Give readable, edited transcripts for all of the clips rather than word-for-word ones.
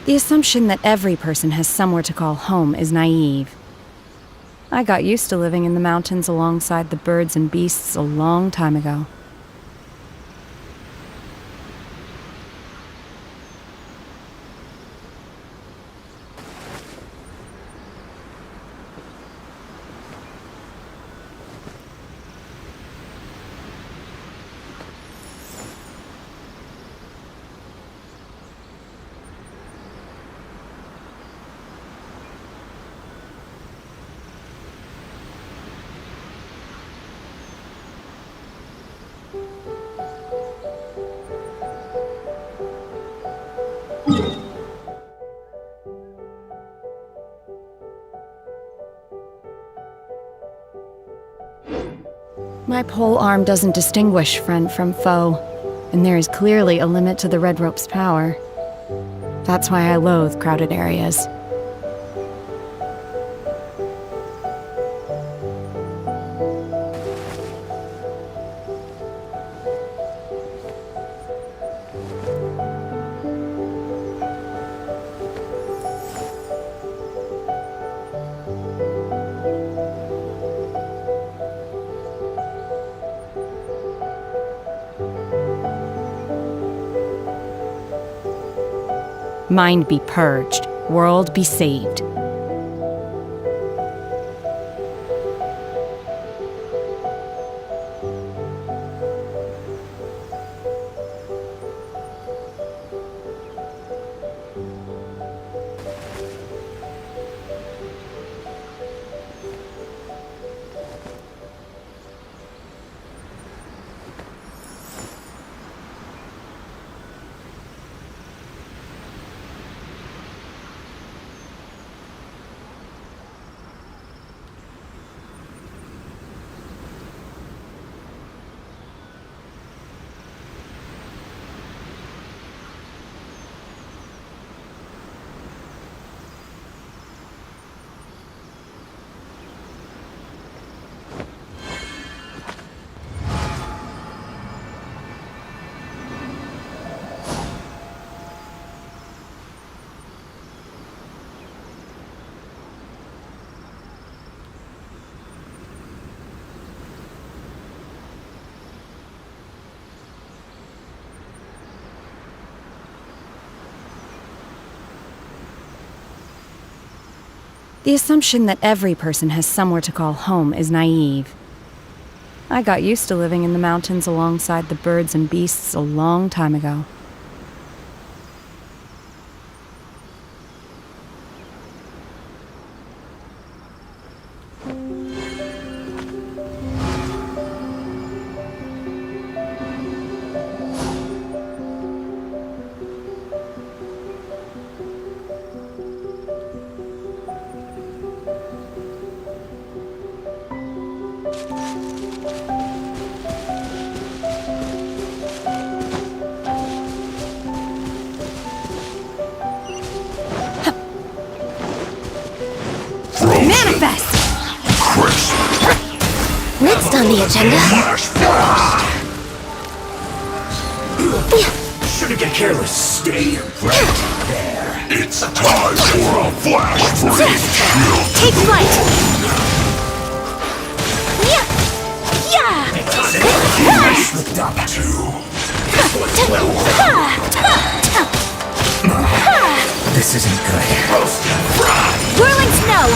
The assumption that every person has somewhere to call home is naive. I got used to living in the mountains alongside the birds and beasts a long time ago. My pole arm doesn't distinguish friend from foe, and there is clearly a limit to the red rope's power. That's why I loathe crowded areas. Mind be purged, world be saved. The assumption that every person has somewhere to call home is naive. I got used to living in the mountains alongside the birds and beasts a long time ago. Next on the agenda. Shouldn't get careless. Stay right there. It's time for a flash freeze. Take flight. Yeah. Slipped up too. This isn't good. Roast and fry. Whirling snow.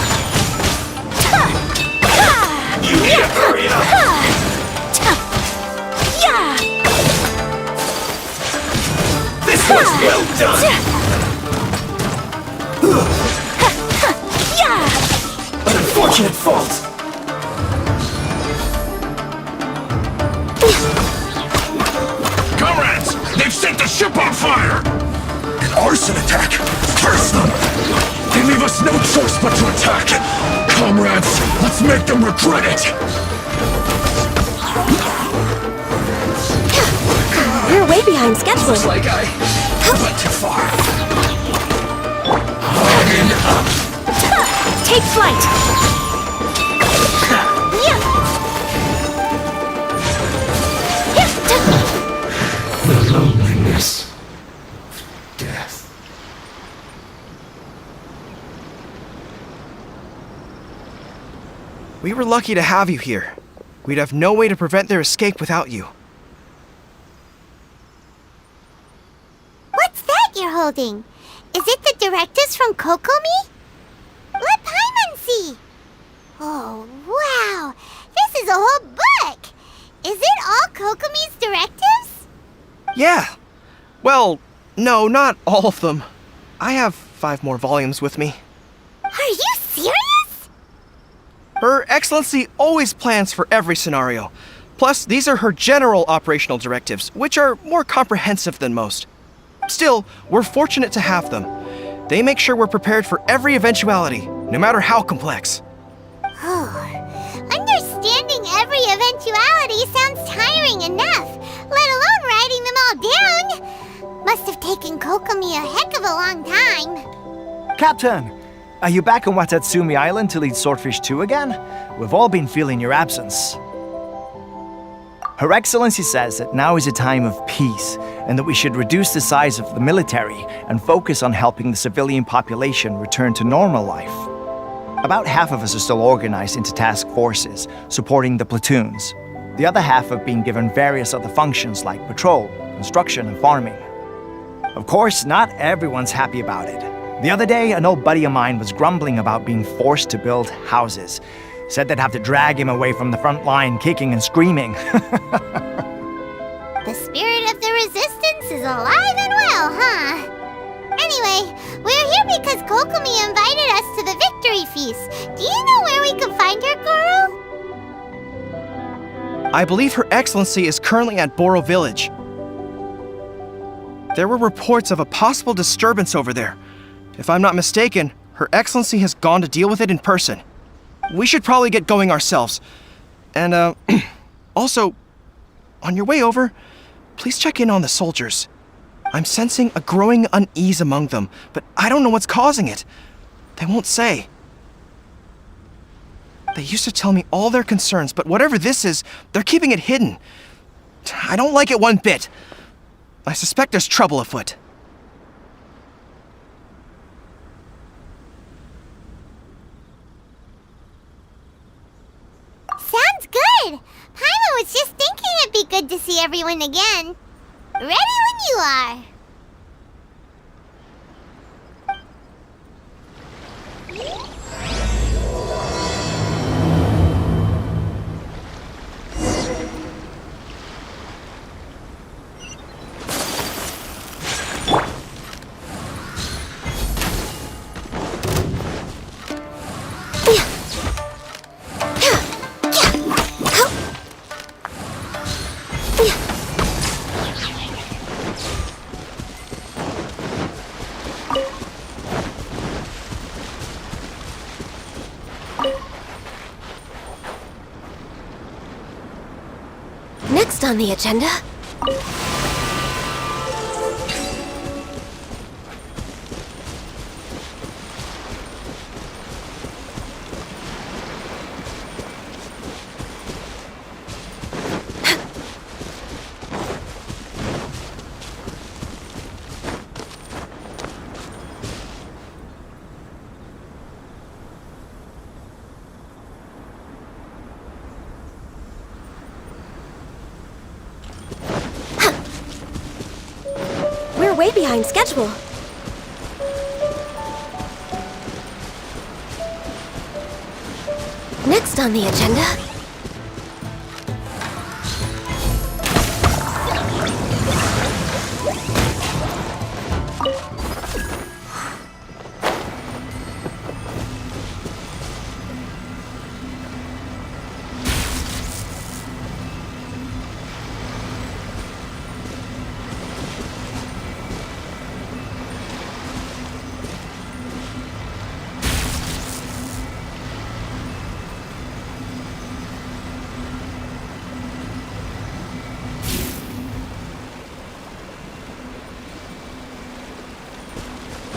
You need to hurry up. This was well done. An unfortunate fault. Comrades, they've set the ship on fire. An arson attack. Curse them. They leave us no choice but to attack. Comrades, let's make them regret it. We're way behind schedule. Looks like I went too far. Hugging up. Take flight. The loneliness of death. were lucky to have you here. We'd have no way to prevent their escape without you. What's that you're holding? Is it the directives from Kokomi? Let Paimon see. Oh, wow. This is a whole book. Is it all Kokomi's directives? Yeah. Well, no, not all of them. I have 5 more volumes with me. Are you serious? Her Excellency always plans for every scenario. Plus, these are her general operational directives, which are more comprehensive than most. Still, we're fortunate to have them. They make sure we're prepared for every eventuality, no matter how complex. Understanding every eventuality sounds tiring enough, let alone writing them all down. Must have taken Kokomi a heck of a long time. Captain, are you back on Watatsumi Island to lead Swordfish 2 again? We've all been feeling your absence. Her Excellency says that now is a time of peace, and that we should reduce the size of the military and focus on helping the civilian population return to normal life. About half of us are still organized into task forces, supporting the platoons. The other half have been given various other functions like patrol, construction, and farming. Of course, not everyone's happy about it. The other day, an old buddy of mine was grumbling about being forced to build houses. Said they'd have to drag him away from the front line, kicking and screaming. The spirit of the resistance is alive and well, huh? Anyway, we're here because Kokomi invited us to the victory feast. Do you know where we can find her, Guru? I believe Her Excellency is currently at Boro Village. There were reports of a possible disturbance over there. If I'm not mistaken, Her Excellency has gone to deal with it in person. We should probably get going ourselves. And, also, on your way over, please check in on the soldiers. I'm sensing a growing unease among them, but I don't know what's causing it. They won't say. They used to tell me all their concerns, but whatever this is, they're keeping it hidden. I don't like it one bit. I suspect there's trouble afoot. Sounds good. Paimon was just thinking it'd be good to see everyone again. Ready when you are. Next on the agenda... We're way behind schedule. Next on the agenda...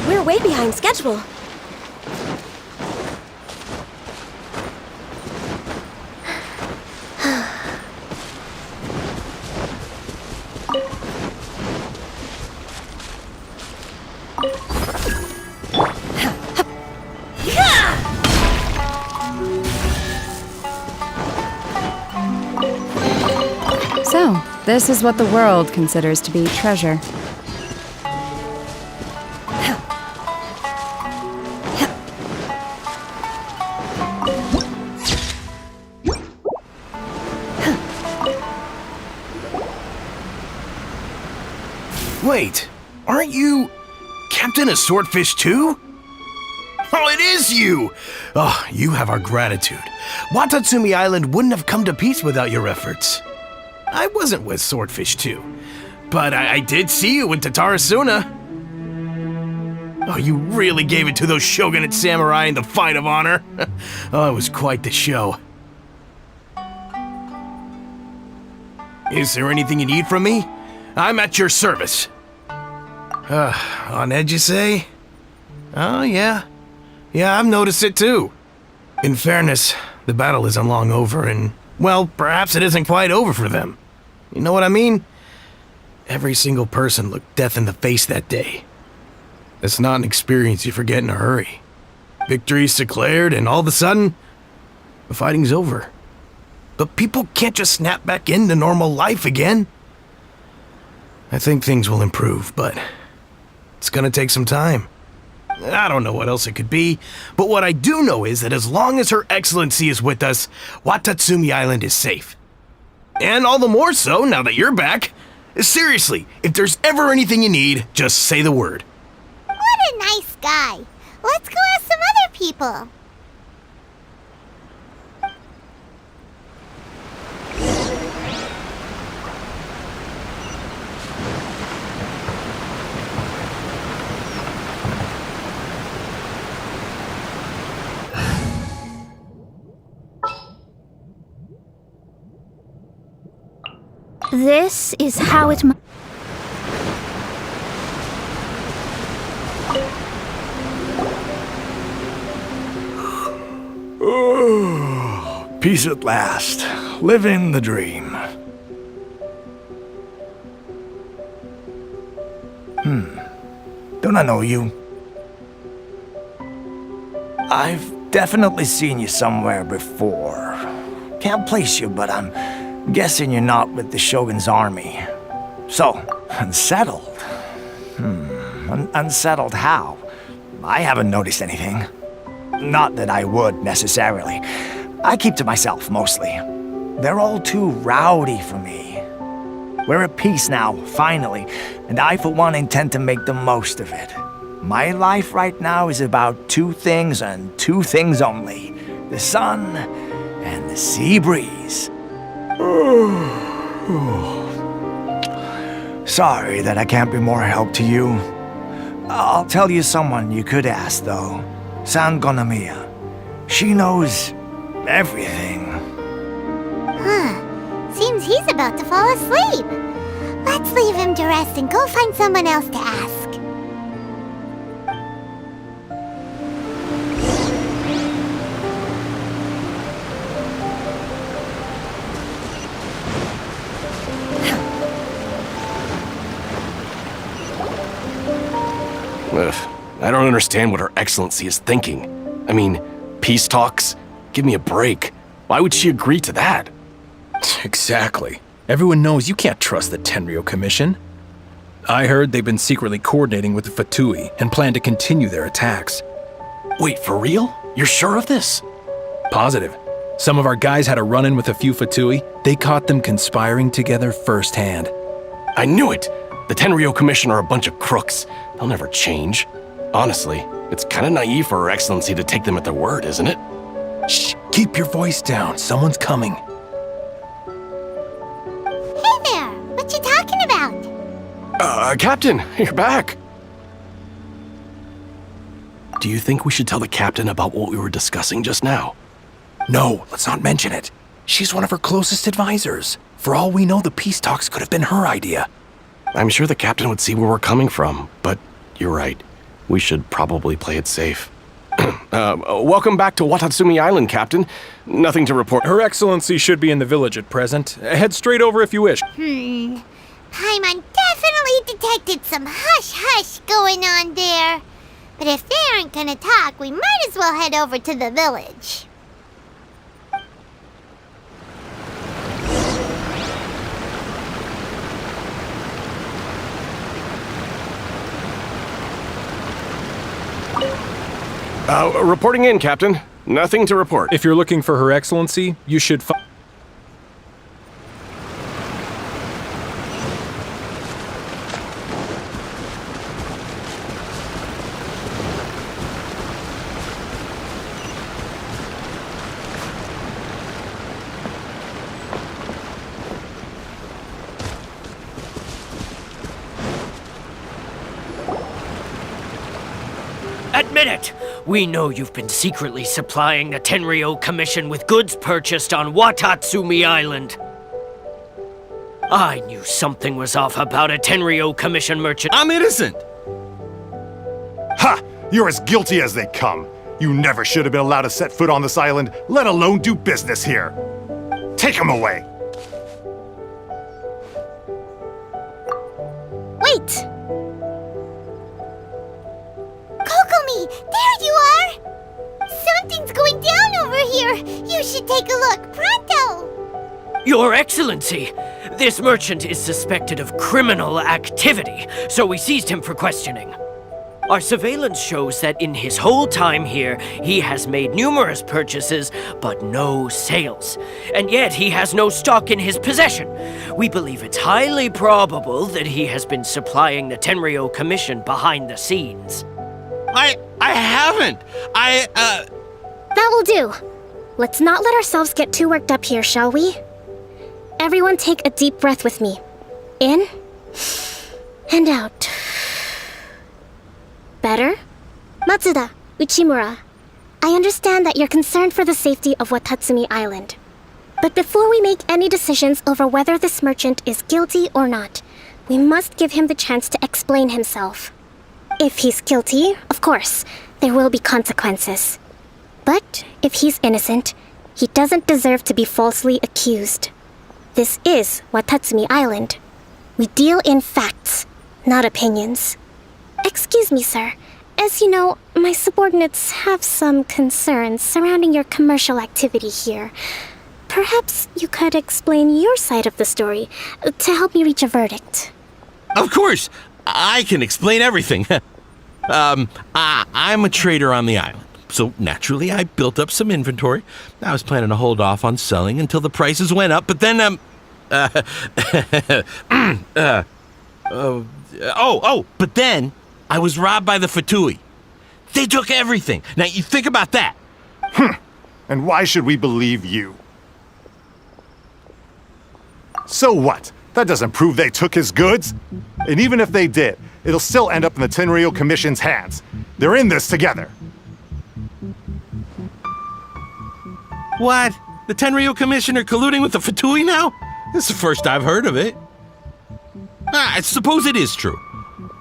We're way behind schedule. So, this is what the world considers to be treasure. Wait, aren't you Captain of Swordfish too? Oh, it is you! Oh, you have our gratitude. Watatsumi Island wouldn't have come to peace without your efforts. I wasn't with Swordfish 2, but I did see you in Tatarasuna. Oh, you really gave it to those shogunate samurai in the fight of honor. Oh, it was quite the show. Is there anything you need from me? I'm at your service. On edge, you say? Oh, yeah. Yeah, I've noticed it too. In fairness, the battle isn't long over, and, well, perhaps it isn't quite over for them. You know what I mean? Every single person looked death in the face that day. It's not an experience you forget in a hurry. Victory's declared, and all of a sudden, the fighting's over. But people can't just snap back into normal life again. I think things will improve, but it's gonna take some time. I don't know what else it could be, but what I do know is that as long as Her Excellency is with us, Watatsumi Island is safe. And all the more so now that you're back. Seriously, if there's ever anything you need, just say the word. What a nice guy. Let's go ask some other people. This is how it Oh, peace at last. Living the dream. Don't I know you? I've definitely seen you somewhere before. Can't place you, but I'm guessing you're not with the Shogun's army. So, unsettled. Unsettled how? I haven't noticed anything. Not that I would, necessarily. I keep to myself, mostly. They're all too rowdy for me. We're at peace now, finally, and I, for one, intend to make the most of it. My life right now is about two things and two things only. The sun and the sea breeze. Sorry that I can't be more help to you. I'll tell you someone you could ask, though. Sangonomiya. She knows everything. Seems he's about to fall asleep. Let's leave him to rest and go find someone else to ask. I don't understand what Her Excellency is thinking. I mean, peace talks? Give me a break. Why would she agree to that? Exactly. Everyone knows you can't trust the Tenryou Commission. I heard they've been secretly coordinating with the Fatui and plan to continue their attacks. Wait, for real? You're sure of this? Positive. Some of our guys had a run-in with a few Fatui. They caught them conspiring together firsthand. I knew it! The Tenryou Commission are a bunch of crooks. They'll never change. Honestly, it's kind of naive for Her Excellency to take them at their word, isn't it? Shh, keep your voice down. Someone's coming. Hey there! What you talking about? Captain, you're back. Do you think we should tell the captain about what we were discussing just now? No, let's not mention it. She's one of her closest advisors. For all we know, the peace talks could have been her idea. I'm sure the captain would see where we're coming from, but you're right. We should probably play it safe. Welcome back to Watatsumi Island, Captain. Nothing to report. Her Excellency should be in the village at present. Head straight over if you wish. Paimon definitely detected some hush-hush going on there. But if they aren't gonna talk, we might as well head over to the village. Reporting in, Captain. Nothing to report. If you're looking for Her Excellency, you should Admit it! We know you've been secretly supplying the Tenryou Commission with goods purchased on Watatsumi Island. I knew something was off about a Tenryou Commission merchant. I'm innocent! Ha! You're as guilty as they come. You never should have been allowed to set foot on this island, let alone do business here. Take him away. Wait! Kokomi, there you are! Something's going down over here! You should take a look, pronto! Your Excellency, this merchant is suspected of criminal activity, so we seized him for questioning. Our surveillance shows that in his whole time here, he has made numerous purchases, but no sales. And yet he has no stock in his possession. We believe it's highly probable that he has been supplying the Tenryou Commission behind the scenes. I haven't! That will do. Let's not let ourselves get too worked up here, shall we? Everyone take a deep breath with me. In and out. Better? Matsuda, Uchimura, I understand that you're concerned for the safety of Watatsumi Island. But before we make any decisions over whether this merchant is guilty or not, we must give him the chance to explain himself. If he's guilty, of course, there will be consequences. But if he's innocent, he doesn't deserve to be falsely accused. This is Watatsumi Island. We deal in facts, not opinions. Excuse me, sir. As you know, my subordinates have some concerns surrounding your commercial activity here. Perhaps you could explain your side of the story to help me reach a verdict. Of course! I can explain everything. I'm a trader on the island, so naturally I built up some inventory. I was planning to hold off on selling until the prices went up, but then, but then I was robbed by the Fatui. They took everything. Now, you think about that. And why should we believe you? So what? That doesn't prove they took his goods. And even if they did, it'll still end up in the Tenryou Commission's hands. They're in this together. What? The Tenryou Commission are colluding with the Fatui now? This is the first I've heard of it. I suppose it is true.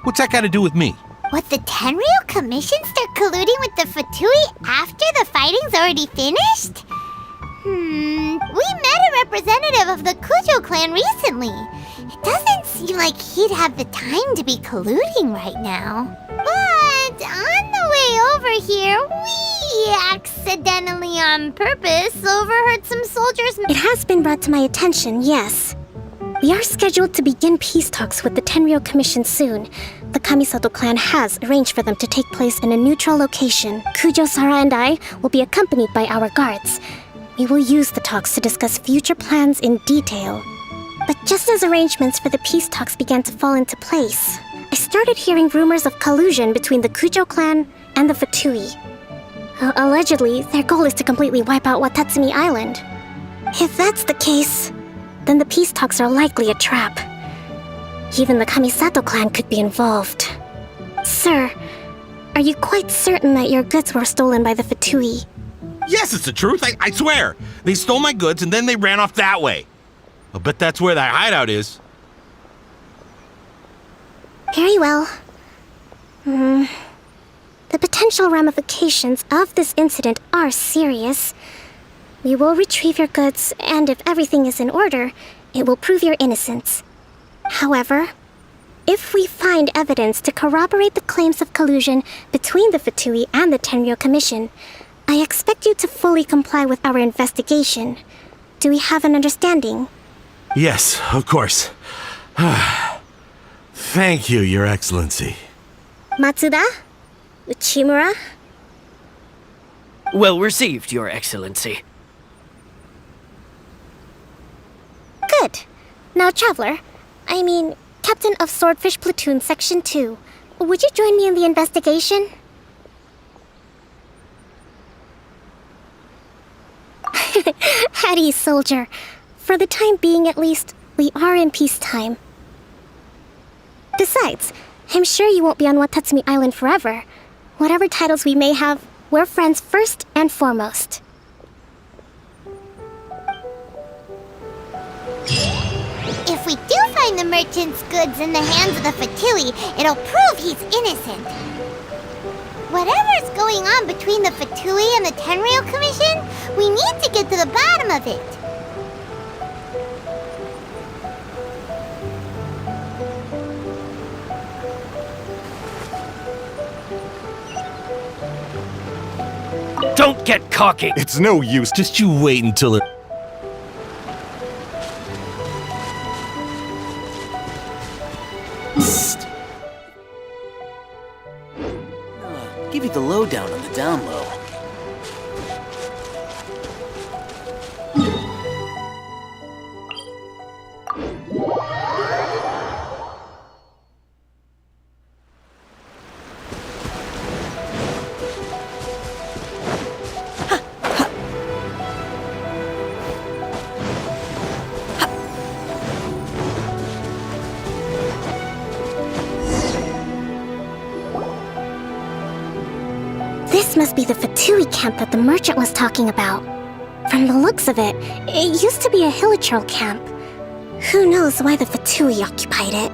What's that got to do with me? What, the Tenryou Commission start colluding with the Fatui after the fighting's already finished? We met a representative of the Kujo clan recently. It doesn't seem like he'd have the time to be colluding right now. But on the way over here, we accidentally on purpose overheard some soldiers... It has been brought to my attention, yes. We are scheduled to begin peace talks with the Tenryou Commission soon. The Kamisato clan has arranged for them to take place in a neutral location. Kujo, Sara, and I will be accompanied by our guards. We will use the talks to discuss future plans in detail. But just as arrangements for the peace talks began to fall into place, I started hearing rumors of collusion between the Kujo clan and the Fatui. Allegedly, their goal is to completely wipe out Watatsumi Island. If that's the case, then the peace talks are likely a trap. Even the Kamisato clan could be involved. Sir, are you quite certain that your goods were stolen by the Fatui? Yes, it's the truth. I swear. They stole my goods and then they ran off that way. I'll bet that's where that hideout is. Very well. The potential ramifications of this incident are serious. We will retrieve your goods, and if everything is in order, it will prove your innocence. However, if we find evidence to corroborate the claims of collusion between the Fatui and the Tenryou Commission, I expect you to fully comply with our investigation. Do we have an understanding? Yes, of course. Thank you, Your Excellency. Matsuda? Uchimura? Well received, Your Excellency. Good. Now, Traveler, Captain of Swordfish Platoon Section 2, would you join me in the investigation? Hattie, soldier. For the time being, at least, we are in peacetime. Besides, I'm sure you won't be on Watatsumi Island forever. Whatever titles we may have, we're friends first and foremost. If we do find the merchant's goods in the hands of the Fatui, it'll prove he's innocent. Whatever's going on between the Fatui and the Tenryou Commission, we need to get to the bottom of it. Don't get cocky! It's no use. Just you wait until it... Give you the lowdown on the down low. This must be the Fatui camp that the merchant was talking about. From the looks of it, it used to be a Hilichurl camp. Who knows why the Fatui occupied it?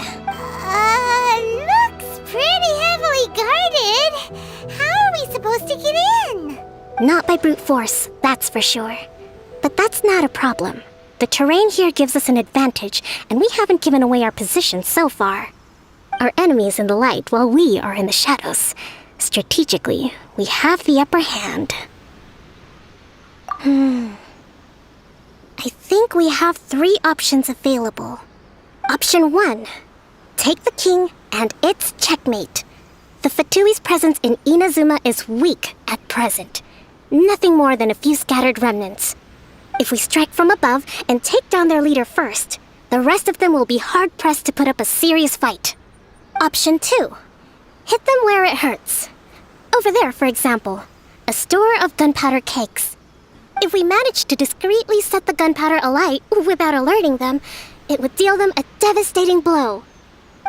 Looks pretty heavily guarded. How are we supposed to get in? Not by brute force, that's for sure. But that's not a problem. The terrain here gives us an advantage, and we haven't given away our position so far. Our enemy is in the light while we are in the shadows. Strategically, we have the upper hand. I think we have 3 options available. Option 1. Take the king, and it's checkmate. The Fatui's presence in Inazuma is weak at present. Nothing more than a few scattered remnants. If we strike from above and take down their leader first, the rest of them will be hard-pressed to put up a serious fight. Option 2. Hit them where it hurts. Over there, for example, a store of gunpowder cakes. If we manage to discreetly set the gunpowder alight without alerting them, it would deal them a devastating blow.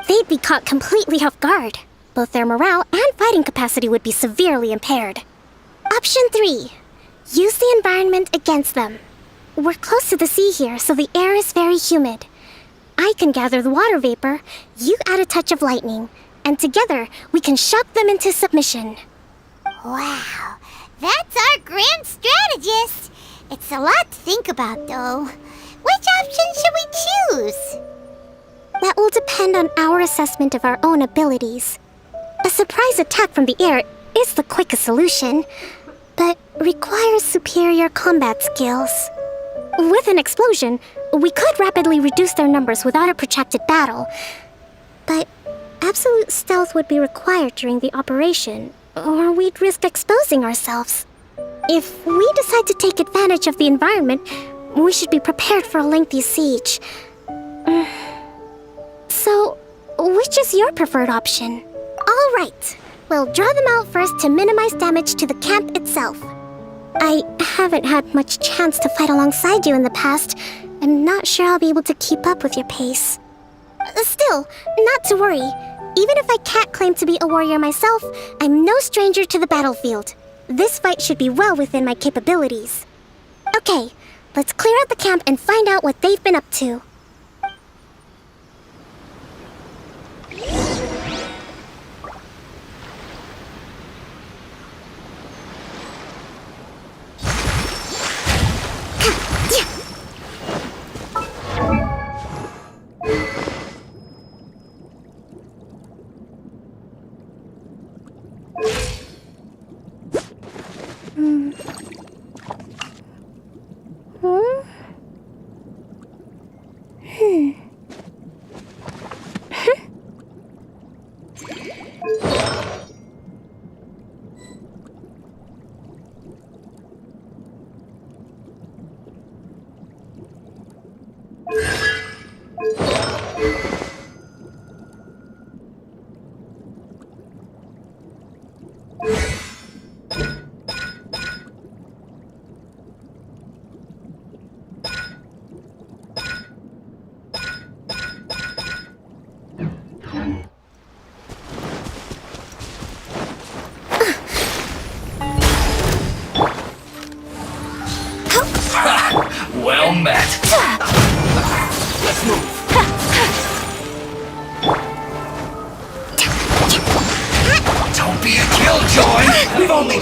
They'd be caught completely off guard. Both their morale and fighting capacity would be severely impaired. Option 3. Use the environment against them. We're close to the sea here, so the air is very humid. I can gather the water vapor, you add a touch of lightning, and together we can shock them into submission. Wow, that's our grand strategist. It's a lot to think about, though. Which option should we choose? That will depend on our assessment of our own abilities. A surprise attack from the air is the quickest solution, but requires superior combat skills. With an explosion, we could rapidly reduce their numbers without a protracted battle, but absolute stealth would be required during the operation, or we'd risk exposing ourselves. If we decide to take advantage of the environment, we should be prepared for a lengthy siege. So, which is your preferred option? All right, we'll draw them out first to minimize damage to the camp itself. I haven't had much chance to fight alongside you in the past. I'm not sure I'll be able to keep up with your pace. Still, not to worry. Even if I can't claim to be a warrior myself, I'm no stranger to the battlefield. This fight should be well within my capabilities. Okay, let's clear out the camp and find out what they've been up to.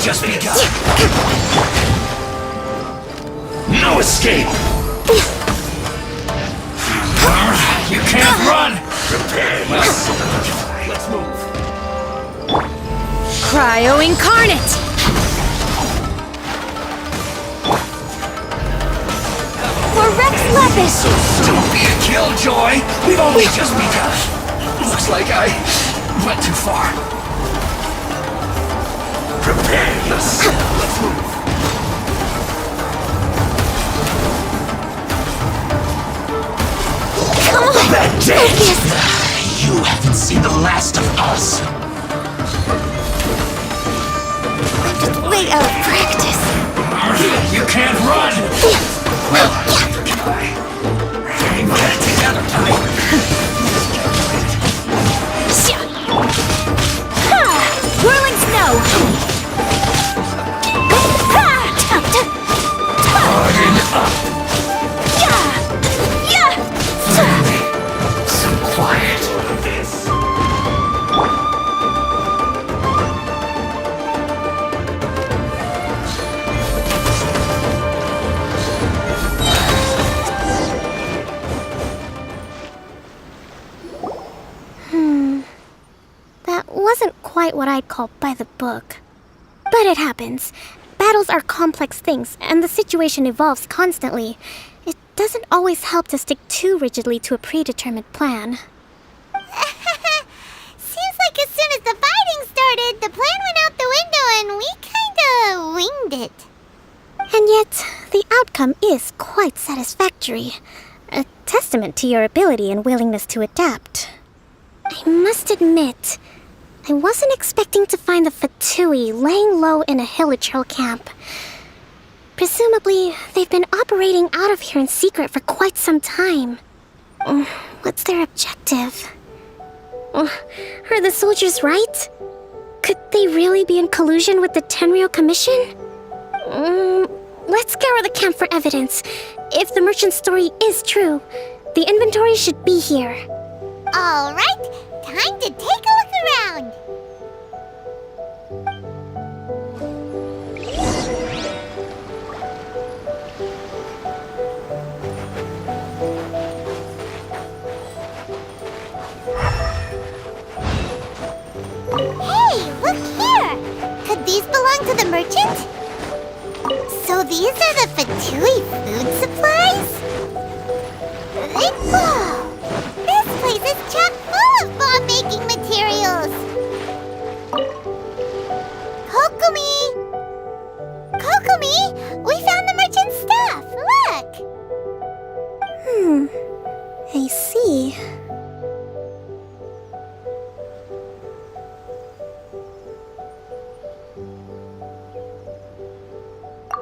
just begun. No escape! You can't run! Prepare yourself. Let's move. Cryo Incarnate! For Rex Lepus! Don't be a killjoy! We've only just begun. Looks like I went too far. Prepare yourself. Let's move. Come on! That day! You haven't seen the last of us. Way out of practice. You can't run! Well, goodbye. Getting that together, Whirling snow! Harden up! So quiet. This. That wasn't quite what I'd call by the book. But it happens. Battles are complex things, and the situation evolves constantly. It doesn't always help to stick too rigidly to a predetermined plan. Seems like as soon as the fighting started, the plan went out the window and we kinda winged it. And yet, the outcome is quite satisfactory. A testament to your ability and willingness to adapt. I must admit, I wasn't expecting to find the Fatui laying low in a Hilichurl camp. Presumably, they've been operating out of here in secret for quite some time. What's their objective? Are the soldiers right? Could they really be in collusion with the Tenryou Commission? Let's scour the camp for evidence. If the merchant's story is true, the inventory should be here. All right, time to take a look around. Hey, look here! Could these belong to the merchant? So these are the Fatui food supplies? Whoa! This place is chock full of bomb-making materials! Kokomi! Kokomi! We found the merchant's stuff! Look! I see.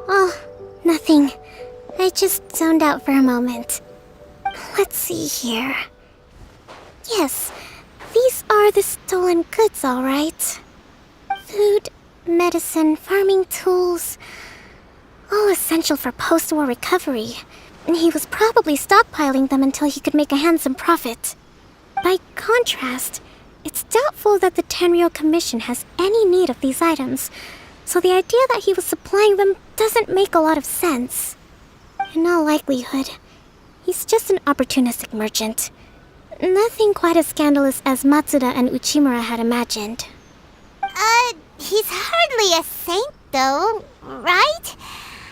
Oh, nothing. I just zoned out for a moment. Let's see here. Yes, these are the stolen goods, all right. Food, medicine, farming tools. All essential for post-war recovery. He was probably stockpiling them until he could make a handsome profit. By contrast, it's doubtful that the Tenryou Commission has any need of these items, so the idea that he was supplying them doesn't make a lot of sense. In all likelihood, he's just an opportunistic merchant. Nothing quite as scandalous as Matsuda and Uchimura had imagined. He's hardly a saint, though, right?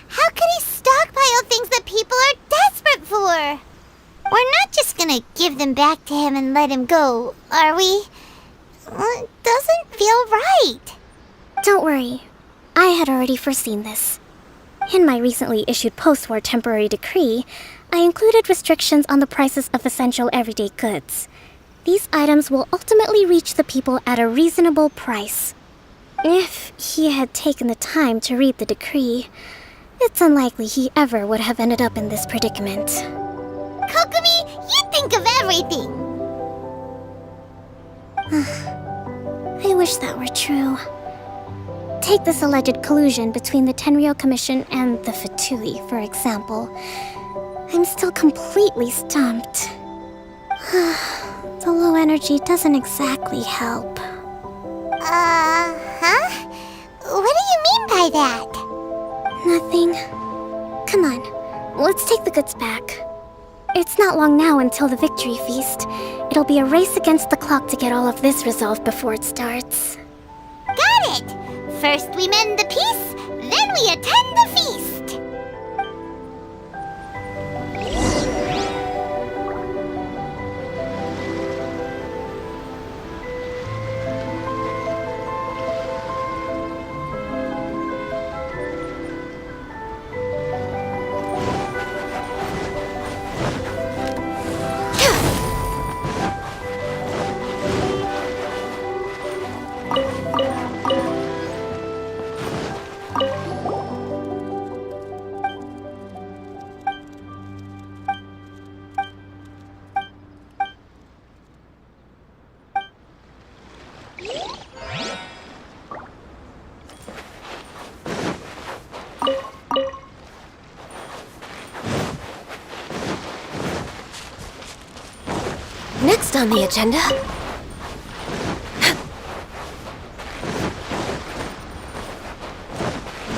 How could he stockpile things that people are desperate for? We're not just gonna give them back to him and let him go, are we? It doesn't feel right. Don't worry. I had already foreseen this. In my recently issued post-war temporary decree, I included restrictions on the prices of essential everyday goods. These items will ultimately reach the people at a reasonable price. If he had taken the time to read the decree, it's unlikely he ever would have ended up in this predicament. Kokomi, you think of everything! I wish that were true. Take this alleged collusion between the Tenryou Commission and the Fatui, for example. I'm still completely stumped. The low energy doesn't exactly help. Huh? What do you mean by that? Nothing. Come on, let's take the goods back. It's not long now until the victory feast. It'll be a race against the clock to get all of this resolved before it starts. Got it! First we mend the peace, then we attend the feast. Next on the agenda...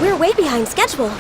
We're way behind schedule.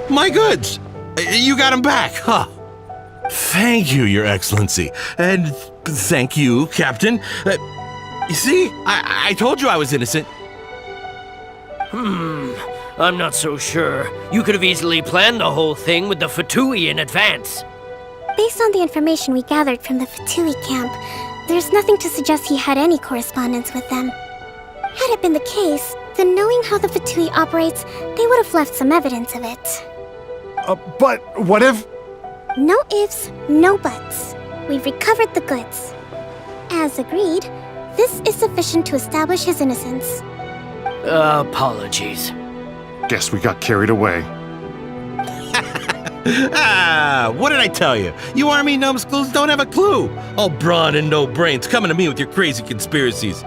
My goods! You got them back, huh? Thank you, Your Excellency. And thank you, Captain. You see, I told you I was innocent. I'm not so sure. You could have easily planned the whole thing with the Fatui in advance. Based on the information we gathered from the Fatui camp, there's nothing to suggest he had any correspondence with them. Had it been the case, then knowing how the Fatui operates, they would have left some evidence of it. But what if... No ifs, no buts. We've recovered the goods. As agreed, this is sufficient to establish his innocence. Apologies. Guess we got carried away. What did I tell you? You army numbskulls don't have a clue. All brawn and no brains coming to me with your crazy conspiracies.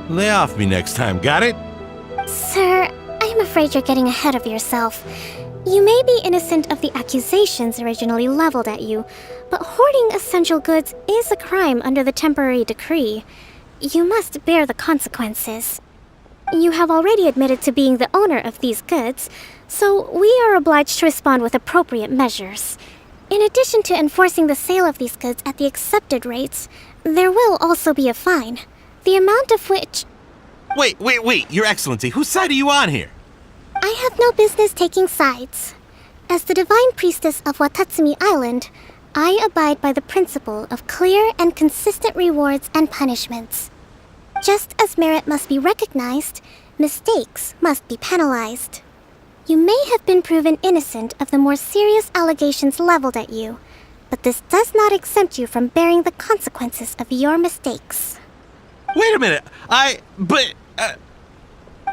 Lay off me next time, got it? Sir, I'm afraid you're getting ahead of yourself. You may be innocent of the accusations originally leveled at you, but hoarding essential goods is a crime under the temporary decree. You must bear the consequences. You have already admitted to being the owner of these goods, so we are obliged to respond with appropriate measures. In addition to enforcing the sale of these goods at the accepted rates, there will also be a fine, the amount of which... Wait, Your Excellency, whose side are you on here? I have no business taking sides. As the Divine Priestess of Watatsumi Island, I abide by the principle of clear and consistent rewards and punishments. Just as merit must be recognized, mistakes must be penalized. You may have been proven innocent of the more serious allegations leveled at you, but this does not exempt you from bearing the consequences of your mistakes. Wait a minute,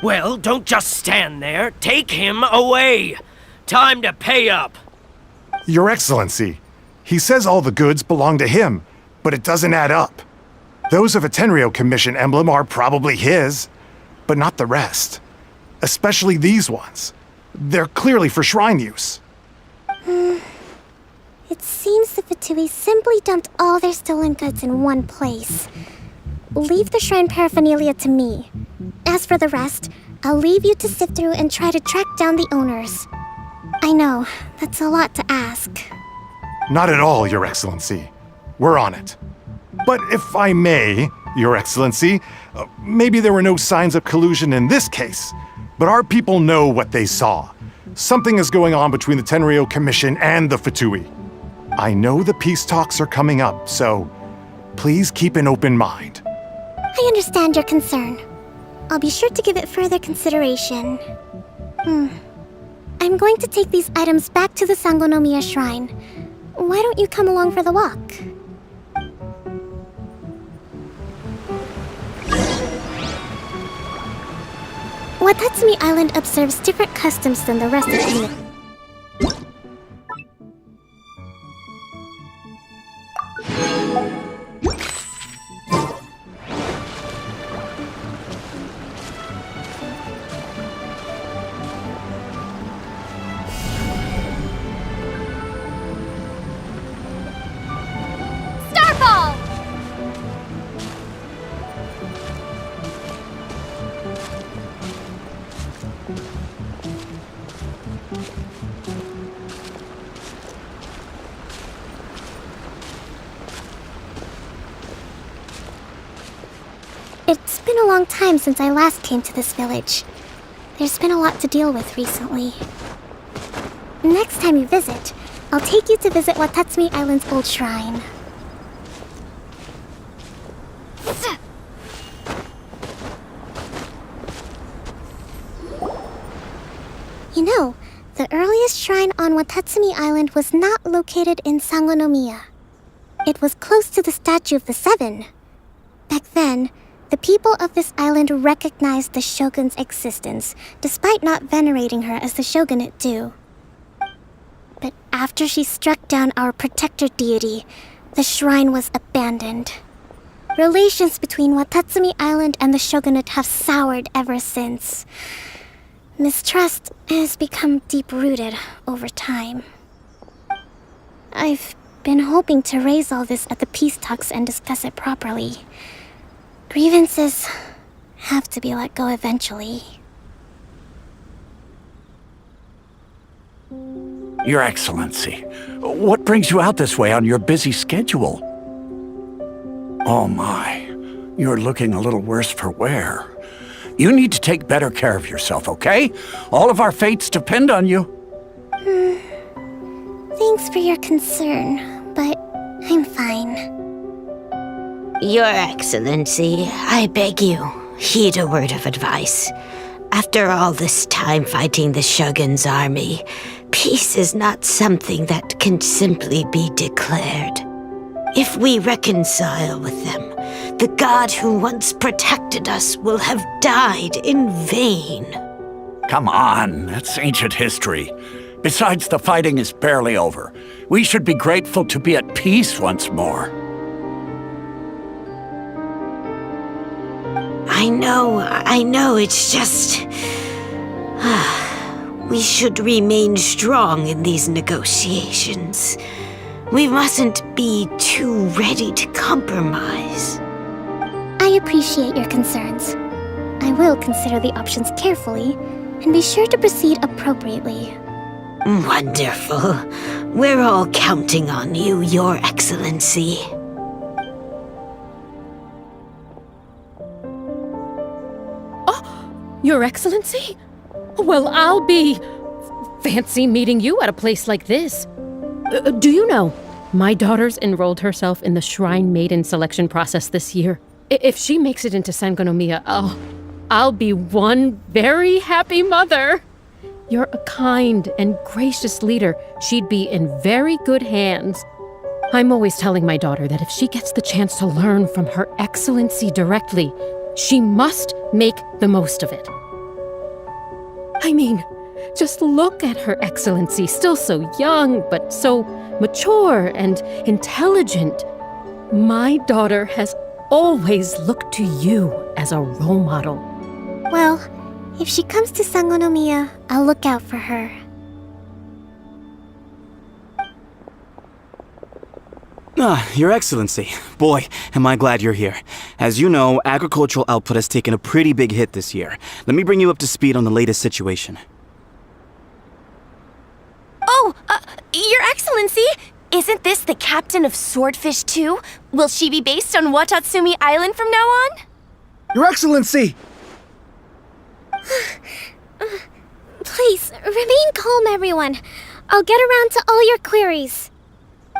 Well, don't just stand there. Take him away. Time to pay up. Your Excellency, he says all the goods belong to him, but it doesn't add up. Those of a Tenryou Commission emblem are probably his, but not the rest. Especially these ones. They're clearly for shrine use. It seems the Fatui simply dumped all their stolen goods in one place. Leave the shrine paraphernalia to me. As for the rest, I'll leave you to sift through and try to track down the owners. I know, that's a lot to ask. Not at all, Your Excellency. We're on it. But if I may, Your Excellency, maybe there were no signs of collusion in this case, but our people know what they saw. Something is going on between the Tenryou Commission and the Fatui. I know the peace talks are coming up, so please keep an open mind. I understand your concern. I'll be sure to give it further consideration. I'm going to take these items back to the Sangonomiya Shrine. Why don't you come along for the walk? Watatsumi Island observes different customs than the rest of Inu. Starfall! It's been a long time since I last came to this village. There's been a lot to deal with recently. Next time you visit, I'll take you to visit Watatsumi Island's old shrine. You know, the earliest shrine on Watatsumi Island was not located in Sangonomiya. It was close to the statue of the Seven. Back then, the people of this island recognized the shogun's existence, despite not venerating her as the shogunate do. But after she struck down our protector deity, the shrine was abandoned. Relations between Watatsumi Island and the shogunate have soured ever since. Mistrust has become deep-rooted over time. I've been hoping to raise all this at the peace talks and discuss it properly. Grievances have to be let go eventually. Your Excellency, what brings you out this way on your busy schedule? Oh my, you're looking a little worse for wear. You need to take better care of yourself, okay? All of our fates depend on you. Thanks for your concern, but I'm fine. Your Excellency, I beg you, heed a word of advice. After all this time fighting the Shogun's army, peace is not something that can simply be declared. If we reconcile with them, the god who once protected us will have died in vain. Come on, that's ancient history. Besides, the fighting is barely over. We should be grateful to be at peace once more. I know, it's just... we should remain strong in these negotiations. We mustn't be too ready to compromise. I appreciate your concerns. I will consider the options carefully and be sure to proceed appropriately. Wonderful. We're all counting on you, Your Excellency. Your Excellency? Well, I'll be... fancy meeting you at a place like this. Do you know, my daughter's enrolled herself in the Shrine Maiden selection process this year. If she makes it into Sangonomiya, I'll be one very happy mother. You're a kind and gracious leader. She'd be in very good hands. I'm always telling my daughter that if she gets the chance to learn from Her Excellency directly, she must make the most of it. I mean, just look at Her Excellency, still so young, but so mature and intelligent. My daughter has always looked to you as a role model. Well, if she comes to Sangonomiya, I'll look out for her. Your Excellency. Boy, am I glad you're here. As you know, agricultural output has taken a pretty big hit this year. Let me bring you up to speed on the latest situation. Oh, Your Excellency! Isn't this the captain of Swordfish 2? Will she be based on Watatsumi Island from now on? Your Excellency! Please, remain calm, everyone. I'll get around to all your queries.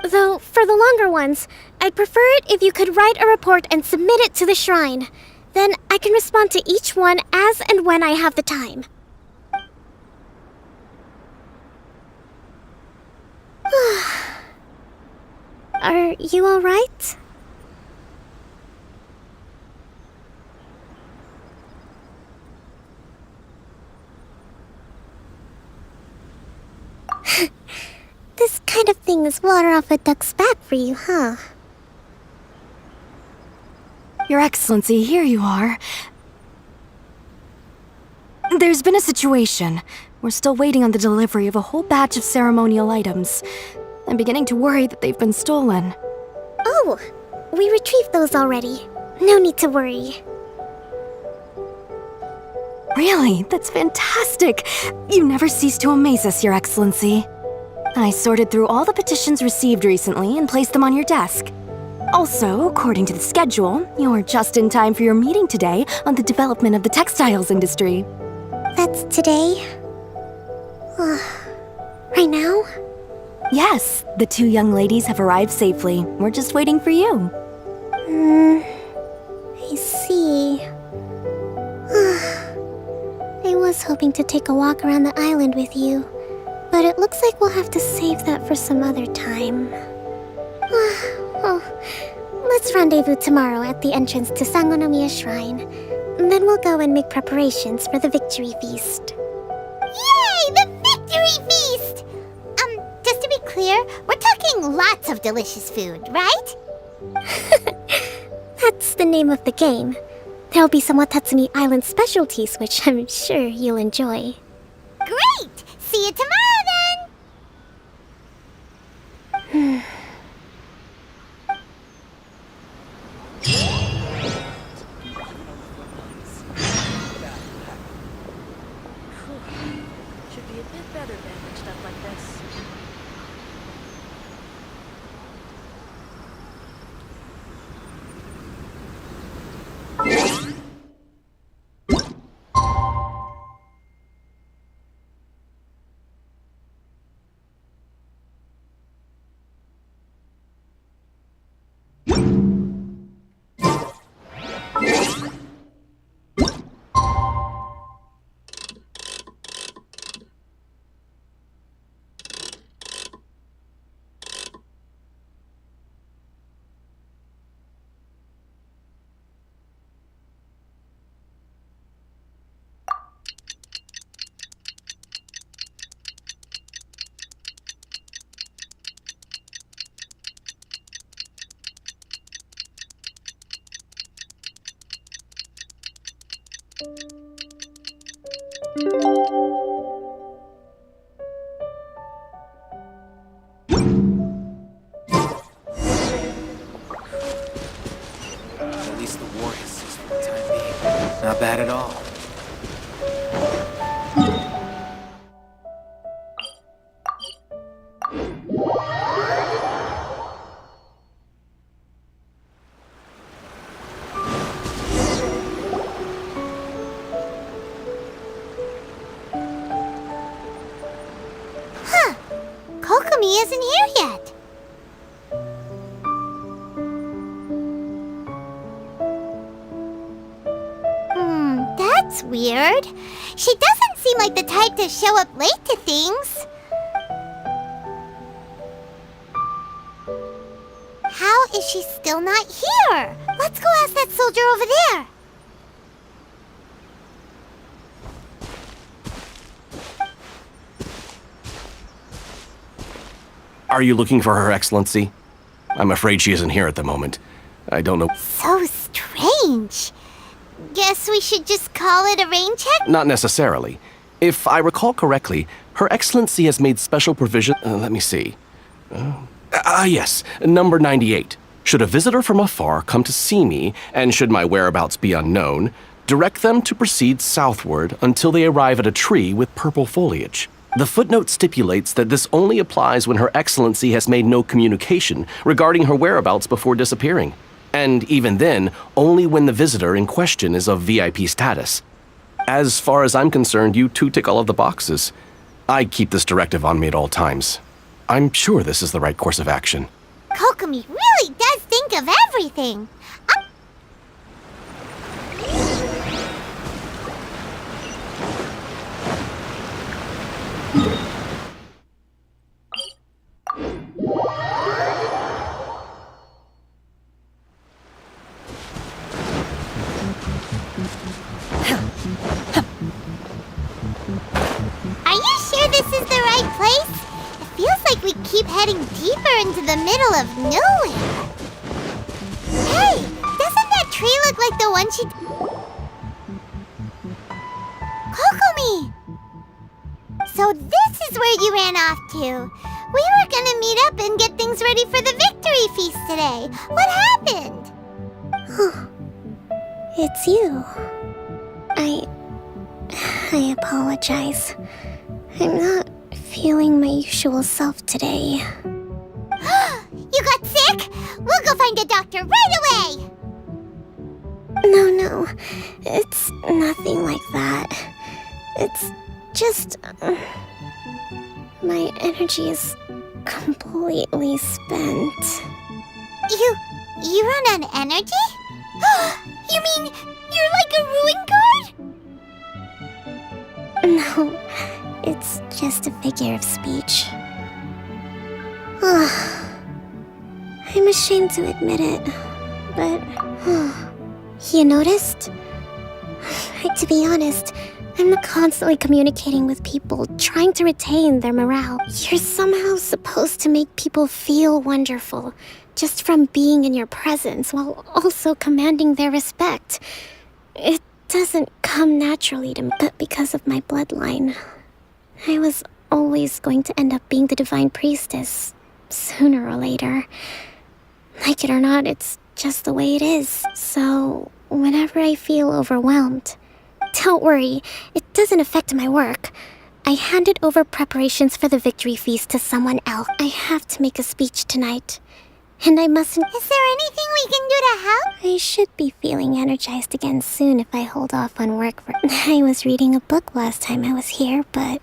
Though, for the longer ones, I'd prefer it if you could write a report and submit it to the shrine. Then I can respond to each one as and when I have the time. Are you all right? This kind of thing is water off a duck's back for you, huh? Your Excellency, here you are. There's been a situation. We're still waiting on the delivery of a whole batch of ceremonial items. I'm beginning to worry that they've been stolen. Oh, we retrieved those already. No need to worry. Really? That's fantastic! You never cease to amaze us, Your Excellency. I sorted through all the petitions received recently and placed them on your desk. Also, according to the schedule, you're just in time for your meeting today on the development of the textiles industry. That's today? Right now? Yes, the 2 young ladies have arrived safely. We're just waiting for you. I see. I was hoping to take a walk around the island with you, but it looks like we'll have to save that for some other time. Let's rendezvous tomorrow at the entrance to Sangonomiya Shrine. Then we'll go and make preparations for the victory feast. Yay! The victory feast! Just to be clear, we're talking lots of delicious food, right? That's the name of the game. There'll be some Watatsumi Island specialties, which I'm sure you'll enjoy. Great! See you tomorrow, then! Should be a bit better than stuff like this. At least the war has ceased for the time being. Not bad at all. Huh. Kokomi isn't here yet. That's weird. She doesn't seem like the type to show up late to things. How is she still not here? Let's go ask that soldier over there. Are you looking for Her Excellency? I'm afraid she isn't here at the moment. I don't know. So strange. Guess we should just call it a rain check? Not necessarily. If I recall correctly, Her Excellency has made special provision. Let me see. Yes, number 98. Should a visitor from afar come to see me, and should my whereabouts be unknown, direct them to proceed southward until they arrive at a tree with purple foliage. The footnote stipulates that this only applies when Her Excellency has made no communication regarding her whereabouts before disappearing. And even then, only when the visitor in question is of VIP status. As far as I'm concerned, you two tick all of the boxes. I keep this directive on me at all times. I'm sure this is the right course of action. Kokomi really does think of everything. Are you sure this is the right place? It feels like we keep heading deeper into the middle of nowhere. Hey, doesn't that tree look like the one she... Kokomi! So this is where you ran off to. We were gonna meet up and get things ready for the victory feast today. What happened? It's you. I apologize. I'm not feeling my usual self today. You got sick? We'll go find a doctor right away! No, it's nothing like that. It's just... my energy is completely spent. You run on energy? You mean you're like a ruin guard? No, it's just a figure of speech. I'm ashamed to admit it, but... You noticed? To be honest, I'm constantly communicating with people, trying to retain their morale. You're somehow supposed to make people feel wonderful, just from being in your presence, while also commanding their respect. It doesn't come naturally to me, but because of my bloodline, I was always going to end up being the divine priestess, sooner or later. Like it or not, it's just the way it is. So, whenever I feel overwhelmed, don't worry, it doesn't affect my work. I handed over preparations for the victory feast to someone else. I have to make a speech tonight, and I mustn't... Is there anything we can do to help? I should be feeling energized again soon if I hold off on work for... I was reading a book last time I was here, but...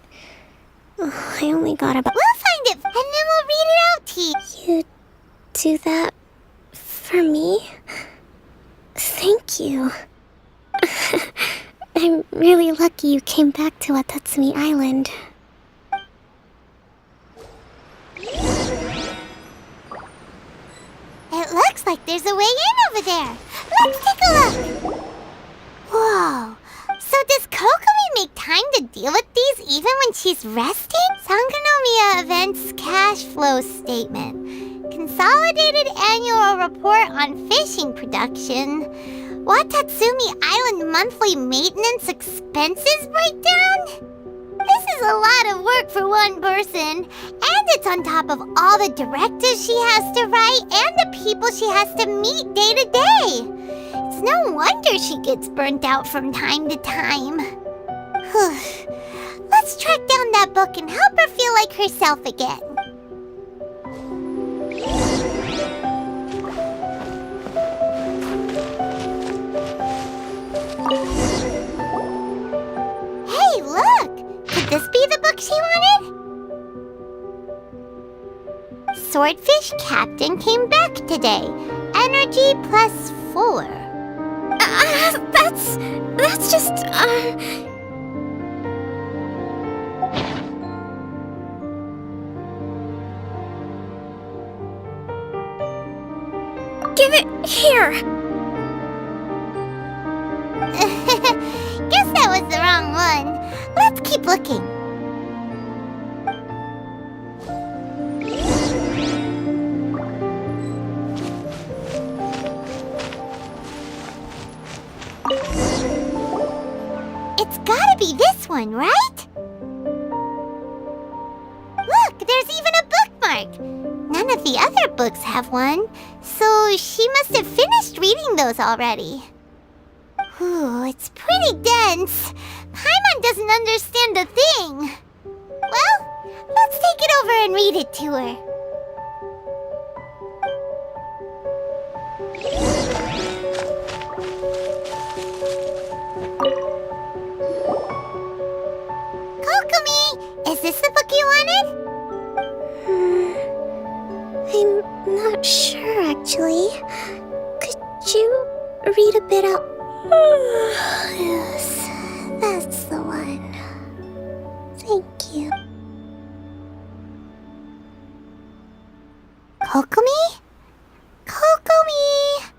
I only got about... We'll find it, and then we'll read it out to you. You do that for me? Thank you. I'm really lucky you came back to Watatsumi Island. It looks like there's a way in over there. Let's take a look. Whoa. So does Kokomi make time to deal with these even when she's resting? Sangonomiya Events Cash Flow Statement. Consolidated Annual Report on Fishing Production. Watatsumi Island Monthly Maintenance Expenses Breakdown? This is a lot of work for one person. And it's on top of all the directives she has to write and the people she has to meet day to day. It's no wonder she gets burnt out from time to time. Let's track down that book and help her feel like herself again. Hey, look! Could this be the book she wanted? Swordfish Captain came back today. Energy +4. That's just, Give it here! Guess that was the wrong one. Let's keep looking. It's gotta be this one, right? Look, there's even a bookmark. None of the other books have one, so she must have finished reading those already. Ooh, it's pretty dense. Paimon doesn't understand a thing. Well, let's take it over and read it to her. Kokomi, is this the book you wanted? I'm not sure, actually. Could you read a bit out? Yes, that's the one. Thank you. Kokomi? Kokomi!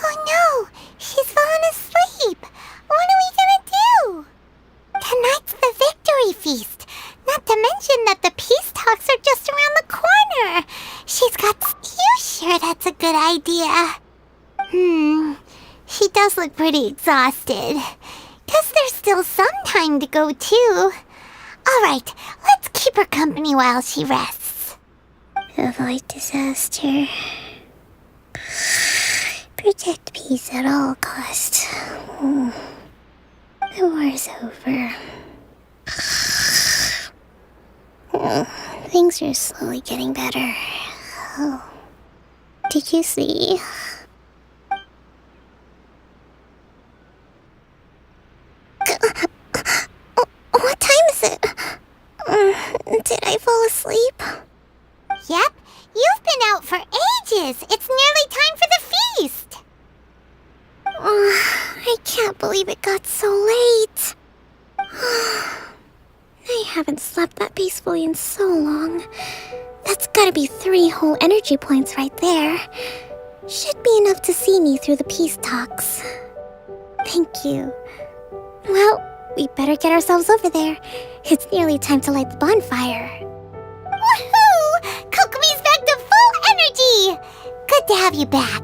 Oh no, she's fallen asleep. What are we gonna do? Tonight's the victory feast. Not to mention that the peace talks are just around the corner. She's got... You sure that's a good idea? She does look pretty exhausted. Guess there's still some time to go too. Alright, let's keep her company while she rests. Avoid disaster. Protect peace at all costs. The war's over. Things are slowly getting better. Oh. Did you see? What time is it? Did I fall asleep? Yep, you've been out for ages. It's nearly time for the feast. I can't believe it got so late. I haven't slept that peacefully in so long. That's gotta be 3 whole energy points right there. Should be enough to see me through the peace talks. Thank you. Well, we better get ourselves over there. It's nearly time to light the bonfire. Woohoo! Kokomi's back to full energy! Good to have you back.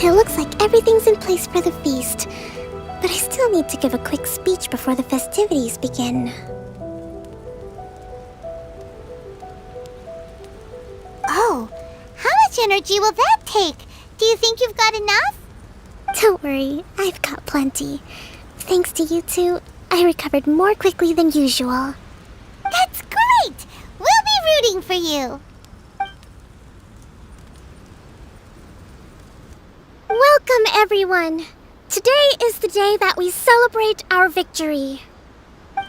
It looks like everything's in place for the feast, but I still need to give a quick speech before the festivities begin. Oh, how much energy will that take? Do you think you've got enough? Don't worry, I've got plenty. Thanks to you two, I recovered more quickly than usual. That's great! We'll be rooting for you. Welcome, everyone! Today is the day that we celebrate our victory.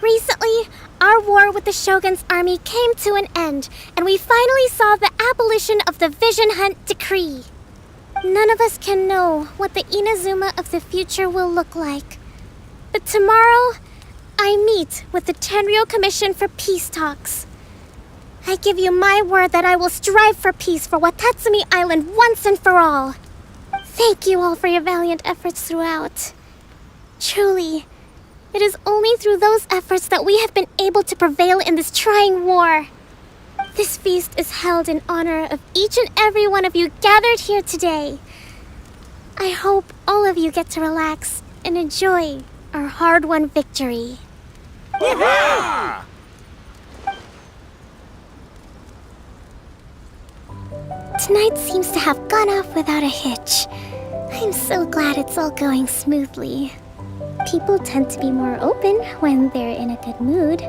Recently, our war with the Shogun's army came to an end, and we finally saw the abolition of the Vision Hunt Decree. None of us can know what the Inazuma of the future will look like. But tomorrow, I meet with the Tenryou Commission for peace talks. I give you my word that I will strive for peace for Watatsumi Island once and for all. Thank you all for your valiant efforts throughout. Truly, it is only through those efforts that we have been able to prevail in this trying war. This feast is held in honor of each and every one of you gathered here today. I hope all of you get to relax and enjoy our hard-won victory. Hurrah! Tonight seems to have gone off without a hitch. I'm so glad it's all going smoothly. People tend to be more open when they're in a good mood.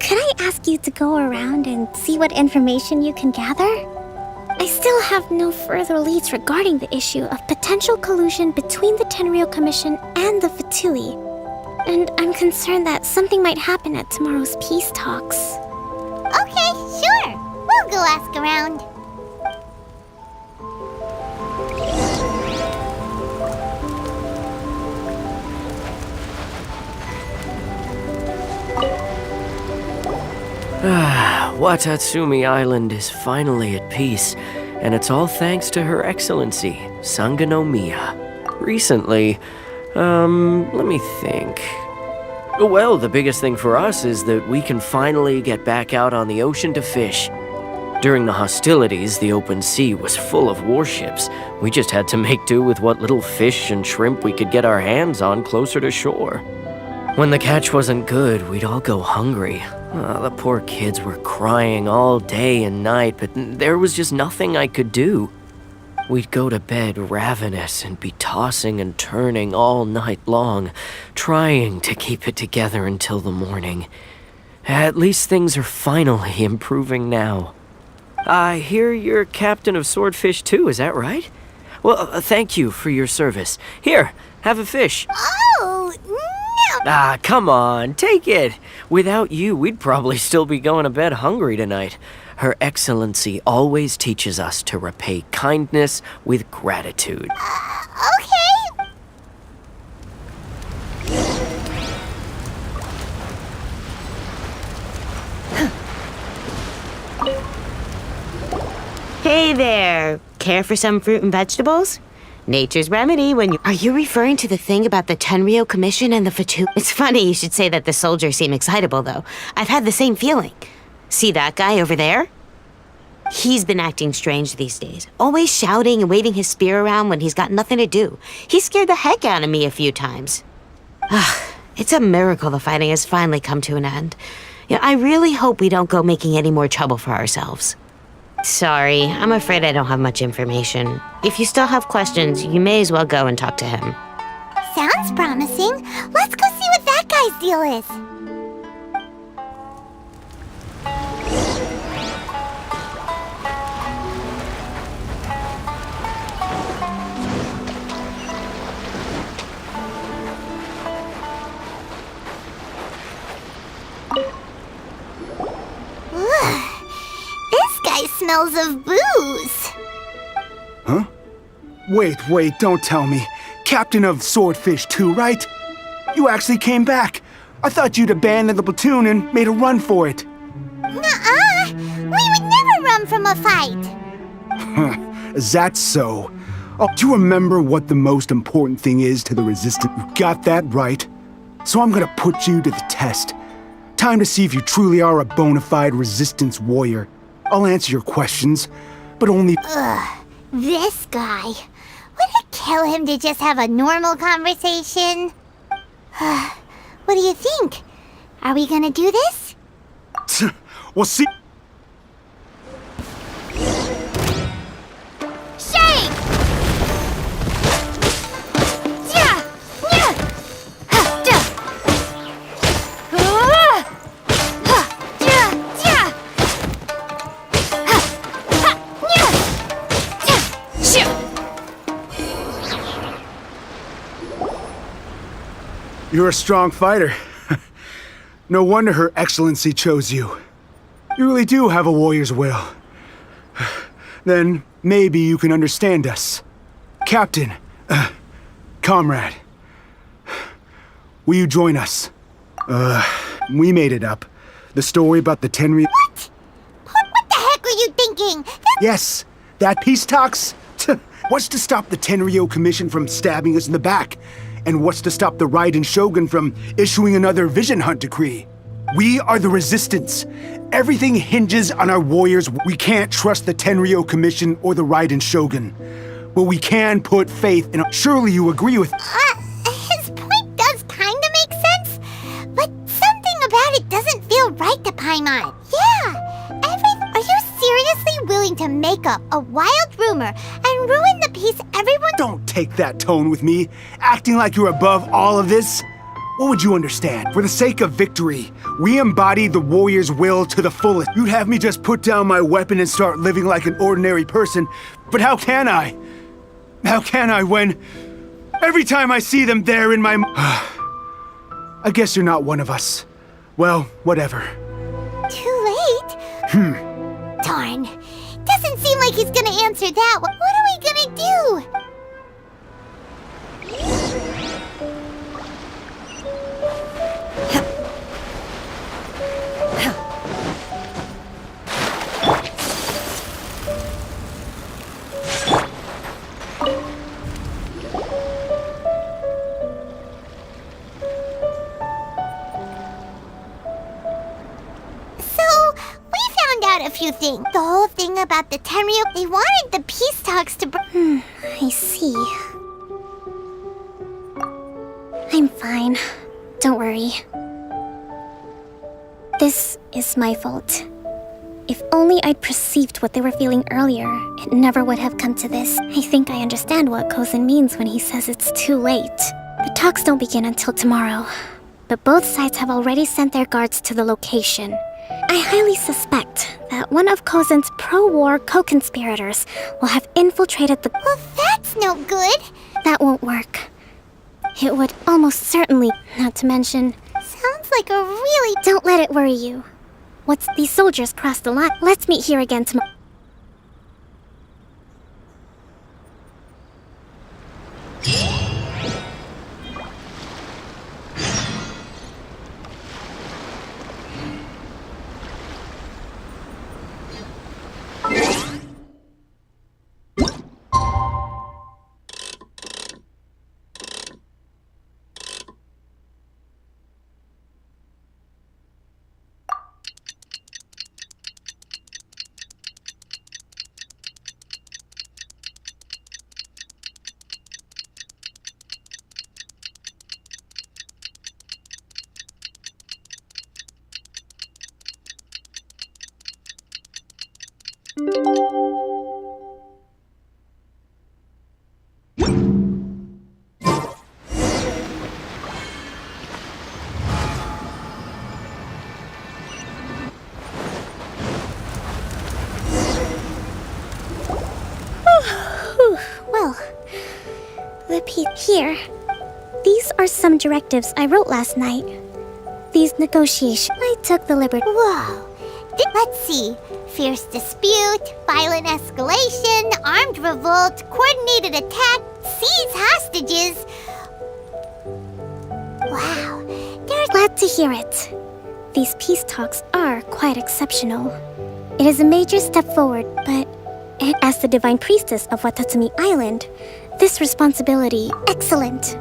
Could I ask you to go around and see what information you can gather? I still have no further leads regarding the issue of potential collusion between the Tenryou Commission and the Fatui. And I'm concerned that something might happen at tomorrow's peace talks. I'll go ask around. Watatsumi Island is finally at peace, and it's all thanks to Her Excellency, Sangonomiya. Recently, let me think. Well, the biggest thing for us is that we can finally get back out on the ocean to fish. During the hostilities, the open sea was full of warships. We just had to make do with what little fish and shrimp we could get our hands on closer to shore. When the catch wasn't good, we'd all go hungry. The poor kids were crying all day and night, but there was just nothing I could do. We'd go to bed ravenous and be tossing and turning all night long, trying to keep it together until the morning. At least things are finally improving now. I hear you're captain of Swordfish too, is that right? Well, thank you for your service. Here, have a fish. Oh, no! Come on, take it. Without you, we'd probably still be going to bed hungry tonight. Her Excellency always teaches us to repay kindness with gratitude. Okay. Hey there! Care for some fruit and vegetables? Nature's remedy when you... Are you referring to the thing about the Tenryou Commission and the Fatu? It's funny you should say that the soldiers seem excitable, though. I've had the same feeling. See that guy over there? He's been acting strange these days. Always shouting and waving his spear around when he's got nothing to do. He scared the heck out of me a few times. It's a miracle the fighting has finally come to an end. I really hope we don't go making any more trouble for ourselves. Sorry, I'm afraid I don't have much information. If you still have questions, you may as well go and talk to him. Sounds promising. Let's go see what that guy's deal is. This guy smells of booze. Huh? Wait, don't tell me. Captain of Swordfish 2, right? You actually came back. I thought you'd abandoned the platoon and made a run for it. Nuh-uh. We would never run from a fight. Is that so? Oh, do you remember what the most important thing is to the Resistance? You got that right. So I'm gonna put you to the test. Time to see if you truly are a bona fide Resistance warrior. I'll answer your questions, but only... This guy. Would it kill him to just have a normal conversation? What do you think? Are we gonna do this? We'll see... Shake! Yeah! Yeah! Ha! Ja! Ha! Ja! Ja! Ha! Ha! Yeah! Ja! Shoo! You're a strong fighter. No wonder Her Excellency chose you. You really do have a warrior's will. Then maybe you can understand us. Captain, comrade, will you join us? We made it up. The story about the Tenryou... What? What the heck were you thinking? Yes, that peace talks. What's to stop the Tenryou Commission from stabbing us in the back? And what's to stop the Raiden Shogun from issuing another Vision Hunt decree? We are the Resistance. Everything hinges on our warriors. We can't trust the Tenryou Commission or the Raiden Shogun. But we can put faith in... Surely you agree with... His point does kinda make sense, but something about it doesn't feel right to Paimon. Yeah, are you seriously willing to make up a wild rumor and ruin the peace everyone... Don't take that tone with me, acting like you're above all of this. What would you understand? For the sake of victory, we embody the warrior's will to the fullest. You'd have me just put down my weapon and start living like an ordinary person, but how can I? How can I when every time I see them there in my... I guess you're not one of us. Well, whatever. Too late? Darn. Doesn't seem like he's gonna answer that. What are we gonna do? A few things. The whole thing about the Tenryu, they wanted the peace talks to I see. I'm fine. Don't worry. This is my fault. If only I'd perceived what they were feeling earlier, it never would have come to this. I think I understand what Kozin means when he says it's too late. The talks don't begin until tomorrow, but both sides have already sent their guards to the location. I highly suspect that one of Kozin's pro-war co-conspirators will have infiltrated the... Well, that's no good. That won't work. It would almost certainly, not to mention... Sounds like a really... Don't let it worry you. Once these soldiers cross the line, let's meet here again tomorrow. Well, the here. These are some directives I wrote last night. These negotiations. I took the liberty. Whoa. Let's see. Fierce dispute, violent escalation, armed revolt, coordinated attack, seize hostages. Wow. Glad to hear it. These peace talks are quite exceptional. It is a major step forward, but as the Divine Priestess of Watatsumi Island, this responsibility, excellent.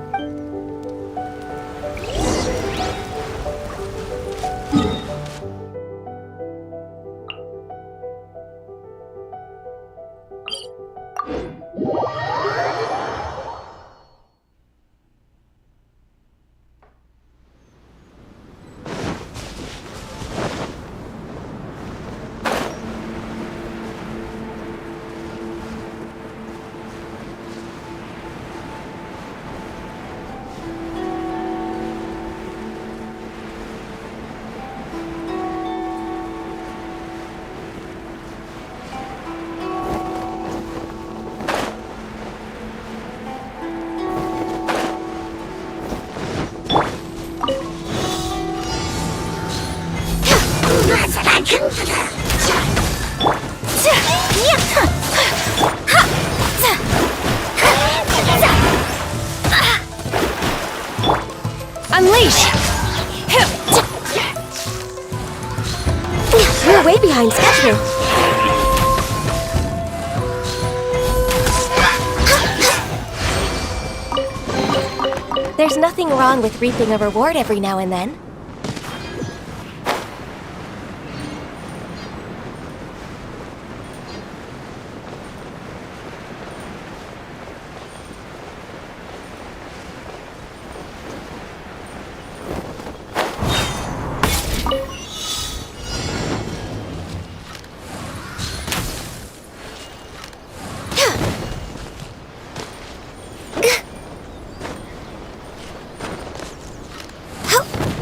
Unleash! We're way behind schedule. There's nothing wrong with reaping a reward every now and then.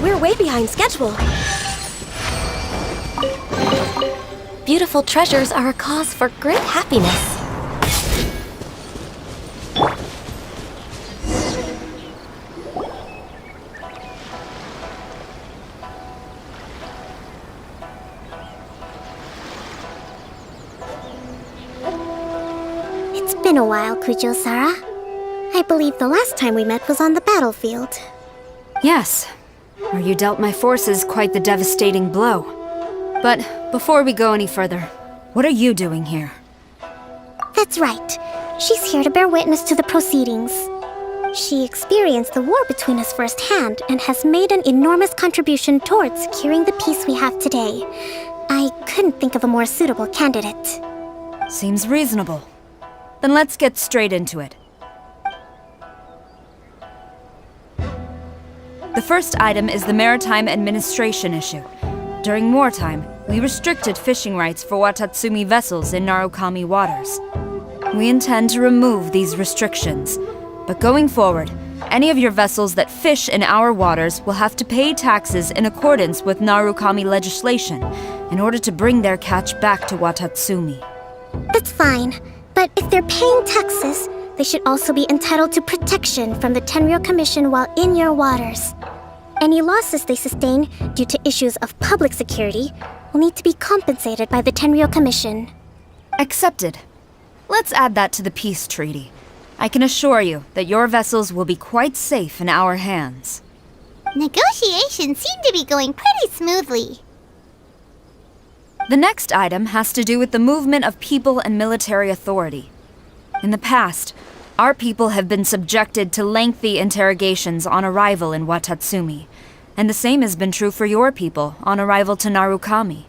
We're way behind schedule. Beautiful treasures are a cause for great happiness. been a while, Kujo-Sara. I believe the last time we met was on the battlefield. Yes, where you dealt my forces quite the devastating blow. But before we go any further, what are you doing here? That's right. She's here to bear witness to the proceedings. She experienced the war between us firsthand and has made an enormous contribution towards securing the peace we have today. I couldn't think of a more suitable candidate. Seems reasonable. Then let's get straight into it. The first item is the Maritime Administration issue. During wartime, we restricted fishing rights for Watatsumi vessels in Narukami waters. We intend to remove these restrictions, but going forward, any of your vessels that fish in our waters will have to pay taxes in accordance with Narukami legislation in order to bring their catch back to Watatsumi. That's fine, but if they're paying taxes, they should also be entitled to protection from the Tenryou Commission while in your waters. Any losses they sustain due to issues of public security will need to be compensated by the Tenryou Commission. Accepted. Let's add that to the peace treaty. I can assure you that your vessels will be quite safe in our hands. Negotiations seem to be going pretty smoothly. The next item has to do with the movement of people and military authority. In the past, our people have been subjected to lengthy interrogations on arrival in Watatsumi, and the same has been true for your people on arrival to Narukami.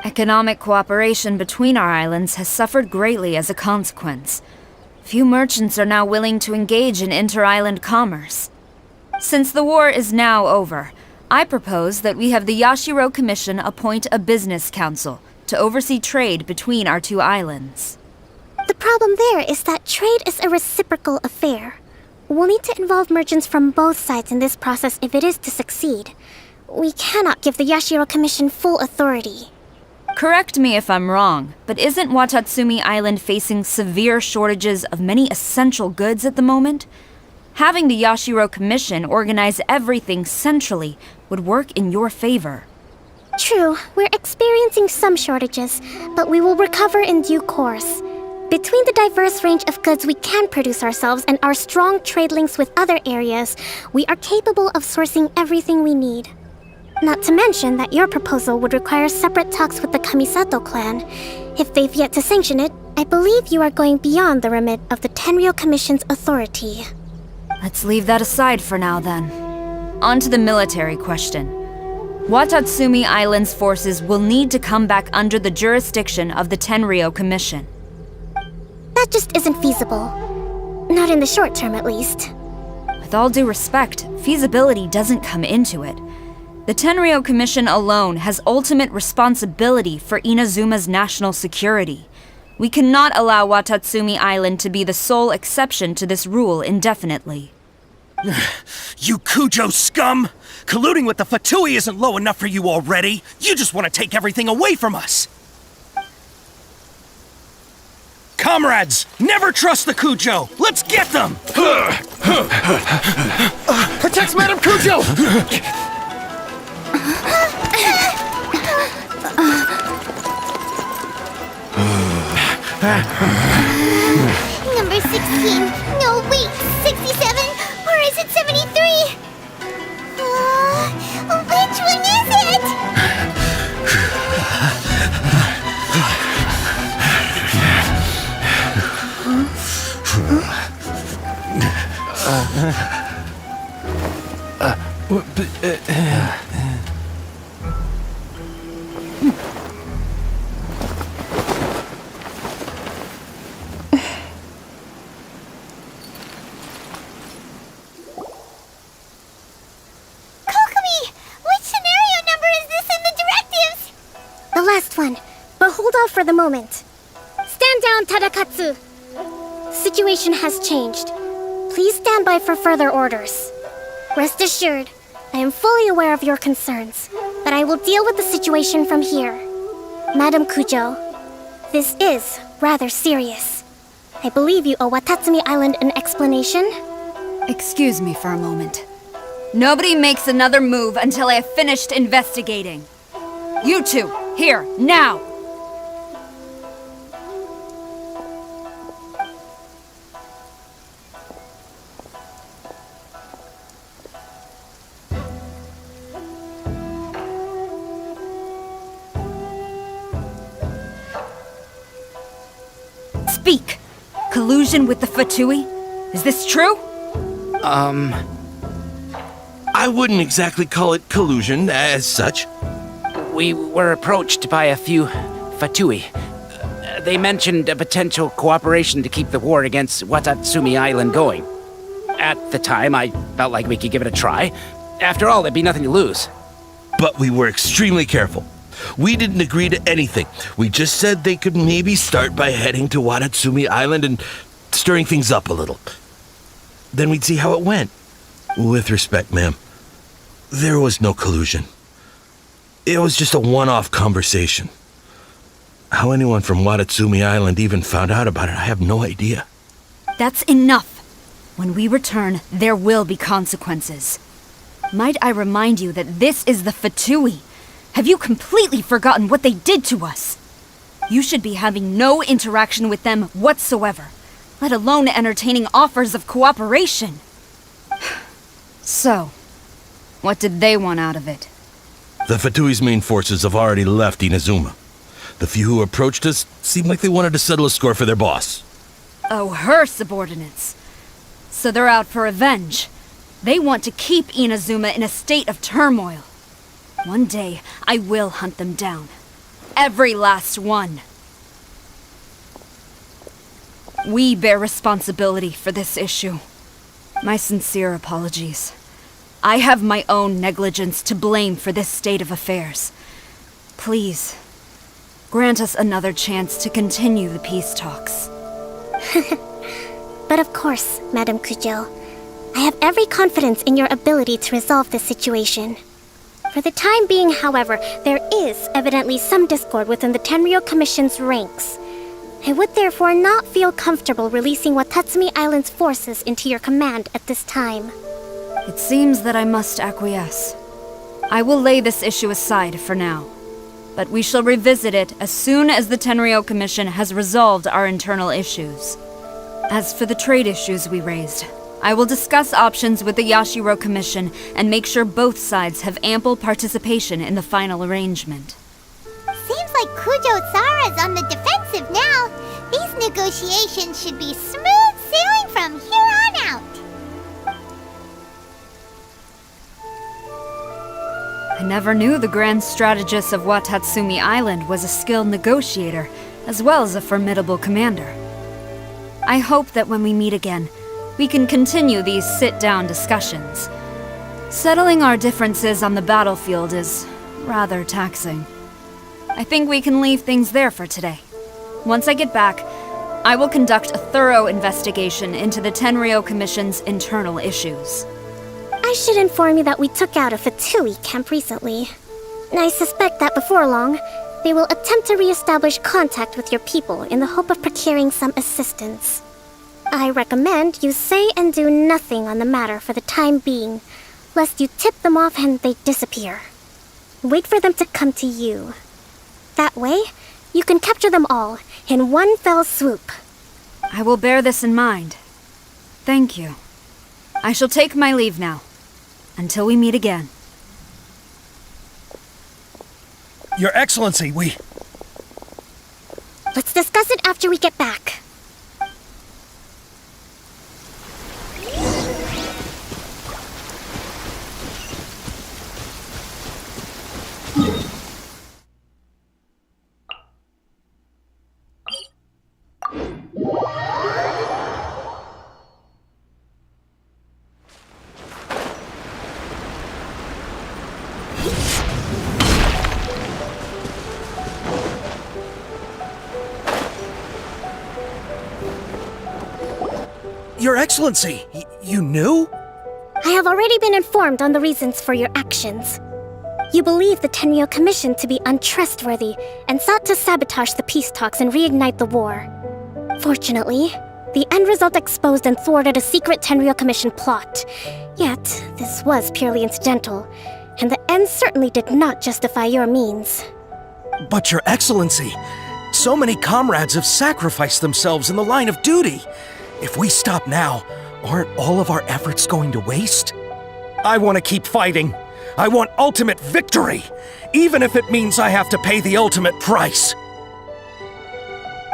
Economic cooperation between our islands has suffered greatly as a consequence. Few merchants are now willing to engage in inter-island commerce. Since the war is now over, I propose that we have the Yashiro Commission appoint a business council to oversee trade between our two islands. The problem there is that trade is a reciprocal affair. We'll need to involve merchants from both sides in this process if it is to succeed. We cannot give the Yashiro Commission full authority. Correct me if I'm wrong, but isn't Watatsumi Island facing severe shortages of many essential goods at the moment? Having the Yashiro Commission organize everything centrally would work in your favor. True, we're experiencing some shortages, but we will recover in due course. Between the diverse range of goods we can produce ourselves and our strong trade links with other areas, we are capable of sourcing everything we need. Not to mention that your proposal would require separate talks with the Kamisato clan. If they've yet to sanction it, I believe you are going beyond the remit of the Tenryou Commission's authority. Let's leave that aside for now, then. On to the military question. Watatsumi Island's forces will need to come back under the jurisdiction of the Tenryou Commission. That just isn't feasible. Not in the short term, at least. With all due respect, feasibility doesn't come into it. The Tenryou Commission alone has ultimate responsibility for Inazuma's national security. We cannot allow Watatsumi Island to be the sole exception to this rule indefinitely. You Kujo scum! Colluding with the Fatui isn't low enough for you already! You just want to take everything away from us! Comrades, never trust the Kujo! Let's get them! Protect Madame Kujo! Number 16. No, wait. 67? Or is it 73? Which one is it? The last one, but hold off for the moment. Stand down, Tadakatsu! Situation has changed. Please stand by for further orders. Rest assured, I am fully aware of your concerns, but I will deal with the situation from here. Madam Kujo, this is rather serious. I believe you owe Watatsumi Island an explanation? Excuse me for a moment. Nobody makes another move until I have finished investigating. You two, here, now! collusion with the Fatui? Is this true? I wouldn't exactly call it collusion as such. We were approached by a few Fatui. They mentioned a potential cooperation to keep the war against Watatsumi Island going. At the time, I felt like we could give it a try. After all, there'd be nothing to lose. But we were extremely careful. We didn't agree to anything. We just said they could maybe start by heading to Watatsumi Island and stirring things up a little. Then we'd see how it went. With respect, ma'am, there was no collusion. It was just a one-off conversation. How anyone from Watatsumi Island even found out about it, I have no idea. That's enough. When we return, there will be consequences. Might I remind you that this is the Fatui? Have you completely forgotten what they did to us? You should be having no interaction with them whatsoever, let alone entertaining offers of cooperation. So, what did they want out of it? The Fatui's main forces have already left Inazuma. The few who approached us seemed like they wanted to settle a score for their boss. Oh, her subordinates. So they're out for revenge. They want to keep Inazuma in a state of turmoil. One day, I will hunt them down. Every last one. We bear responsibility for this issue. My sincere apologies. I have my own negligence to blame for this state of affairs. Please, grant us another chance to continue the peace talks. But of course, Madam Kujo. I have every confidence in your ability to resolve this situation. For the time being, however, there is evidently some discord within the Tenryou Commission's ranks. I would therefore not feel comfortable releasing Watatsumi Island's forces into your command at this time. It seems that I must acquiesce. I will lay this issue aside for now, but we shall revisit it as soon as the Tenryou Commission has resolved our internal issues. As for the trade issues we raised, I will discuss options with the Yashiro Commission and make sure both sides have ample participation in the final arrangement. Seems like Kujo-sara's on the defensive now. These negotiations should be smooth sailing from here on out. I never knew the grand strategist of Watatsumi Island was a skilled negotiator, as well as a formidable commander. I hope that when we meet again, we can continue these sit-down discussions. Settling our differences on the battlefield is rather taxing. I think we can leave things there for today. Once I get back, I will conduct a thorough investigation into the Tenryou Commission's internal issues. I should inform you that we took out a Fatui camp recently. I suspect that before long, they will attempt to re-establish contact with your people in the hope of procuring some assistance. I recommend you say and do nothing on the matter for the time being, lest you tip them off and they disappear. Wait for them to come to you. That way, you can capture them all in one fell swoop. I will bear this in mind. Thank you. I shall take my leave now. Until we meet again. Your Excellency, Let's discuss it after we get back. Your Excellency, you knew? I have already been informed on the reasons for your actions. You believe the Tenryou Commission to be untrustworthy and sought to sabotage the peace talks and reignite the war. Fortunately, the end result exposed and thwarted a secret Tenryou Commission plot. Yet, this was purely incidental, and the end certainly did not justify your means. But Your Excellency, so many comrades have sacrificed themselves in the line of duty. If we stop now, aren't all of our efforts going to waste? I want to keep fighting. I want ultimate victory, even if it means I have to pay the ultimate price.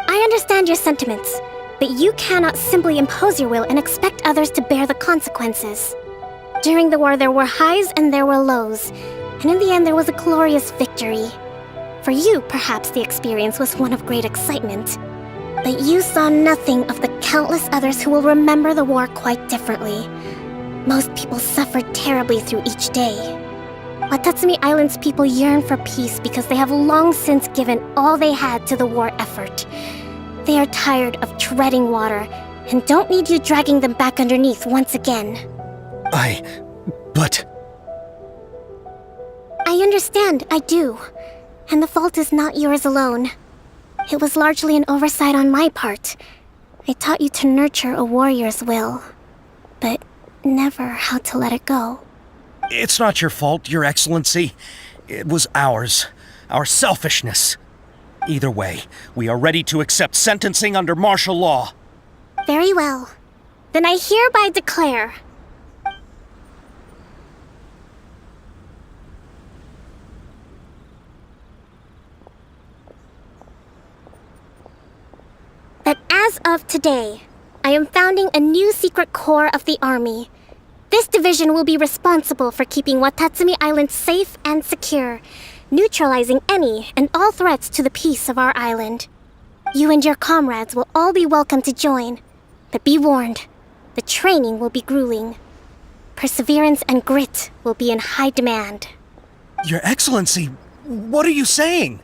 I understand your sentiments, But you cannot simply impose your will and expect others to bear the consequences. During the war, there were highs and there were lows, and in the end, there was a glorious victory. For you, perhaps the experience was one of great excitement. But you saw nothing of the countless others who will remember the war quite differently. Most people suffered terribly through each day. Watatsumi Island's people yearn for peace because they have long since given all they had to the war effort. They are tired of treading water and don't need you dragging them back underneath once again. But... I understand, I do. And the fault is not yours alone. It was largely an oversight on my part. I taught you to nurture a warrior's will, but never how to let it go. It's not your fault, Your Excellency. It was ours. Our selfishness. Either way, we are ready to accept sentencing under martial law. Very well. Then I hereby declare... that as of today, I am founding a new secret corps of the army. This division will be responsible for keeping Watatsumi Island safe and secure, neutralizing any and all threats to the peace of our island. You and your comrades will all be welcome to join, but be warned, the training will be grueling. Perseverance and grit will be in high demand. Your Excellency, what are you saying?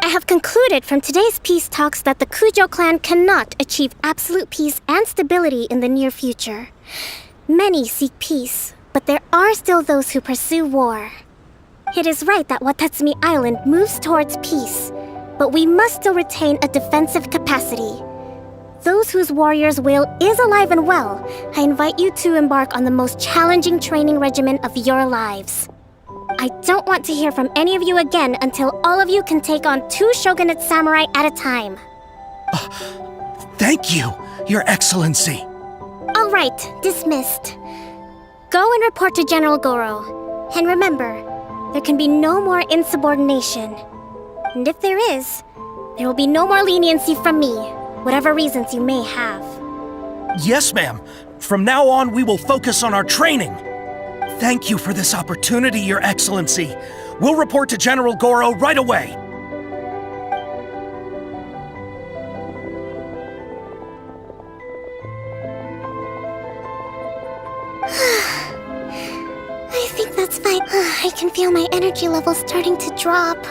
I have concluded from today's peace talks that the Kujo clan cannot achieve absolute peace and stability in the near future. Many seek peace, but there are still those who pursue war. It is right that Watatsumi Island moves towards peace, but we must still retain a defensive capacity. Those whose warrior's will is alive and well, I invite you to embark on the most challenging training regimen of your lives. I don't want to hear from any of you again until all of you can take on 2 shogunate samurai at a time. Thank you, Your Excellency. All right, dismissed. Go and report to General Goro. And remember, there can be no more insubordination. And if there is, there will be no more leniency from me, whatever reasons you may have. Yes, ma'am. From now on, we will focus on our training. Thank you for this opportunity, Your Excellency. We'll report to General Goro right away. I think that's fine. I can feel my energy levels starting to drop.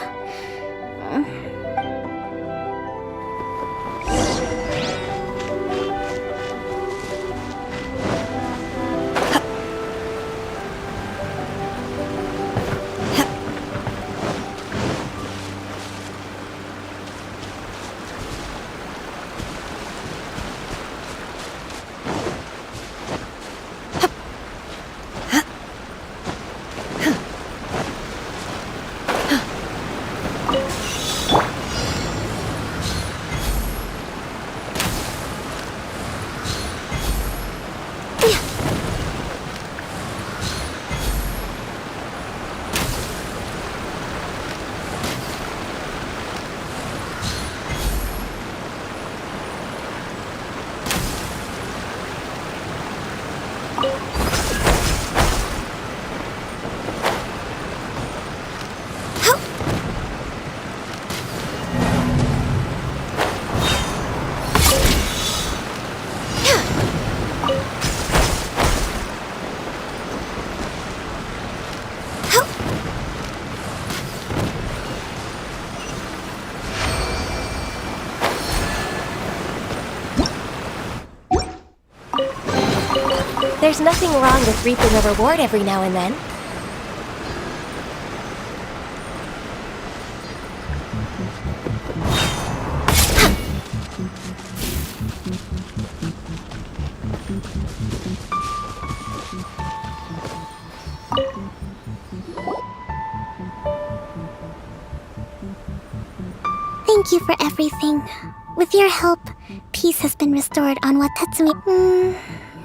There's nothing wrong with reaping a reward every now and then. Thank you for everything. With your help, peace has been restored on Watatsumi.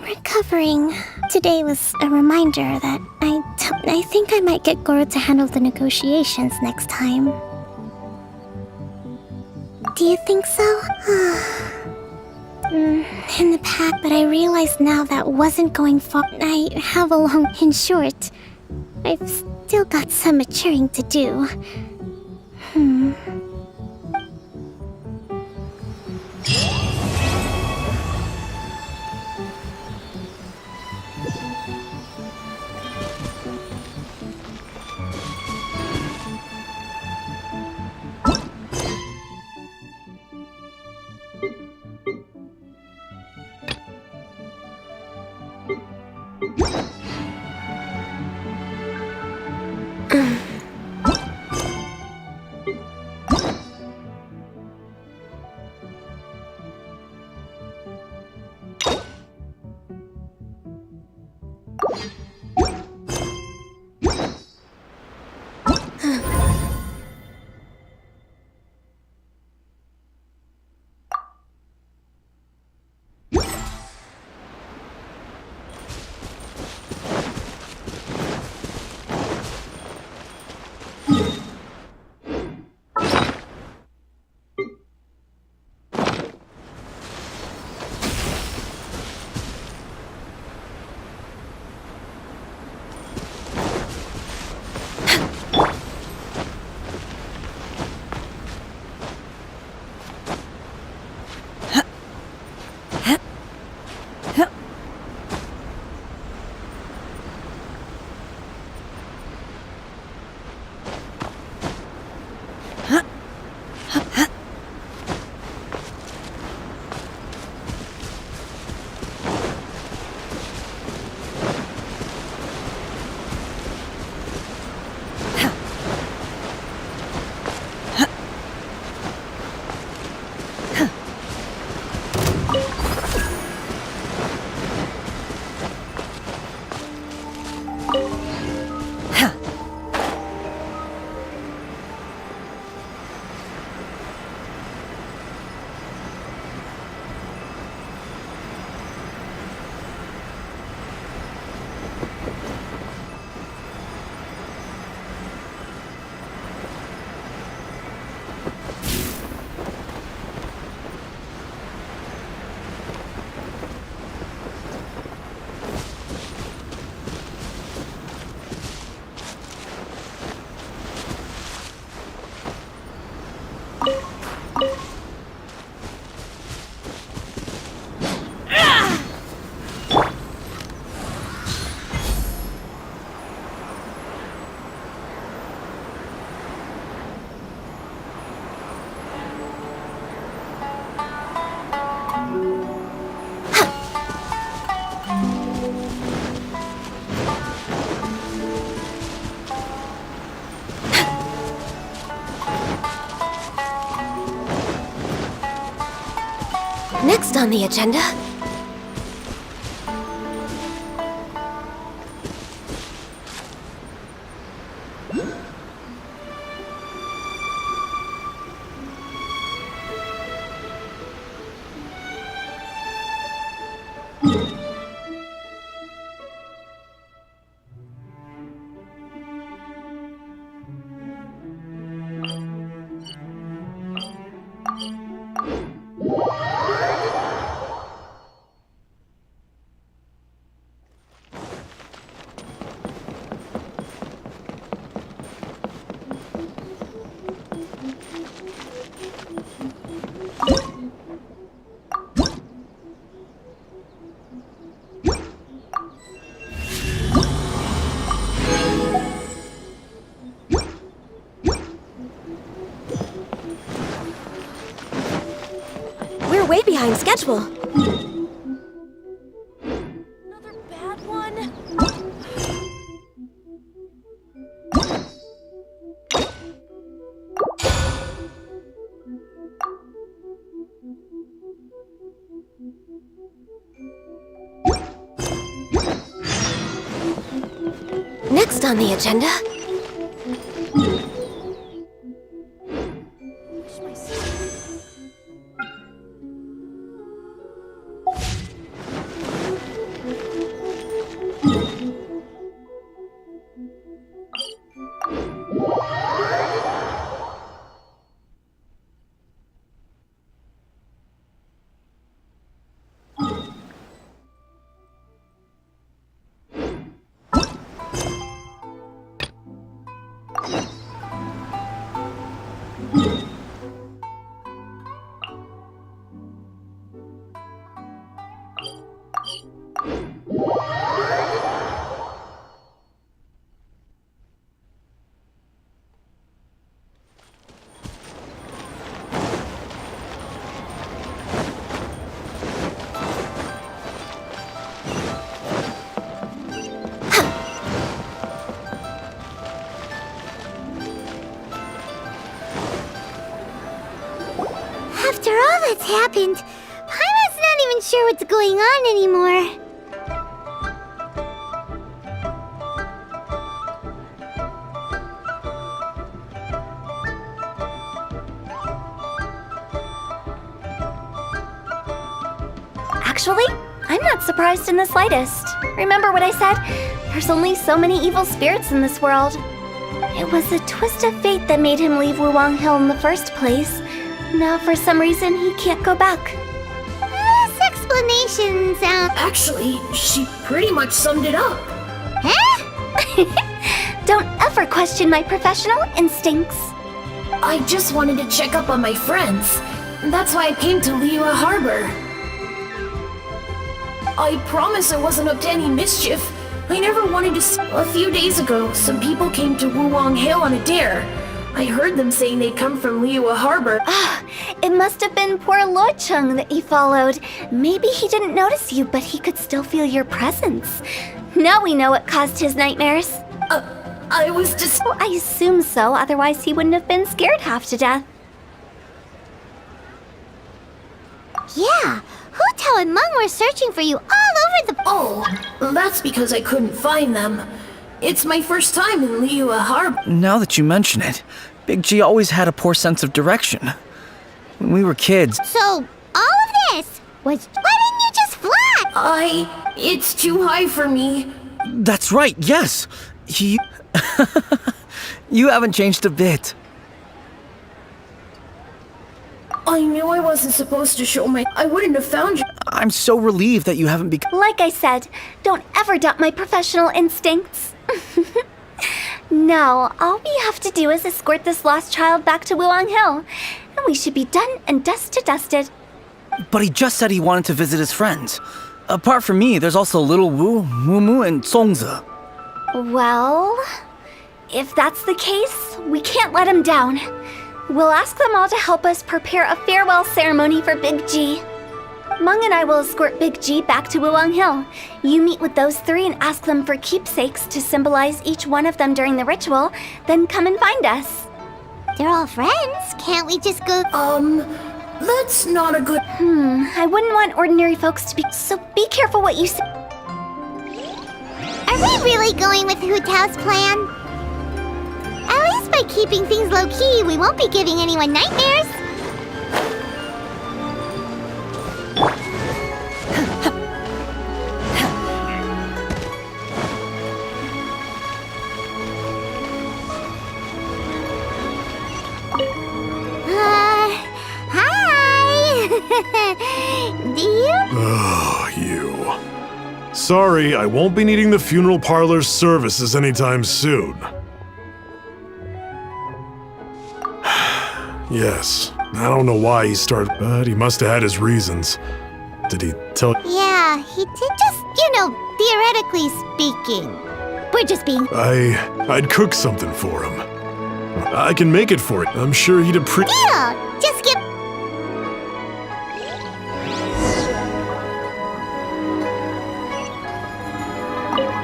Recovering. Today was a reminder that I think I might get Goro to handle the negotiations next time. Do you think so? In the past, but I realize now that wasn't going far. I have a long... In short, I've still got some maturing to do. Next on the agenda... We're way behind schedule. Another bad one? Next on the agenda... that's happened, Paimon's not even sure what's going on anymore. Actually, I'm not surprised in the slightest. Remember what I said? There's only so many evil spirits in this world. It was a twist of fate that made him leave Wuwang Hill in the first place. Now, for some reason, he can't go back. This explanation sounds... Actually, she pretty much summed it up. Huh? Don't ever question my professional instincts. I just wanted to check up on my friends. That's why I came to Liyue Harbor. I promise I wasn't up to any mischief. I never wanted to. A few days ago, some people came to Wuwang Hill on a dare. I heard them saying they'd come from Liyue Harbor. It must have been poor Luocheng that you followed. Maybe he didn't notice you, but he could still feel your presence. Now we know what caused his nightmares. I was just... Well, I assume so, otherwise he wouldn't have been scared half to death. Yeah, Hu Tao and Meng were searching for you all over the... Oh, that's because I couldn't find them. It's my first time in Liyue Harbor. Now that you mention it, Big G always had a poor sense of direction. When we were kids... So, all of this was... Why didn't you just fly? It's too high for me. That's right, yes! You haven't changed a bit. I knew I wasn't supposed to show my... I wouldn't have found you. I'm so relieved that you haven't become... Like I said, don't ever doubt my professional instincts. Now, all we have to do is escort this lost child back to Wuwang Hill, and we should be done and dust to dusted. But he just said he wanted to visit his friends. Apart from me, there's also Little Wu, Mumu, and Songzi. Well, if that's the case, we can't let him down. We'll ask them all to help us prepare a farewell ceremony for Big G. Meng and I will escort Big G back to Wuwang Hill. You meet with those three and ask them for keepsakes to symbolize each one of them during the ritual, then come and find us. They're all friends. Can't we just go... That's not a good... I wouldn't want ordinary folks to be... So be careful what you say. Are we really going with Hu Tao's plan? At least by keeping things low-key, we won't be giving anyone nightmares. Hi! Do you? Oh, you. Sorry, I won't be needing the funeral parlor's services anytime soon. Yes, I don't know why he started, but he must have had his reasons. Did he tell... Yeah, he did just, theoretically speaking. We're just being... I'd cook something for him. I can make it for you. I'm sure he'd appreciate... Deal! Just get...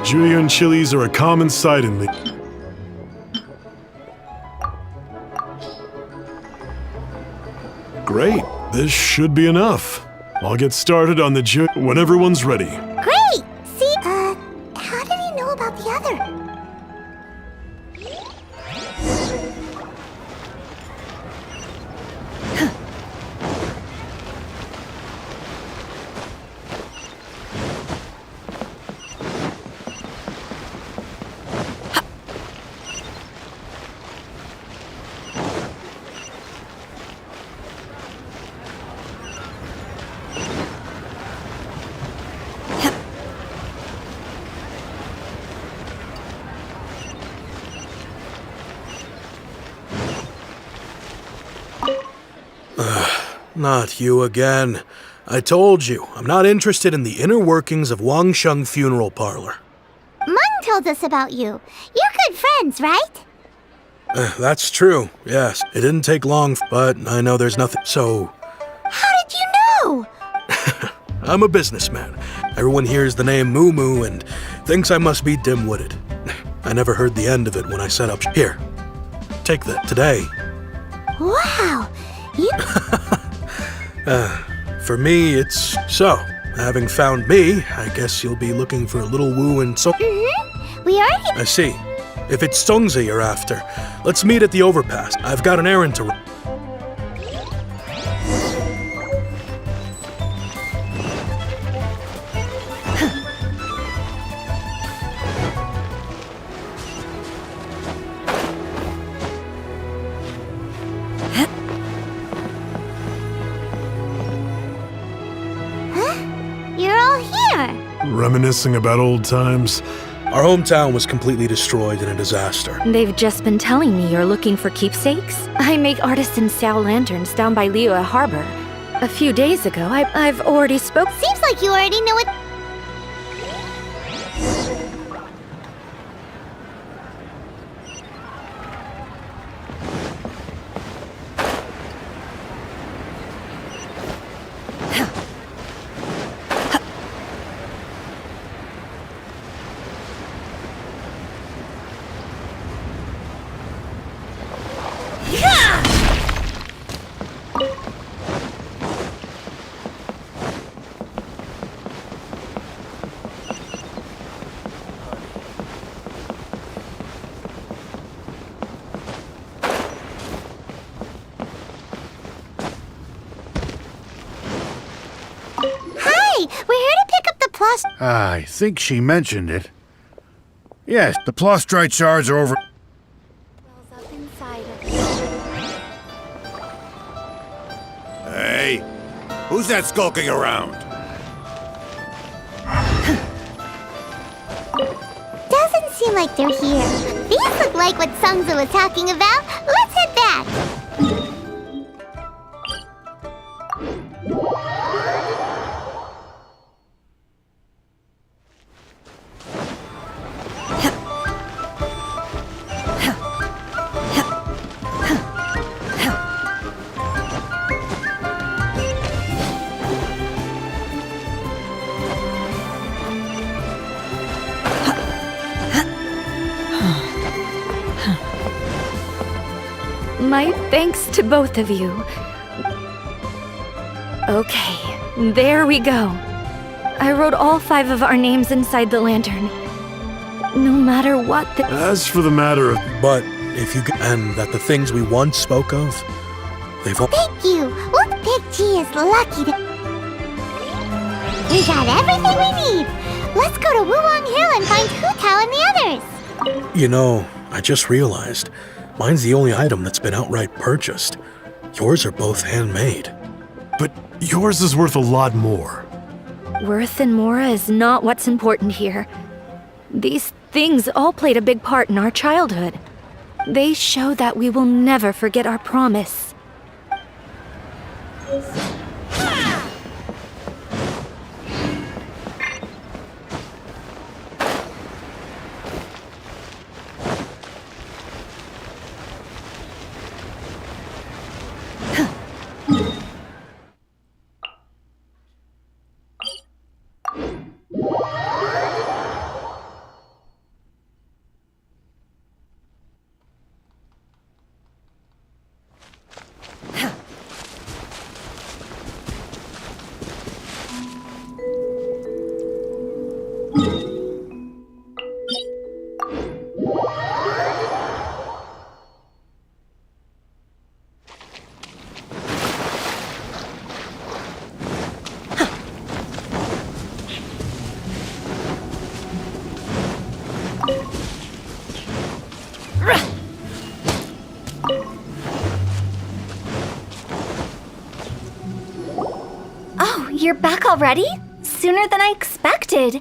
Julian chilies are a common sight in the... Great, this should be enough. I'll get started on the when everyone's ready. Great! See, how did he know about the other? Not you again. I told you, I'm not interested in the inner workings of Wangsheng Funeral Parlor. Meng told us about you. You're good friends, right? That's true, yes. It didn't take long, but I know there's nothing, so... How did you know? I'm a businessman. Everyone hears the name Moo Moo and thinks I must be dim-witted. I never heard the end of it when I set up... Here, take that today. Wow, you... For me, it's so. Having found me, I guess you'll be looking for a little woo and so. Mm-hmm. We already. I see. If it's Songza you're after, let's meet at the overpass. I've got an errand to run. You're all here. Reminiscing about old times. Our hometown was completely destroyed in a disaster. They've just been telling me you're looking for keepsakes. I make artisan Sao lanterns down by Liyue Harbor. A few days ago, I've already spoke. Seems like you already know what. I think she mentioned it. Yes, the Plostrite shards are over. Hey, who's that skulking around? Doesn't seem like they're here. These look like what Sungza was talking about. Let's head back. My thanks to both of you. Okay, there we go. I wrote all 5 of our names inside the lantern. No matter what the— As for the matter of— But if you— And that the things we once spoke of, they've all— Thank you. Old Big G is lucky to— We got everything we need. Let's go to Wuwang Hill and find Hu Tao and the others. You know, I just realized, mine's the only item that's been outright purchased. Yours are both handmade. But yours is worth a lot more. Worth and Mora is not what's important here. These things all played a big part in our childhood. They show that we will never forget our promise. Oh, you're back already? Sooner than I expected.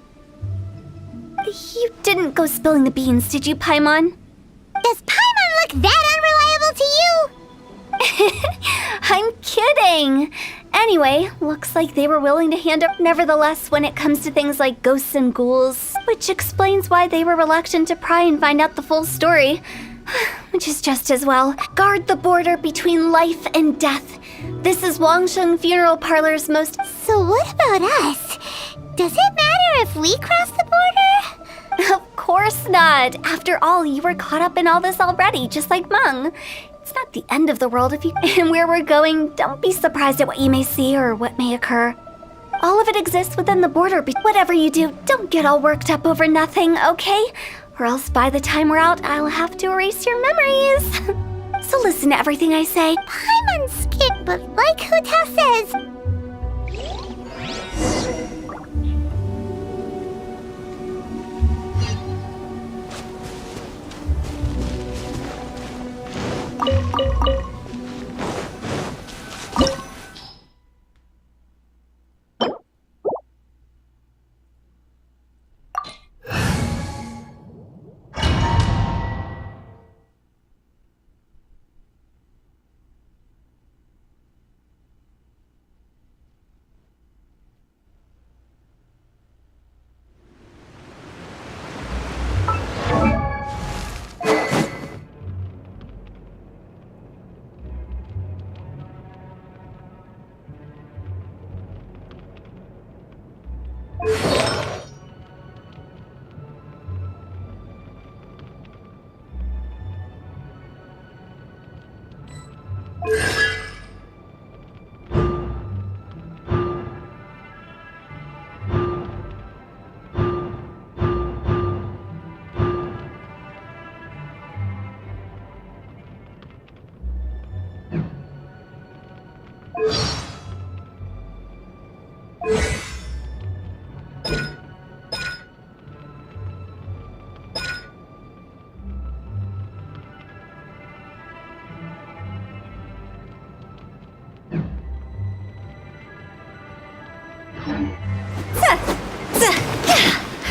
You didn't go spilling the beans, did you, Paimon? Does Paimon look that unreliable to you? I'm kidding! Anyway, looks like they were willing to hand up nevertheless when it comes to things like ghosts and ghouls, which explains why they were reluctant to pry and find out the full story. Which is just as well. Guard the border between life and death. This is Wangsheng Funeral Parlor's most— So what about us? Does it matter if we cross the border? Of course not. After all, you were caught up in all this already, just like Meng. It's not the end of the world if you... And where we're going, don't be surprised at what you may see or what may occur. All of it exists within the border, but whatever you do, don't get all worked up over nothing, okay? Or else by the time we're out, I'll have to erase your memories. So listen to everything I say. Paimon skip, but like Huta says...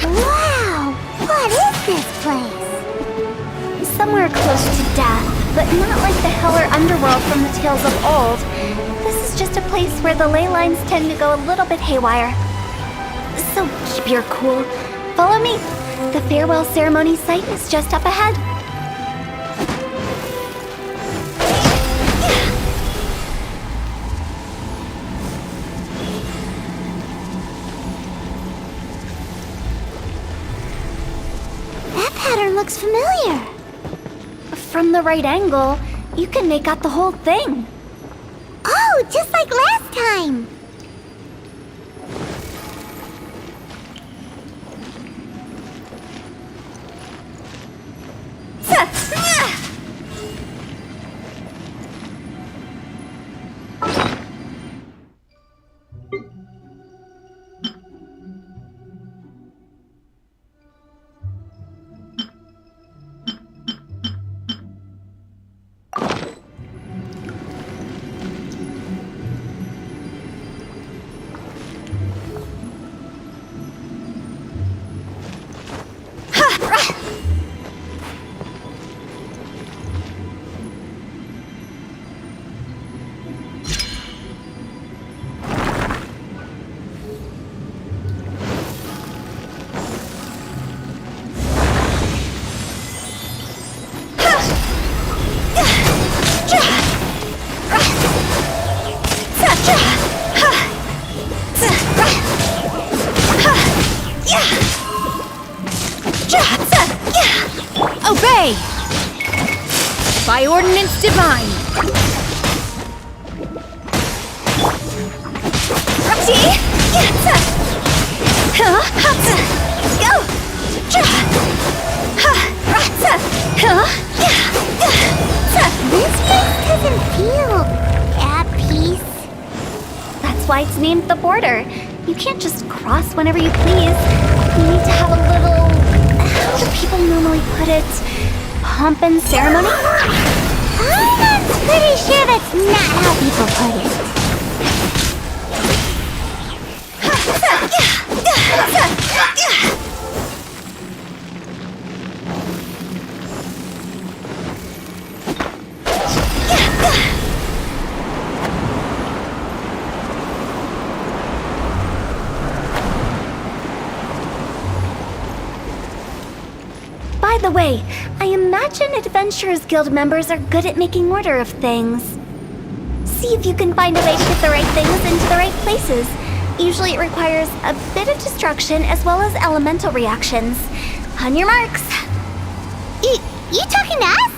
Wow! What is this place? Somewhere close to death, but not like the hell or underworld from the tales of old. This is just a place where the ley lines tend to go a little bit haywire. So keep your cool. Follow me. The farewell ceremony site is just up ahead. That pattern looks familiar. From the right angle, you can make out the whole thing. Oh, just like last time. Obey! By ordinance divine! This place doesn't feel at peace. That's why it's named the border. You can't just cross whenever you please. You need to have a little... How do people normally put it? Pomp and ceremony? I'm pretty sure that's not how people put it. By the way, I imagine Adventurers Guild members are good at making order of things. See if you can find a way to get the right things into the right places. Usually it requires a bit of destruction as well as elemental reactions. On your marks. You talking to us?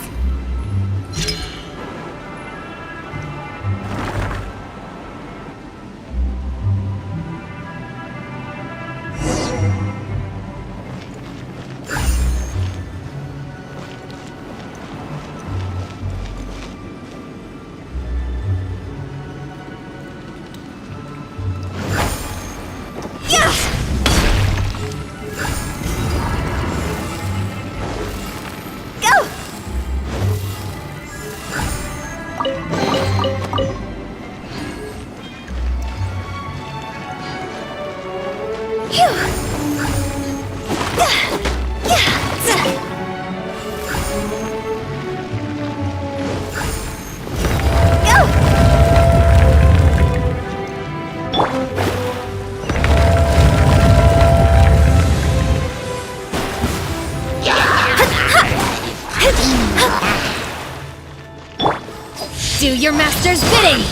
Do your master's bidding!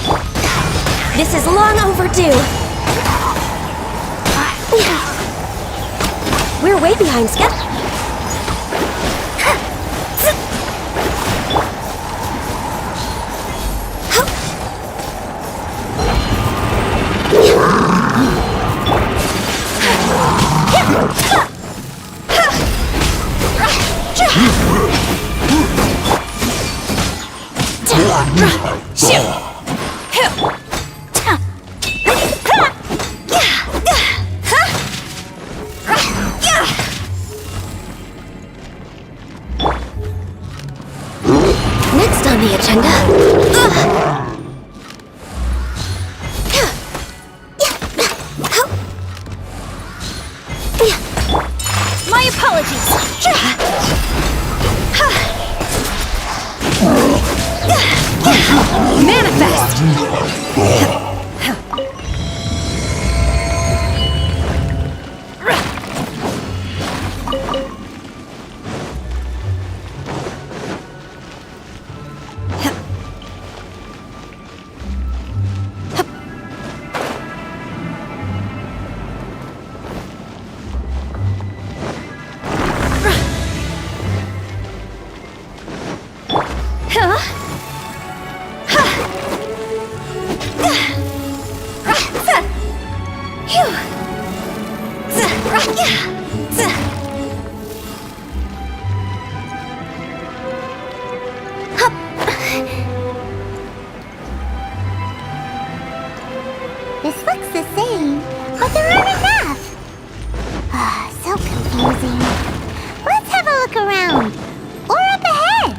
This is long overdue. We're way behind schedule. Next on the agenda. My apologies! Manifest! This looks the same, but there aren't enough. So confusing. Let's have a look around. Or up ahead.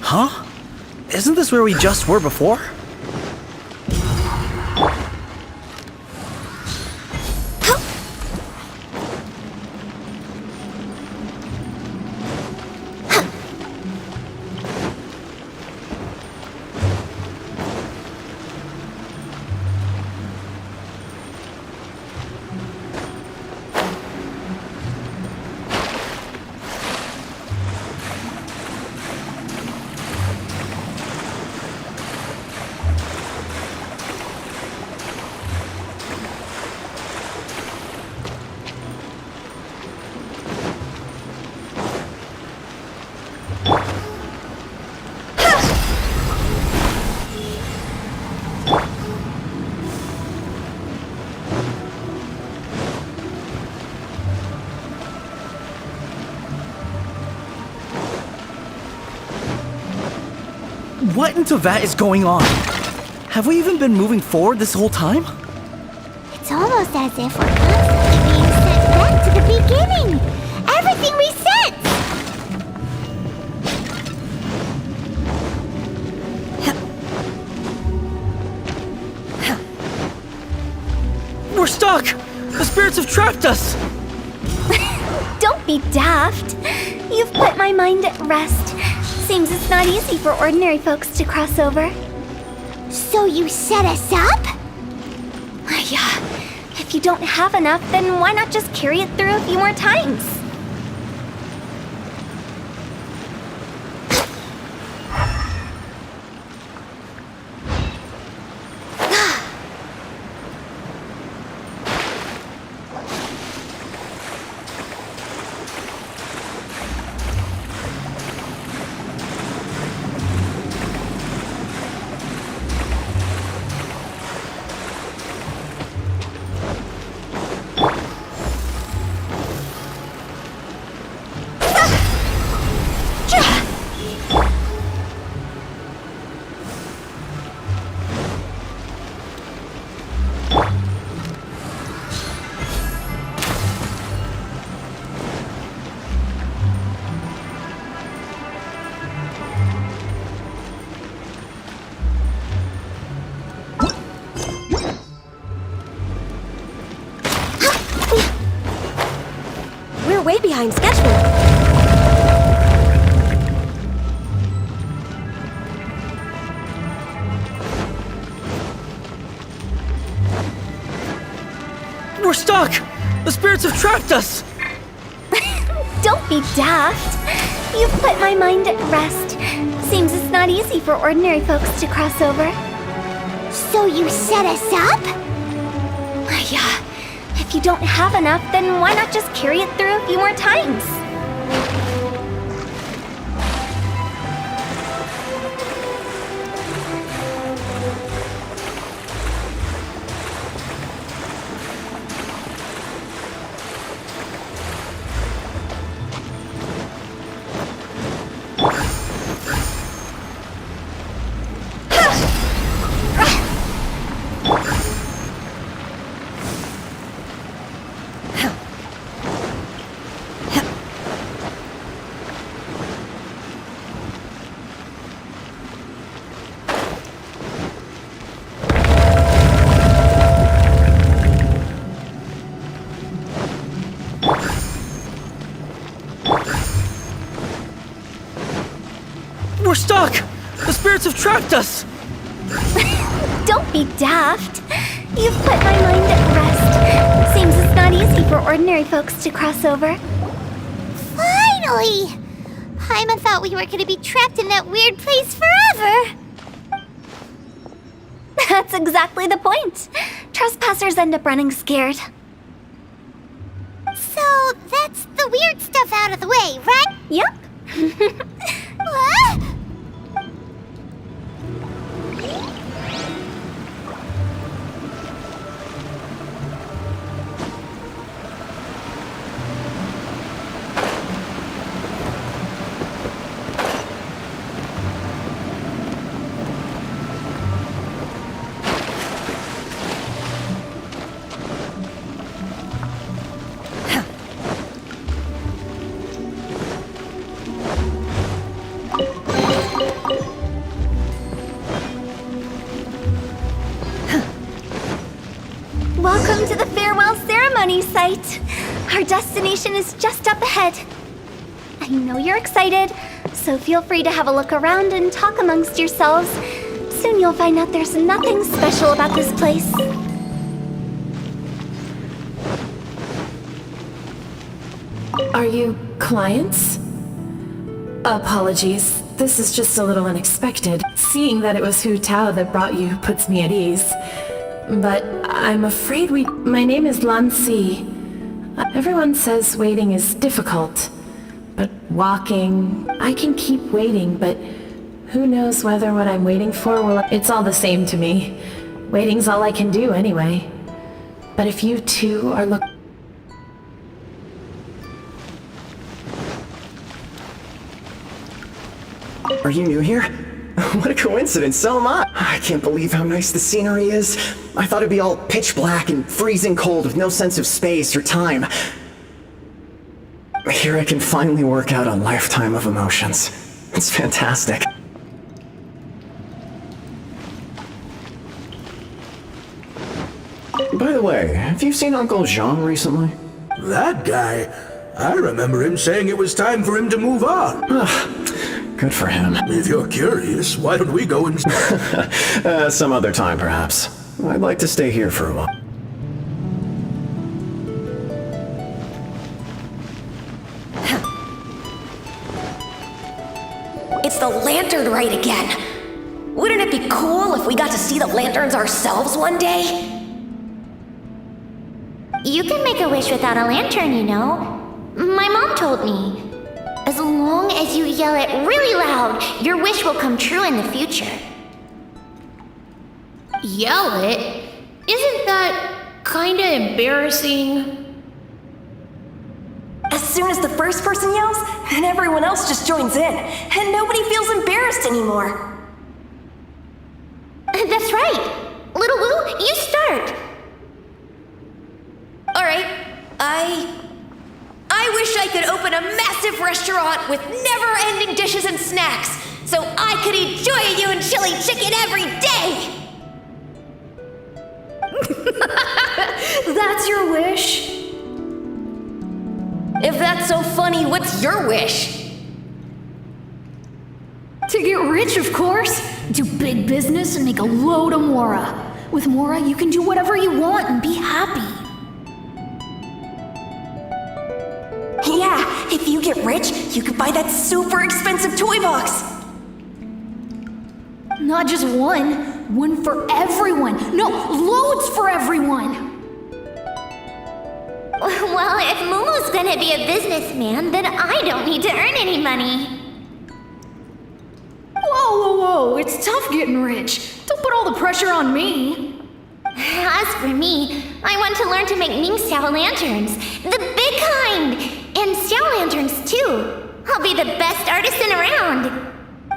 Huh? Isn't this where we just were before? What in Teyvat is going on? Have we even been moving forward this whole time? It's almost as if we're constantly being sent back to the beginning. Everything resets. We're stuck! The spirits have trapped us! Don't be daft. You've put my mind at rest. Seems it's not easy for ordinary folks to cross over. So you set us up? Yeah. If you don't have enough, then why not just carry it through a few more times? We're way behind schedule. We're stuck! The spirits have trapped us! Don't be daft. You've put my mind at rest. Seems it's not easy for ordinary folks to cross over. So you set us up? Yeah. If you don't have enough, then why not just carry it through a few more times? We're stuck! The spirits have trapped us! Don't be daft. You've put my mind at rest. Seems it's not easy for ordinary folks to cross over. Finally! Paimon thought we were going to be trapped in that weird place forever. That's exactly the point. Trespassers end up running scared. So that's the weird stuff out of the way, right? Yep. What? Welcome to the farewell ceremony site. Our destination is just up ahead. I know you're excited, so feel free to have a look around and talk amongst yourselves. Soon you'll find out there's nothing special about this place. Are you clients? Apologies. This is just a little unexpected. Seeing that it was Hu Tao that brought you puts me at ease. But I'm afraid my name is Lan Si. Everyone says waiting is difficult. But walking, I can keep waiting, but who knows whether what I'm waiting for will... It's all the same to me. Waiting's all I can do anyway. But if you two are looking... Are you new here? what a coincidence, so am I. I can't believe how nice the scenery is. I thought it'd be all pitch black and freezing cold with no sense of space or time. Here I can finally work out a lifetime of emotions. It's fantastic. By the way, have you seen Uncle Jean recently? That guy? I remember him saying it was time for him to move on. Good for him. If you're curious, why don't we go and... Some other time, perhaps. I'd like to stay here for a while. It's the lantern rite again. Wouldn't it be cool if we got to see the lanterns ourselves one day? You can make a wish without a lantern, you know. My mom told me. As long as you yell it really loud, your wish will come true in the future. Yell it? Isn't that kinda embarrassing? As soon as the first person yells, then everyone else just joins in, and nobody feels embarrassed anymore. That's right. Little Wu, you start. Alright, I wish I could open a massive restaurant with never-ending dishes and snacks, so I could enjoy you and chili chicken every day! That's your wish? If that's so funny, what's your wish? To get rich, of course. Do big business and make a load of Mora. With Mora, you can do whatever you want and be happy. Yeah, if you get rich, you could buy that super expensive toy box. Not just one. One for everyone. No, loads for everyone. Well, if Momo's gonna be a businessman, then I don't need to earn any money. Whoa, it's tough getting rich. Don't put all the pressure on me. As for me, I want to learn to make Ming Xiao lanterns. The big kind! And Xiao lanterns, too. I'll be the best artisan around.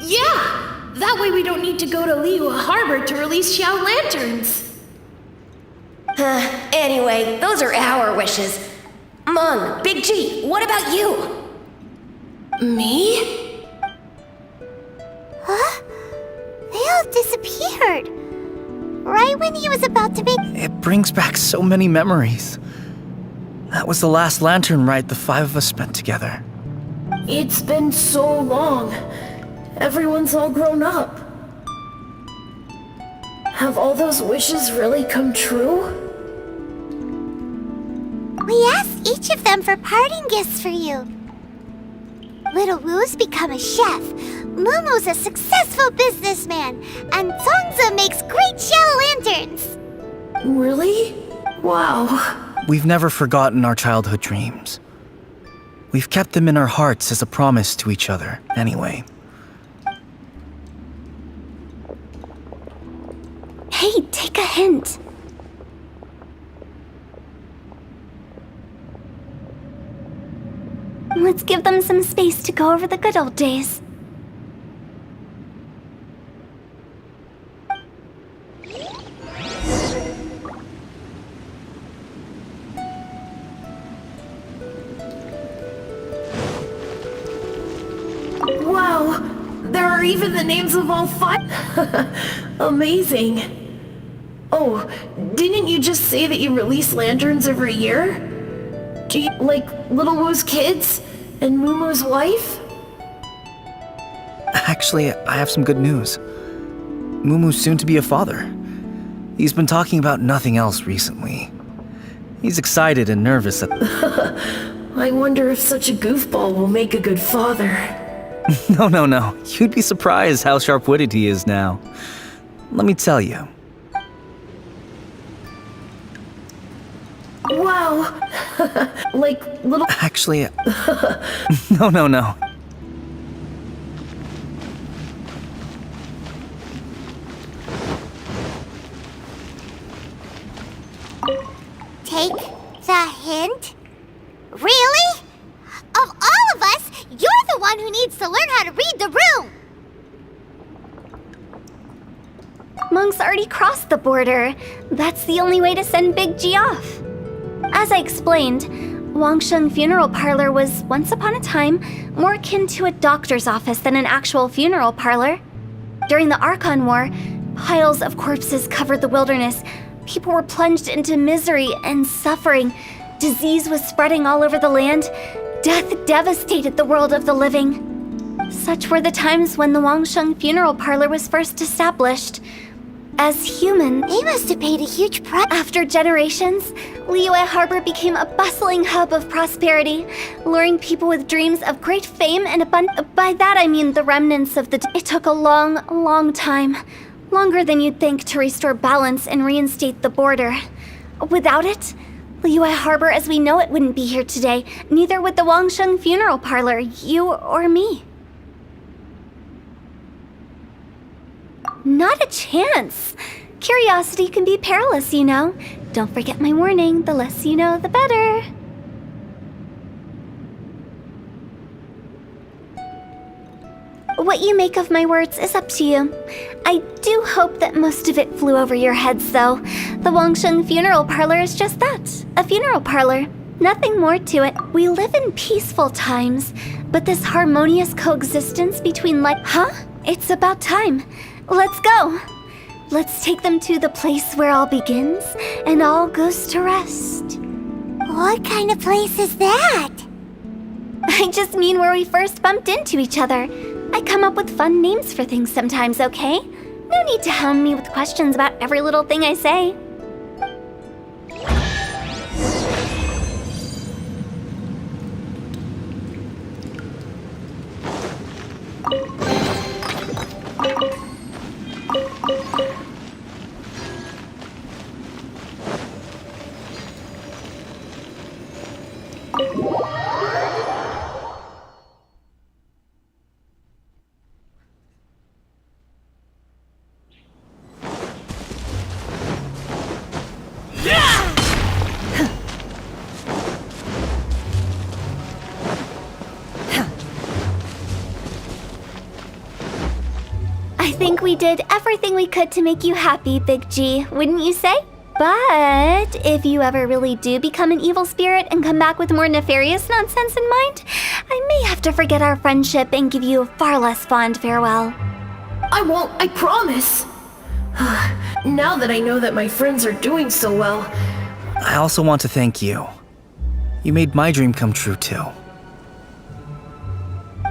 Yeah! That way we don't need to go to Liyue Harbor to release Xiao lanterns. Anyway, those are our wishes. Mung, Big G, what about you? Me? Huh? They all disappeared. Right when he was about to make... It brings back so many memories. That was the last lantern ride the 5 of us spent together. It's been so long. Everyone's all grown up. Have all those wishes really come true? We asked each of them for parting gifts for you. Little Wu's become a chef, Momo's a successful businessman, and Zongza makes great Xiao lanterns. Really? Wow. We've never forgotten our childhood dreams. We've kept them in our hearts as a promise to each other, anyway. Hey, take a hint. Let's give them some space to go over the good old days. Wow, there are even the names of all 5. Amazing. Oh, didn't you just say that you release lanterns every year? Do you, like Little Wu's kids and Momo's wife? Actually, I have some good news. Mumu's soon to be a father. He's been talking about nothing else recently. He's excited and nervous at... I wonder if such a goofball will make a good father. No. You'd be surprised how sharp-witted he is now. Let me tell you. Wow. Like little... Actually... No. Take the hint? Really? Of all of us, you're the one who needs to learn how to read the room! Wang's already crossed the border. That's the only way to send Big G off. As I explained, Wangsheng Funeral Parlor was, once upon a time, more akin to a doctor's office than an actual funeral parlor. During the Archon War, piles of corpses covered the wilderness. People were plunged into misery and suffering. Disease was spreading all over the land. Death devastated the world of the living. Such were the times when the Wangsheng Funeral Parlor was first established. As humans, they must have paid a huge price. After generations, Liyue Harbor became a bustling hub of prosperity, luring people with dreams of great fame and abundance. By that I mean the remnants of the... It took a long, long time. Longer than you'd think to restore balance and reinstate the border. Without it, Liyue Harbor as we know it wouldn't be here today. Neither would the Wangsheng Funeral Parlor, you or me. Not a chance. Curiosity can be perilous, you know. Don't forget my warning. The less you know, the better. What you make of my words is up to you. I do hope that most of it flew over your heads, though. The Wangsheng Funeral Parlor is just that, a funeral parlor. Nothing more to it. We live in peaceful times, but this harmonious coexistence between It's about time. Let's go. Let's take them to the place where all begins and all goes to rest. What kind of place is that? I just mean where we first bumped into each other. I come up with fun names for things sometimes, okay? No need to hound me with questions about every little thing I say. I think we did everything we could to make you happy, Big G, wouldn't you say? But if you ever really do become an evil spirit and come back with more nefarious nonsense in mind, I may have to forget our friendship and give you a far less fond farewell. I won't, I promise. Now that I know that my friends are doing so well. I also want to thank you. You made my dream come true, too.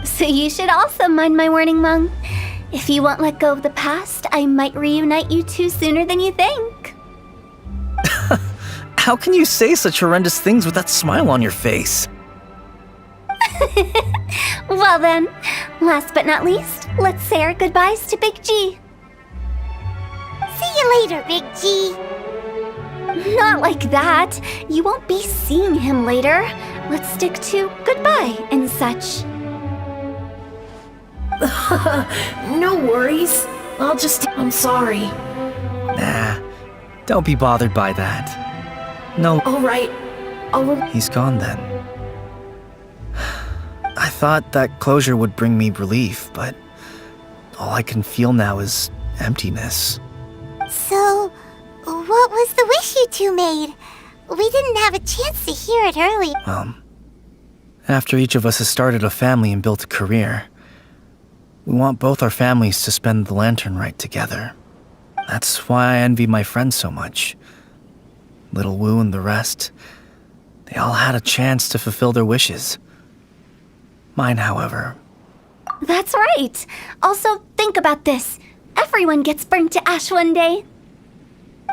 So you should also mind my warning, Mung. If you won't let go of the past, I might reunite you two sooner than you think. How can you say such horrendous things with that smile on your face? Well then, last but not least, let's say our goodbyes to Big G. See you later, Big G. Not like that. You won't be seeing him later. Let's stick to goodbye and such. No worries. I'm sorry. Nah, don't be bothered by that. No. Alright. He's gone then. I thought that closure would bring me relief, but all I can feel now is emptiness. So, what was the wish you two made? We didn't have a chance to hear it earlier. After each of us has started a family and built a career, we want both our families to spend the Lantern Rite together. That's why I envy my friends so much. Little Wu and the rest, they all had a chance to fulfill their wishes. Mine, however. That's right. Also, think about this. Everyone gets burnt to ash one day.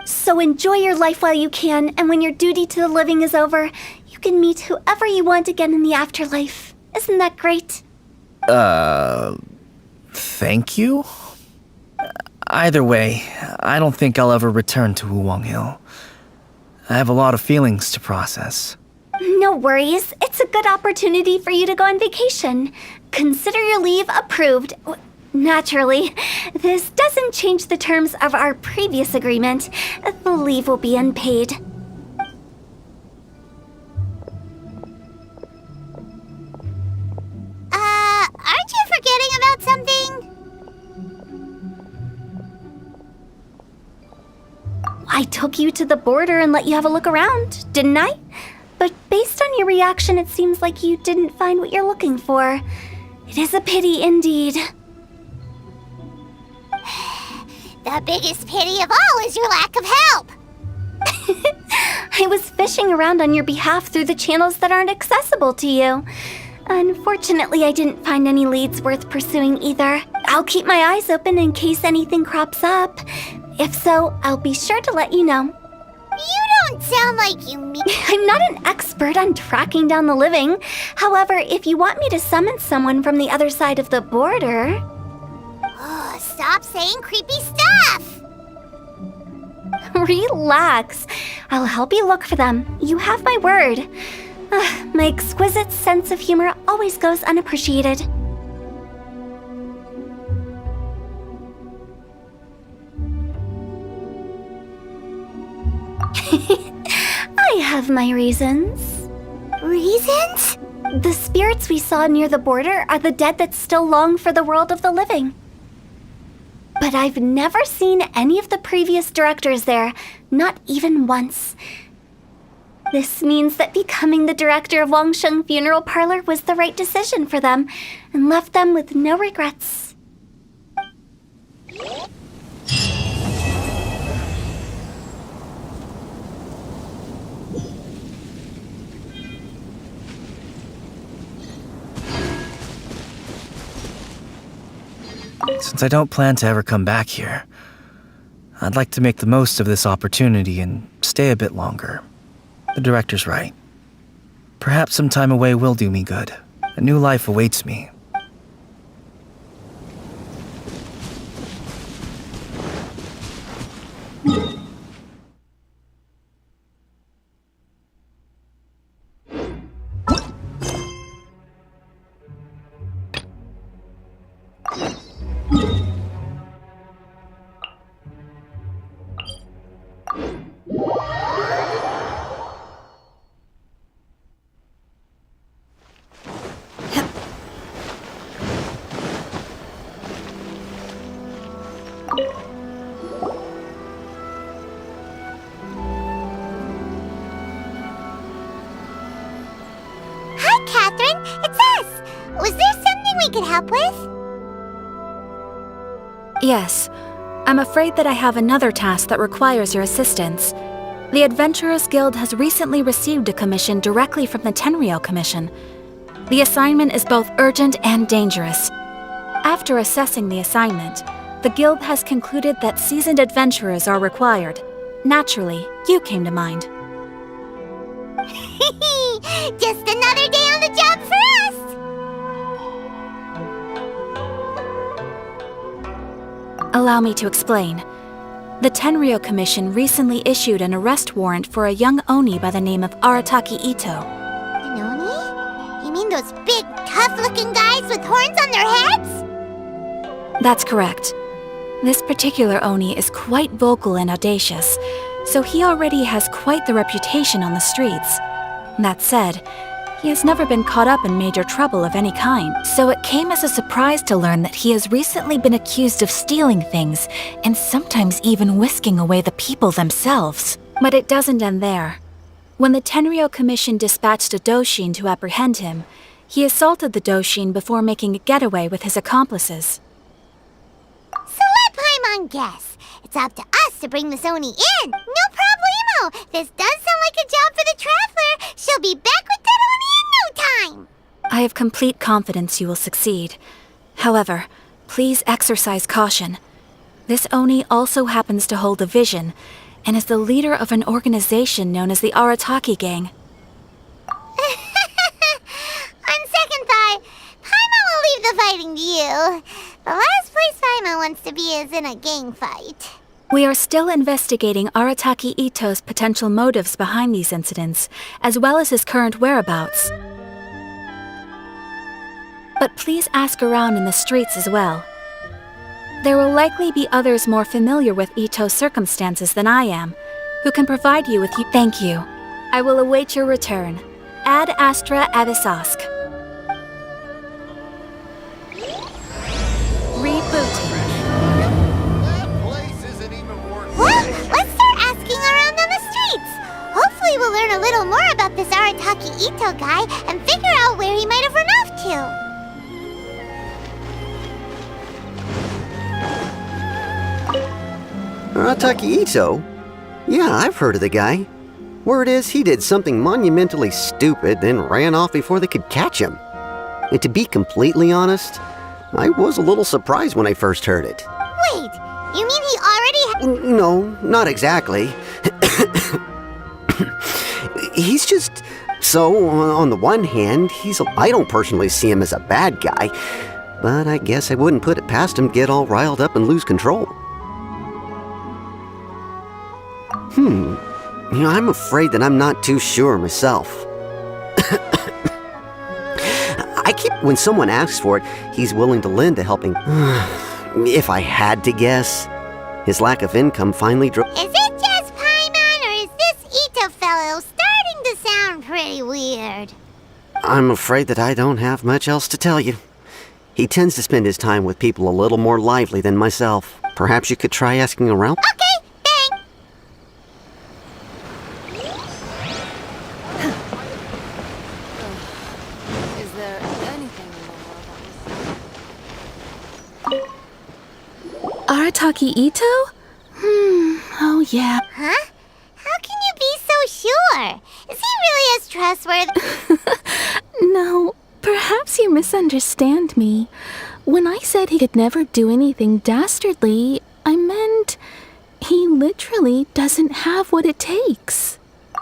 So enjoy your life while you can, and when your duty to the living is over, you can meet whoever you want again in the afterlife. Isn't that great? Thank you? Either way, I don't think I'll ever return to Wuwang Hill. I have a lot of feelings to process. No worries. It's a good opportunity for you to go on vacation. Consider your leave approved. Naturally, this doesn't change the terms of our previous agreement. The leave will be unpaid. Aren't you forgetting about something? I took you to the border and let you have a look around, didn't I? But based on your reaction, it seems like you didn't find what you're looking for. It is a pity indeed. The biggest pity of all is your lack of help. I was fishing around on your behalf through the channels that aren't accessible to you. Unfortunately, I didn't find any leads worth pursuing either. I'll keep my eyes open in case anything crops up. If so, I'll be sure to let you know. You don't sound like you mean... I'm not an expert on tracking down the living. However, if you want me to summon someone from the other side of the border... Oh, stop saying creepy stuff! Relax. I'll help you look for them. You have my word. My exquisite sense of humor always goes unappreciated. I have my reasons. Reasons? The spirits we saw near the border are the dead that still long for the world of the living. But I've never seen any of the previous directors there, not even once. This means that becoming the director of Wangsheng Funeral Parlor was the right decision for them, and left them with no regrets. Since I don't plan to ever come back here, I'd like to make the most of this opportunity and stay a bit longer. The director's right. Perhaps some time away will do me good. A new life awaits me. Hi, Catherine. It's us. Was there something we could help with? Yes. I'm afraid that I have another task that requires your assistance. The Adventurers Guild has recently received a commission directly from the Tenryou Commission. The assignment is both urgent and dangerous. After assessing the assignment, the Guild has concluded that seasoned adventurers are required. Naturally, you came to mind. Just another day on the job for us! Allow me to explain. The Tenryou Commission recently issued an arrest warrant for a young Oni by the name of Arataki Ito. An Oni? You mean those big, tough-looking guys with horns on their heads? That's correct. This particular Oni is quite vocal and audacious, so he already has quite the reputation on the streets. That said, he has never been caught up in major trouble of any kind, so it came as a surprise to learn that he has recently been accused of stealing things, and sometimes even whisking away the people themselves. But it doesn't end there. When the Tenryou Commission dispatched a Doshin to apprehend him, he assaulted the Doshin before making a getaway with his accomplices. So let Paimon guess. It's up to us to bring this Oni in. No problemo. This does sound like a job for the Traveler. She'll be back with that Oni in no time. I have complete confidence you will succeed. However, please exercise caution. This Oni also happens to hold a vision, and is the leader of an organization known as the Arataki Gang. On second thought, Paimon will leave the fighting to you. The last place Paimon wants to be is in a gang fight. We are still investigating Arataki Ito's potential motives behind these incidents, as well as his current whereabouts. But please ask around in the streets as well. There will likely be others more familiar with Ito's circumstances than I am, who can provide you with Thank you. I will await your return. Ad Astra Avisask. Rebooting. Well, let's start asking more about this Arataki Ito guy and figure out where he might have run off to. Arataki Ito? Yeah, I've heard of the guy. Word is he did something monumentally stupid, then ran off before they could catch him. And to be completely honest, I was a little surprised when I first heard it. Wait, you mean he already No, not exactly. He's just... So, on the one hand, I don't personally see him as a bad guy, but I guess I wouldn't put it past him to get all riled up and lose control. I'm afraid that I'm not too sure myself. When someone asks for it, he's willing to lend a helping... If I had to guess, his lack of income finally drove... Is it just Paimon, or is this Ito fellow starting to sound pretty weird? I'm afraid that I don't have much else to tell you. He tends to spend his time with people a little more lively than myself. Perhaps you could try asking around? Okay, thanks. Is there anything Arataki Ito? Oh yeah. Huh? How can you be so sure? Is he really as trustworthy? No, perhaps you misunderstand me. When I said he could never do anything dastardly, I meant he literally doesn't have what it takes.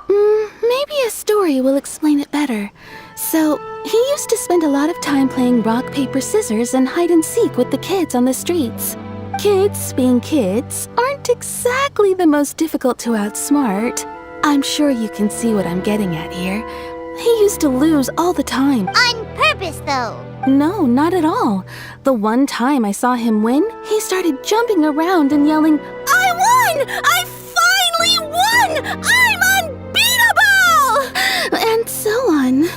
Maybe a story will explain it better. So, he used to spend a lot of time playing rock, paper, scissors and hide and seek with the kids on the streets. Kids, being kids, aren't exactly the most difficult to outsmart. I'm sure you can see what I'm getting at here. He used to lose all the time. On purpose, though. No, not at all. The one time I saw him win, he started jumping around and yelling, "I won! I finally won! I'm unbeatable!" And so on.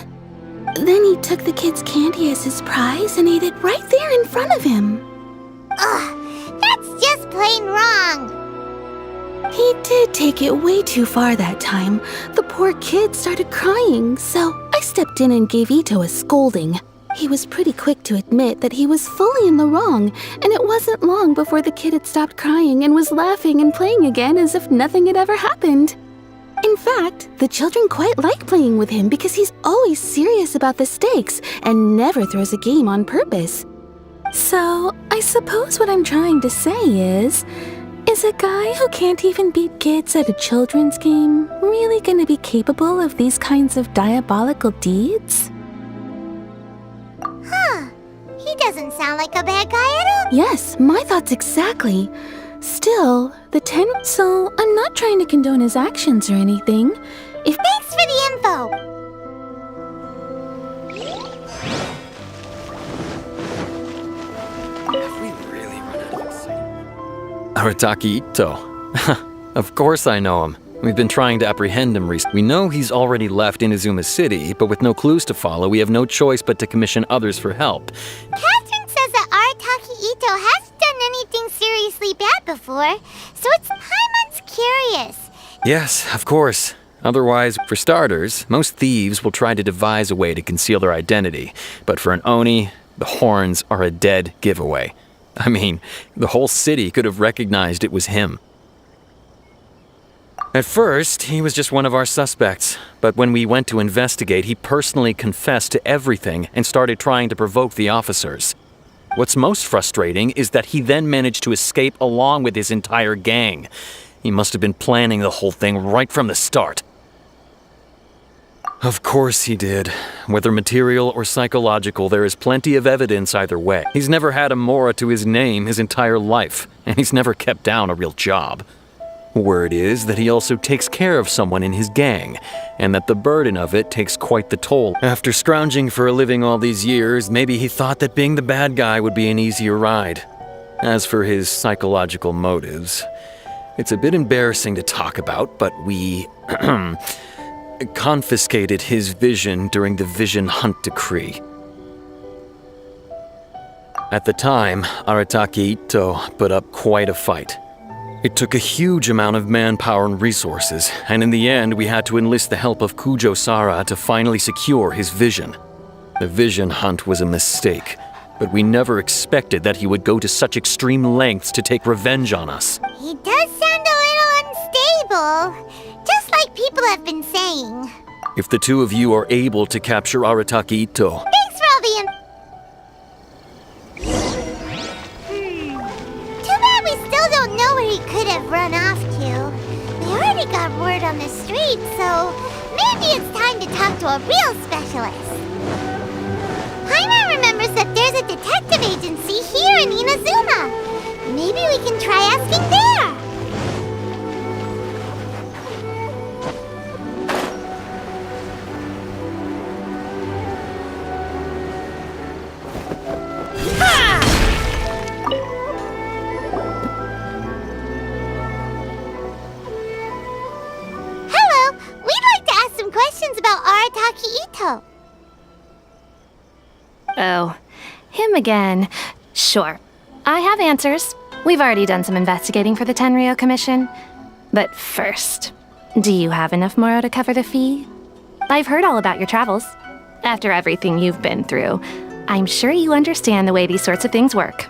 Then he took the kid's candy as his prize and ate it right there in front of him. Ugh, that's just plain wrong. He did take it way too far that time. The poor kid started crying, so I stepped in and gave Ito a scolding. He was pretty quick to admit that he was fully in the wrong, and it wasn't long before the kid had stopped crying and was laughing and playing again as if nothing had ever happened. In fact, the children quite like playing with him because he's always serious about the stakes and never throws a game on purpose. So, I suppose what I'm trying to say is a guy who can't even beat kids at a children's game really gonna be capable of these kinds of diabolical deeds? Huh. He doesn't sound like a bad guy at all. Yes, my thoughts exactly. Still, so I'm not trying to condone his actions or anything. Thanks for the info. Arataki Ito. Of course I know him. We've been trying to apprehend him recently. We know he's already left Inazuma City, but with no clues to follow, we have no choice but to commission others for help. Catherine says that Arataki Ito hasn't done anything seriously bad before, so it's Paimon's curious. Yes, of course. Otherwise, for starters, most thieves will try to devise a way to conceal their identity. But for an Oni, the horns are a dead giveaway. I mean, the whole city could have recognized it was him. At first, he was just one of our suspects, but when we went to investigate, he personally confessed to everything and started trying to provoke the officers. What's most frustrating is that he then managed to escape along with his entire gang. He must have been planning the whole thing right from the start. Of course he did. Whether material or psychological, there is plenty of evidence either way. He's never had a Mora to his name his entire life, and he's never kept down a real job. Word is that he also takes care of someone in his gang, and that the burden of it takes quite the toll. After scrounging for a living all these years, maybe he thought that being the bad guy would be an easier ride. As for his psychological motives, it's a bit embarrassing to talk about, but we confiscated his vision during the Vision Hunt Decree. At the time, Arataki Ito put up quite a fight. It took a huge amount of manpower and resources, and in the end we had to enlist the help of Kujo Sara to finally secure his vision. The vision hunt was a mistake, but we never expected that he would go to such extreme lengths to take revenge on us. He does sound a little unstable, just like people have been saying. If the two of you are able to capture Arataki Ito, Thanks for all the Too bad we still don't know where he could have run off to. We already got word on the street, so maybe it's time to talk to a real specialist. Paimon remembers that there's a detective agency here in Inazuma. Maybe we can try asking there. Hello, we'd like to ask some questions about Arataki Ito. Oh, him again. Sure. I have answers. We've already done some investigating for the Tenryou Commission. But first, do you have enough Moro to cover the fee? I've heard all about your travels. After everything you've been through, I'm sure you understand the way these sorts of things work.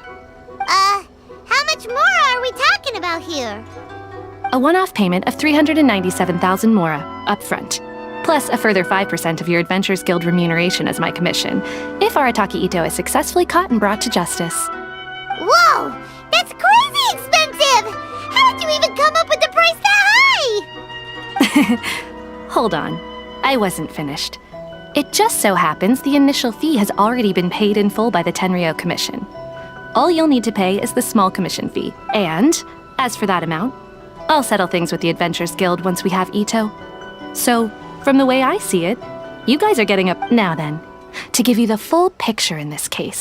How much more are we talking about here? A one-off payment of 397,000 Mora, upfront. Plus a further 5% of your Adventures Guild remuneration as my commission, if Arataki Ito is successfully caught and brought to justice. Whoa! That's crazy expensive! How did you even come up with the price that high? Hold on. I wasn't finished. It just so happens the initial fee has already been paid in full by the Tenryou Commission. All you'll need to pay is the small commission fee, and, as for that amount, I'll settle things with the Adventures Guild once we have Ito. So, from the way I see it, you guys are getting up now then, to give you the full picture in this case.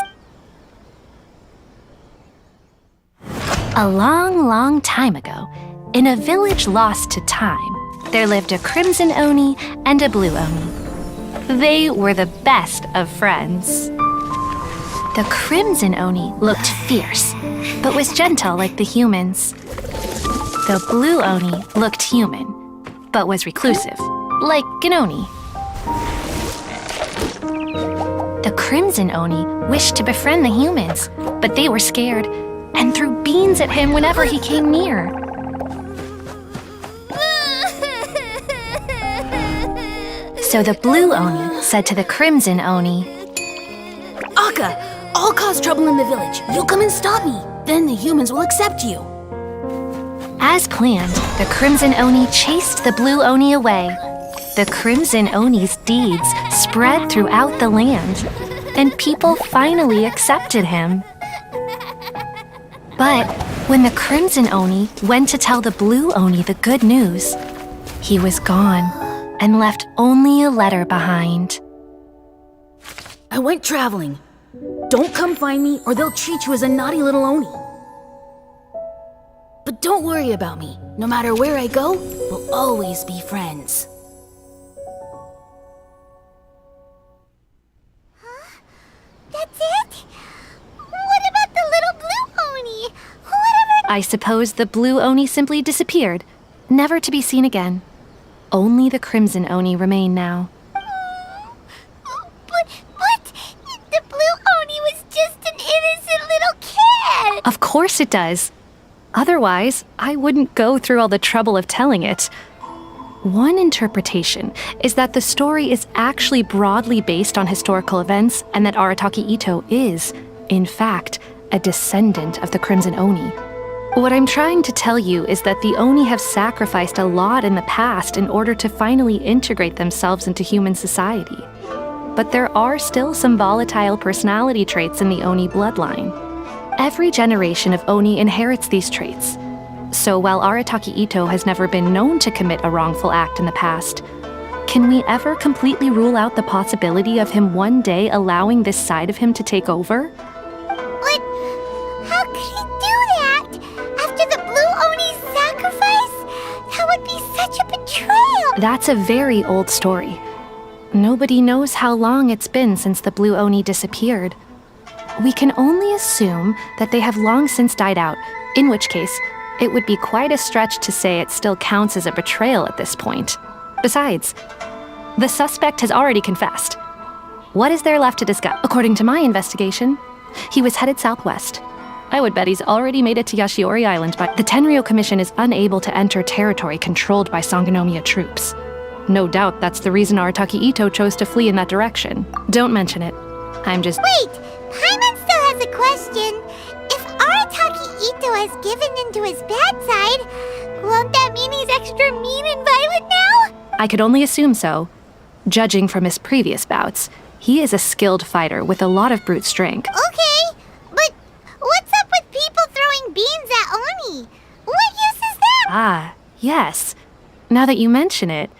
A long, long time ago, in a village lost to time, there lived a Crimson Oni and a Blue Oni. They were the best of friends. The Crimson Oni looked fierce, but was gentle like the humans. The Blue Oni looked human, but was reclusive, like an Oni. The Crimson Oni wished to befriend the humans, but they were scared and threw beans at him whenever he came near. So the Blue Oni said to the Crimson Oni, Akka, I'll cause trouble in the village. You come and stop me. Then the humans will accept you. As planned, the Crimson Oni chased the Blue Oni away. The Crimson Oni's deeds spread throughout the land, and people finally accepted him. But when the Crimson Oni went to tell the Blue Oni the good news, he was gone and left only a letter behind. I went traveling. Don't come find me or they'll treat you as a naughty little Oni. But don't worry about me. No matter where I go, we'll always be friends. That's it? What about the little Blue Oni? Whatever. I suppose the Blue Oni simply disappeared, never to be seen again. Only the Crimson Oni remain now. But the Blue Oni was just an innocent little kid. Of course it does. Otherwise, I wouldn't go through all the trouble of telling it. One interpretation is that the story is actually broadly based on historical events and that Arataki Ito is, in fact, a descendant of the Crimson Oni. What I'm trying to tell you is that the Oni have sacrificed a lot in the past in order to finally integrate themselves into human society. But there are still some volatile personality traits in the Oni bloodline. Every generation of Oni inherits these traits. So while Arataki Ito has never been known to commit a wrongful act in the past, can we ever completely rule out the possibility of him one day allowing this side of him to take over? But how could he do that? After the Blue Oni's sacrifice? That would be such a betrayal! That's a very old story. Nobody knows how long it's been since the Blue Oni disappeared. We can only assume that they have long since died out, in which case, It would be quite a stretch to say it still counts as a betrayal at this point. Besides, the suspect has already confessed. What is there left to discuss? According to my investigation, he was headed southwest. I would bet he's already made it to Yashiori Island, but the Tenryou Commission is unable to enter territory controlled by Sangonomiya troops. No doubt that's the reason Arataki Ito chose to flee in that direction. Don't mention it. I'm just— Wait! Paimon still has a question. If Arataki Ito has given into his bad side, won't that mean he's extra mean and violent now? I could only assume so. Judging from his previous bouts, he is a skilled fighter with a lot of brute strength. Okay, but what's up with people throwing beans at Oni? What use is that? Ah, yes. Now that you mention it,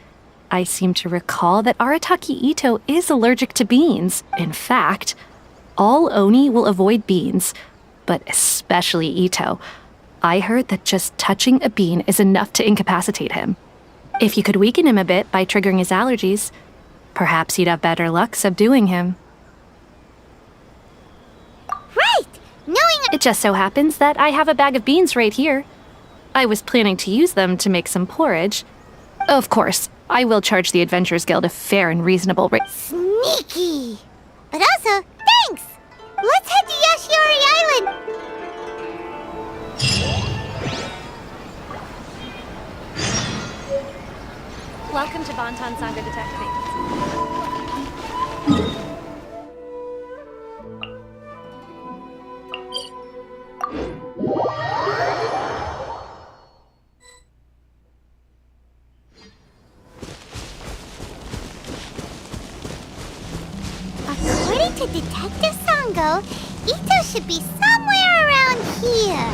I seem to recall that Arataki Ito is allergic to beans. In fact, all Oni will avoid beans, but especially Ito. I heard that just touching a bean is enough to incapacitate him. If you could weaken him a bit by triggering his allergies, perhaps you'd have better luck subduing him. Right! Knowing— It just so happens that I have a bag of beans right here. I was planning to use them to make some porridge. Of course, I will charge the Adventurers Guild a fair and reasonable rate. Sneaky! But also, thanks! Let's head to Yashiori Island! Welcome to Bantan Sangha Detective Agency. According to Detective Sango, Ito should be somewhere around here.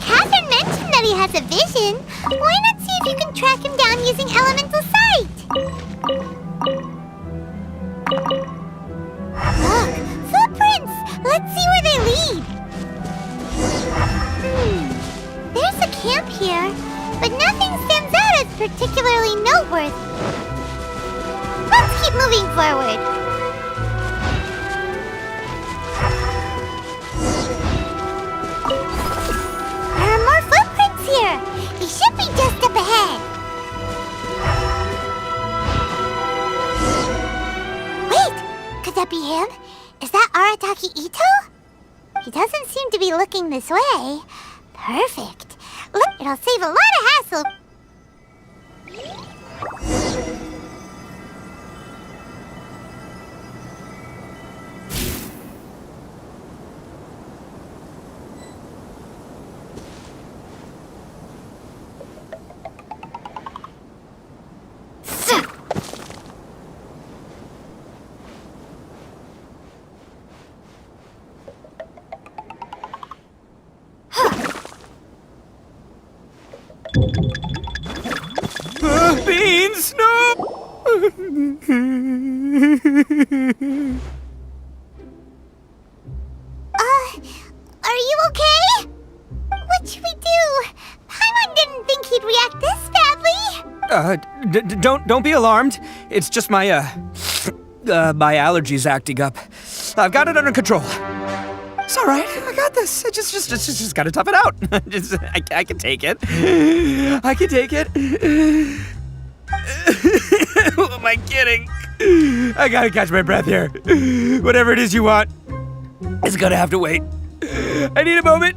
Catherine mentioned that he has a vision. Why not see if you can track him down using elemental sight? Look, footprints! Let's see where they lead. There's a camp here, but nothing stands out as particularly noteworthy. Let's keep moving forward. There are more footprints here. He should be just up ahead. Wait, could that be him? Is that Arataki Ito? He doesn't seem to be looking this way. Perfect. Look, it'll save a lot of hassle. Beans, no! Are you okay? What should we do? Paimon didn't think he'd react this badly. Don't be alarmed. It's just my my allergies acting up. I've got it under control. It's all right. I got this. I just gotta tough it out. I can take it. I can take it. Who am I kidding? I gotta catch my breath here. Whatever it is you want, it's gonna have to wait. I need a moment.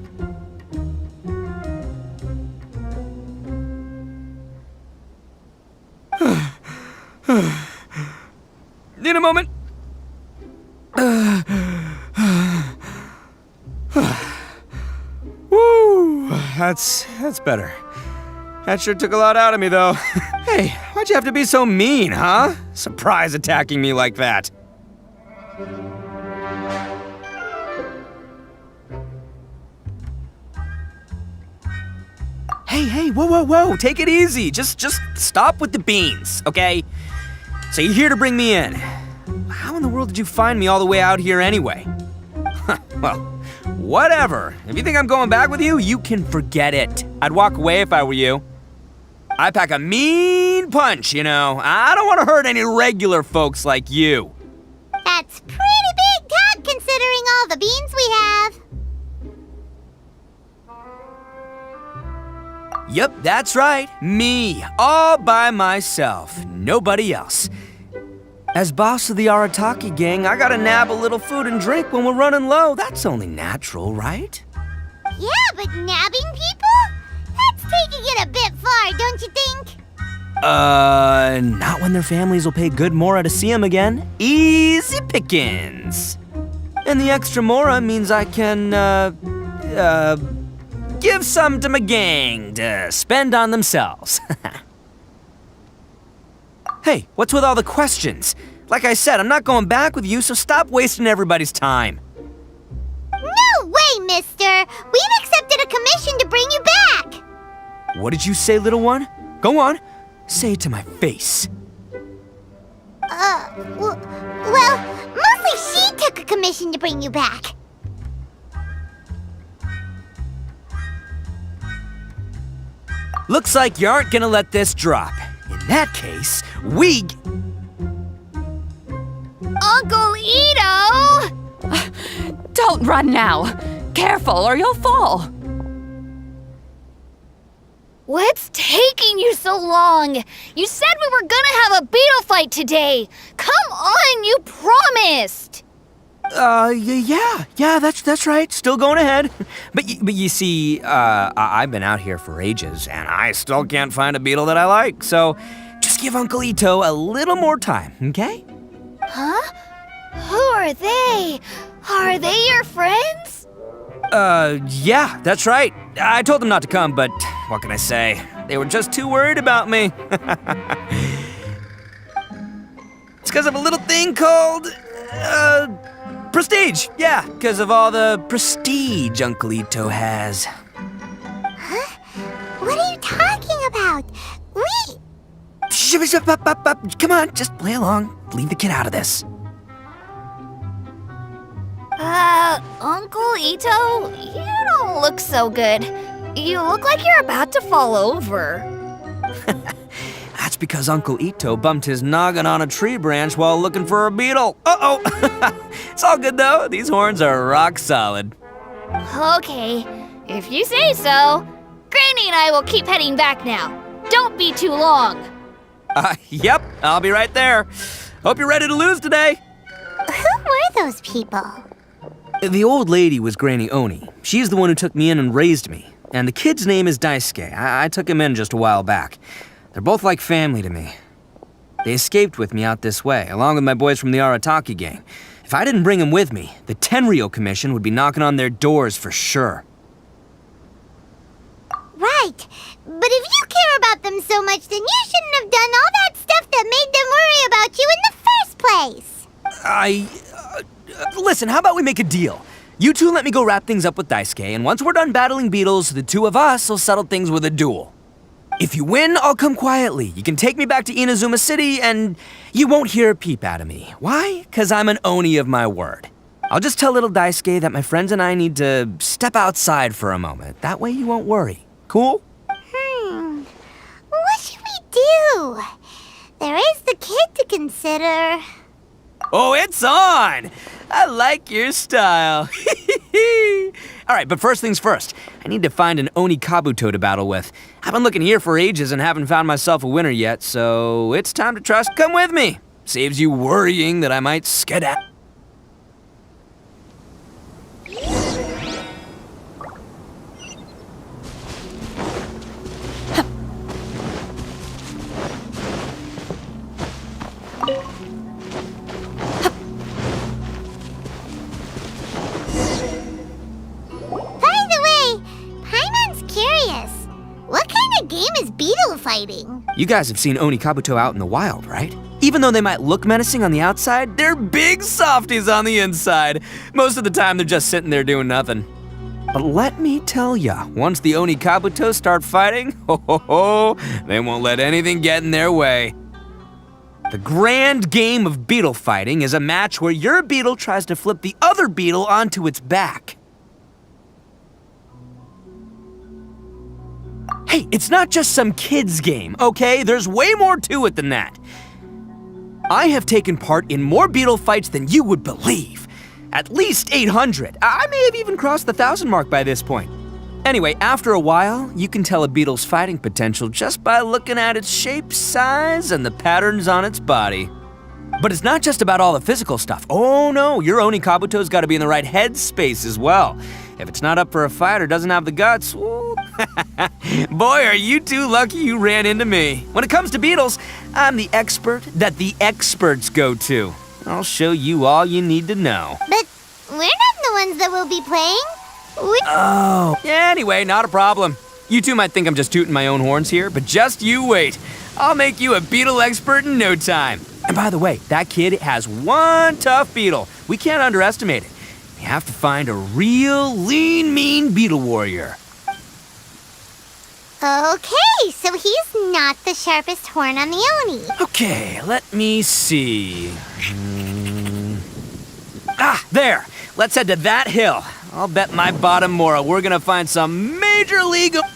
Need a moment. Woo, that's better. That sure took a lot out of me, though. Hey, why'd you have to be so mean, huh? Surprise attacking me like that. Hey, whoa, take it easy. Just stop with the beans, okay? So you're here to bring me in. How in the world did you find me all the way out here anyway? Well, whatever. If you think I'm going back with you, you can forget it. I'd walk away if I were you. I pack a mean punch, you know. I don't want to hurt any regular folks like you. That's pretty big talk considering all the beans we have. Yep, that's right. Me, all by myself. Nobody else. As boss of the Arataki gang, I gotta nab a little food and drink when we're running low. That's only natural, right? Yeah, but nabbing people? That's taking it a bit far, don't you think? Not when their families will pay good mora to see them again. Easy pickings. And the extra mora means I can, give some to my gang to spend on themselves. Hey, what's with all the questions? Like I said, I'm not going back with you, so stop wasting everybody's time. No way, mister! We've accepted a commission to bring you back! What did you say, little one? Go on. Say it to my face. Well, mostly she took a commission to bring you back. Looks like you aren't gonna let this drop. In that case, we... Uncle Ito! Don't run now. Careful or you'll fall. What's taking you so long? You said we were gonna have a beetle fight today. Come on, you promised. Yeah, that's right. Still going ahead. But you see, I've been out here for ages, and I still can't find a beetle that I like. So just give Uncle Ito a little more time, okay? Huh? Who are they? Are they your friends? Yeah, that's right. I told them not to come, but what can I say? They were just too worried about me. It's because of a little thing called, prestige. Yeah, because of all the prestige Uncle Ito has. Huh? What are you talking about? Come on, just play along. Leave the kid out of this. Uncle Ito, you don't look so good. You look like you're about to fall over. That's because Uncle Ito bumped his noggin on a tree branch while looking for a beetle. Uh-oh! It's all good, though. These horns are rock solid. Okay, if you say so. Granny and I will keep heading back now. Don't be too long. Yep, I'll be right there. Hope you're ready to lose today. Who were those people? The old lady was Granny Oni. She's the one who took me in and raised me. And the kid's name is Daisuke. I took him in just a while back. They're both like family to me. They escaped with me out this way, along with my boys from the Arataki gang. If I didn't bring them with me, the Tenryou Commission would be knocking on their doors for sure. Right. But if you care about them so much, then you shouldn't have done all that stuff that made them worry about you in the first place. Listen, how about we make a deal? You two let me go wrap things up with Daisuke, and once we're done battling beetles, the two of us will settle things with a duel. If you win, I'll come quietly. You can take me back to Inazuma City, and you won't hear a peep out of me. Why? 'Cause I'm an Oni of my word. I'll just tell little Daisuke that my friends and I need to step outside for a moment. That way you won't worry. Cool? What should we do? There is the kid to consider. Oh, it's on! I like your style. All right, but first things first. I need to find an Oni Kabuto to battle with. I've been looking here for ages and haven't found myself a winner yet, so it's time to trust. Come with me. Saves you worrying that I might skedaddle. What kind of game is beetle fighting? You guys have seen Oni Kabuto out in the wild, right? Even though they might look menacing on the outside, they're big softies on the inside. Most of the time, they're just sitting there doing nothing. But let me tell ya, once the Oni Kabuto start fighting, they won't let anything get in their way. The grand game of beetle fighting is a match where your beetle tries to flip the other beetle onto its back. Hey, it's not just some kid's game, okay? There's way more to it than that. I have taken part in more beetle fights than you would believe. At least 800. I may have even crossed the 1,000 mark by this point. Anyway, after a while, you can tell a beetle's fighting potential just by looking at its shape, size, and the patterns on its body. But it's not just about all the physical stuff. Oh no, your Oni Kabuto's gotta be in the right headspace as well. If it's not up for a fight or doesn't have the guts, ooh, boy, are you two lucky you ran into me. When it comes to beetles, I'm the expert that the experts go to. I'll show you all you need to know. But we're not the ones that will be playing. Oh, anyway, not a problem. You two might think I'm just tooting my own horns here, but just you wait. I'll make you a beetle expert in no time. And by the way, that kid has one tough beetle. We can't underestimate it. We have to find a real lean, mean beetle warrior. Okay, so he's not the sharpest horn on the Oni. Okay, let me see. Ah, there. Let's head to that hill. I'll bet my bottom Mora we're gonna find some major league. Lightning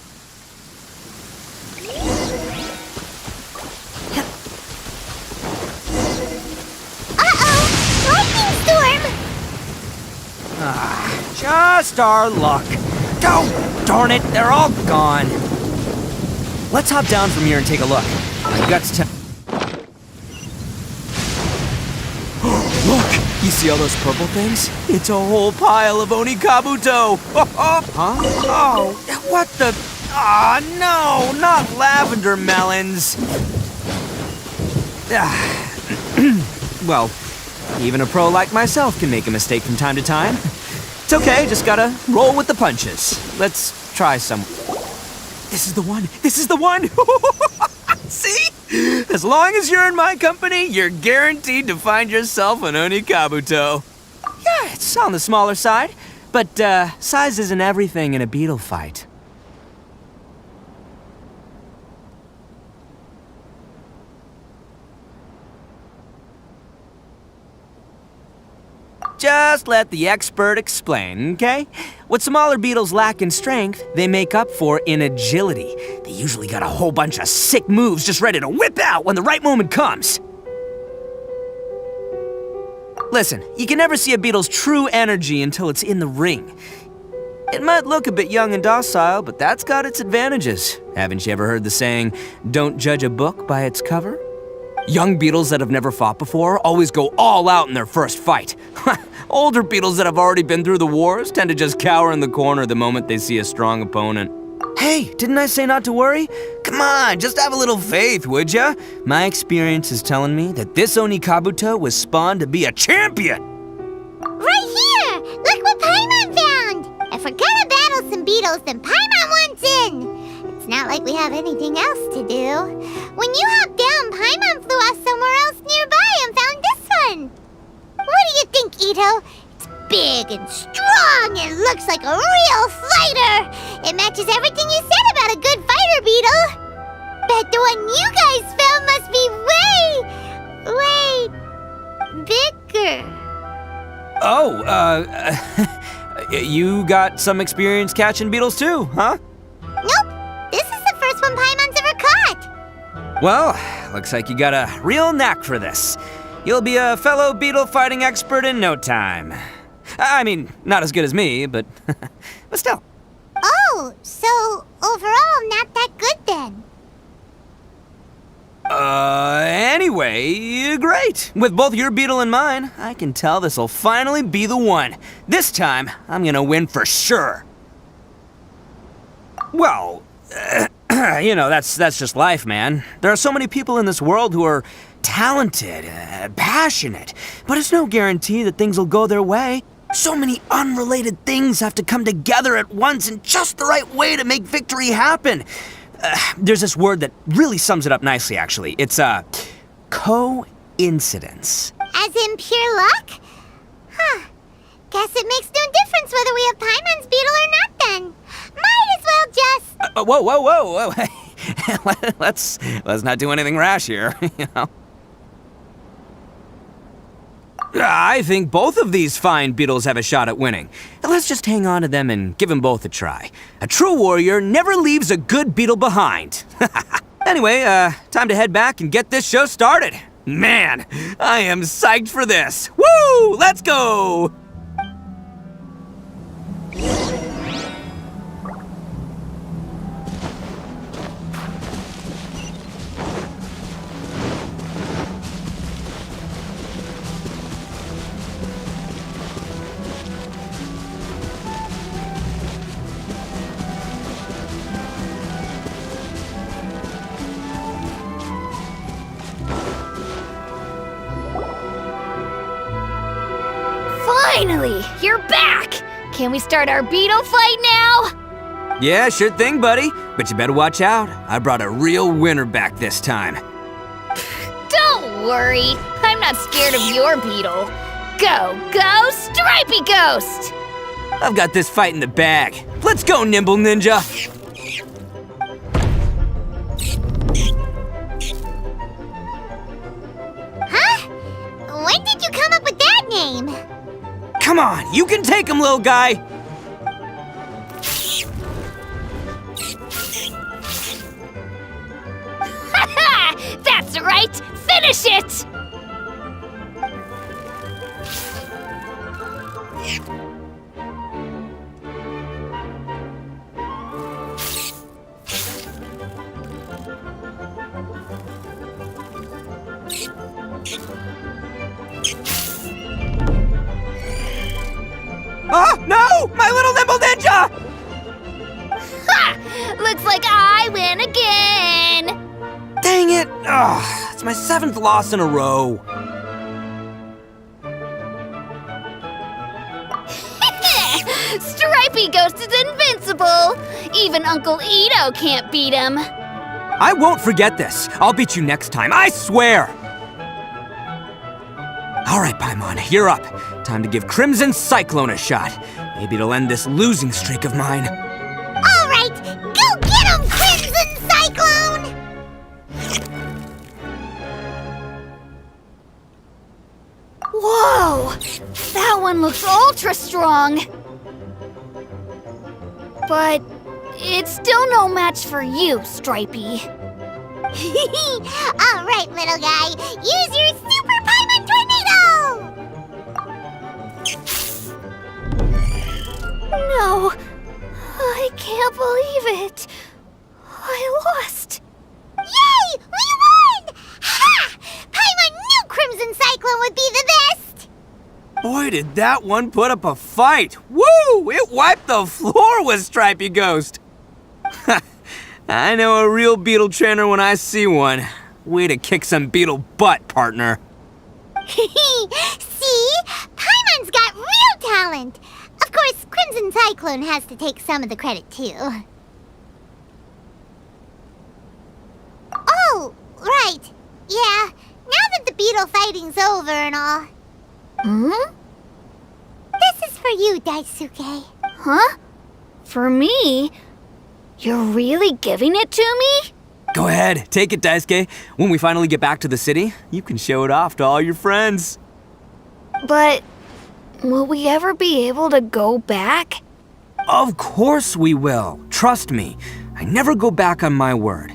storm! Ah, just our luck. Oh, darn it, they're all gone. Let's hop down from here and take a look. My guts tell. Look! You see all those purple things? It's a whole pile of Oni Kabuto! Huh? Oh, what the... Ah, no! Not lavender melons! Well, even a pro like myself can make a mistake from time to time. It's okay, just gotta roll with the punches. Let's try some... This is the one! This is the one! See? As long as you're in my company, you're guaranteed to find yourself an Oni Kabuto. Yeah, it's on the smaller side, but size isn't everything in a beetle fight. Just let the expert explain, okay? What smaller beetles lack in strength, they make up for in agility. They usually got a whole bunch of sick moves just ready to whip out when the right moment comes. Listen, you can never see a beetle's true energy until it's in the ring. It might look a bit young and docile, but that's got its advantages. Haven't you ever heard the saying, don't judge a book by its cover? Young beetles that have never fought before always go all out in their first fight. Older beetles that have already been through the wars tend to just cower in the corner the moment they see a strong opponent. Hey, didn't I say not to worry? Come on, just have a little faith, would ya? My experience is telling me that this Oni Kabuto was spawned to be a champion! Right here! Look what Paimon found! If we're gonna battle some beetles, then Paimon wants in! It's not like we have anything else to do. When you hopped down, Paimon flew off somewhere else nearby and found this one! What do you think, Ito? It's big and strong and looks like a real fighter! It matches everything you said about a good fighter, Beetle! Bet the one you guys found must be way bigger. Oh, you got some experience catching beetles too, huh? Nope, this is the first one Paimon's ever caught. Well, looks like you got a real knack for this. You'll be a fellow beetle fighting expert in no time. I mean, not as good as me, but but still. Oh, so overall not that good then. Anyway, great. With both your beetle and mine, I can tell this'll finally be the one. This time, I'm gonna win for sure. Well, you know, that's just life, man. There are so many people in this world who are talented, passionate, but it's no guarantee that things will go their way. So many unrelated things have to come together at once in just the right way to make victory happen. There's this word that really sums it up nicely, actually. It's, coincidence. As in pure luck? Huh. Guess it makes no difference whether we have Paimon's beetle or not then. Might as well just... Whoa. let's not do anything rash here, you know. I think both of these fine beetles have a shot at winning. Let's just hang on to them and give them both a try. A true warrior never leaves a good beetle behind. Anyway, time to head back and get this show started. Man, I am psyched for this. Woo! Let's go! Finally! You're back! Can we start our beetle fight now? Yeah, sure thing, buddy. But you better watch out. I brought a real winner back this time. Don't worry. I'm not scared of your beetle. Go, Stripey Ghost! I've got this fight in the bag. Let's go, Nimble Ninja! Huh? When did you come up with that name? Come on, you can take him, little guy! That's right! Finish it! Oh, no! My little Nimble Ninja! Ha! Looks like I win again! Dang it! Ugh, it's my 7th loss in a row. Stripey Ghost is invincible! Even Uncle Ito can't beat him. I won't forget this. I'll beat you next time, I swear! All right, Paimon, you're up. Time to give Crimson Cyclone a shot. Maybe it'll end this losing streak of mine. All right, go get him, Crimson Cyclone! Whoa! That one looks ultra strong. But it's still no match for you, Stripey. All right, little guy, use your Super Paimon Tornado! No, I can't believe it. I lost. Yay! We won! Ha! Paimon knew Crimson Cyclone would be the best! Boy, did that one put up a fight. Woo! It wiped the floor with Stripey Ghost. I know a real beetle trainer when I see one. Way to kick some beetle butt, partner. See? Paimon's got real talent. Of course, Crimson Cyclone has to take some of the credit, too. Oh, right. Yeah, now that the beetle fighting's over and all. This is for you, Daisuke. Huh? For me? You're really giving it to me? Go ahead, take it, Daisuke. When we finally get back to the city, you can show it off to all your friends. But will we ever be able to go back? Of course we will. Trust me. I never go back on my word.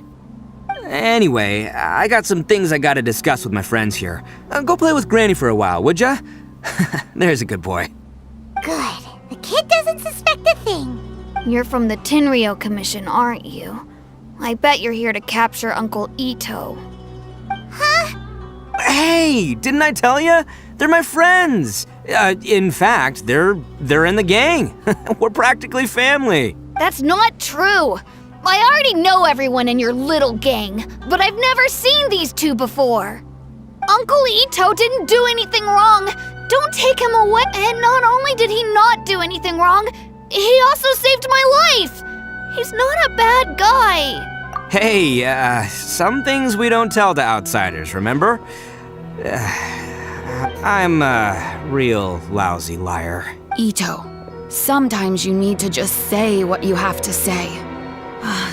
Anyway, I got some things I gotta discuss with my friends here. Go play with Granny for a while, would ya? There's a good boy. Good. The kid doesn't suspect a thing. You're from the Tenryou Commission, aren't you? I bet you're here to capture Uncle Ito. Huh? Hey, didn't I tell ya? They're my friends. In fact, they're in the gang. We're practically family. That's not true. I already know everyone in your little gang, but I've never seen these two before. Uncle Ito didn't do anything wrong. Don't take him away. And not only did he not do anything wrong, he also saved my life. He's not a bad guy. Hey, some things we don't tell to outsiders, remember? I'm a real lousy liar. Ito, sometimes you need to just say what you have to say.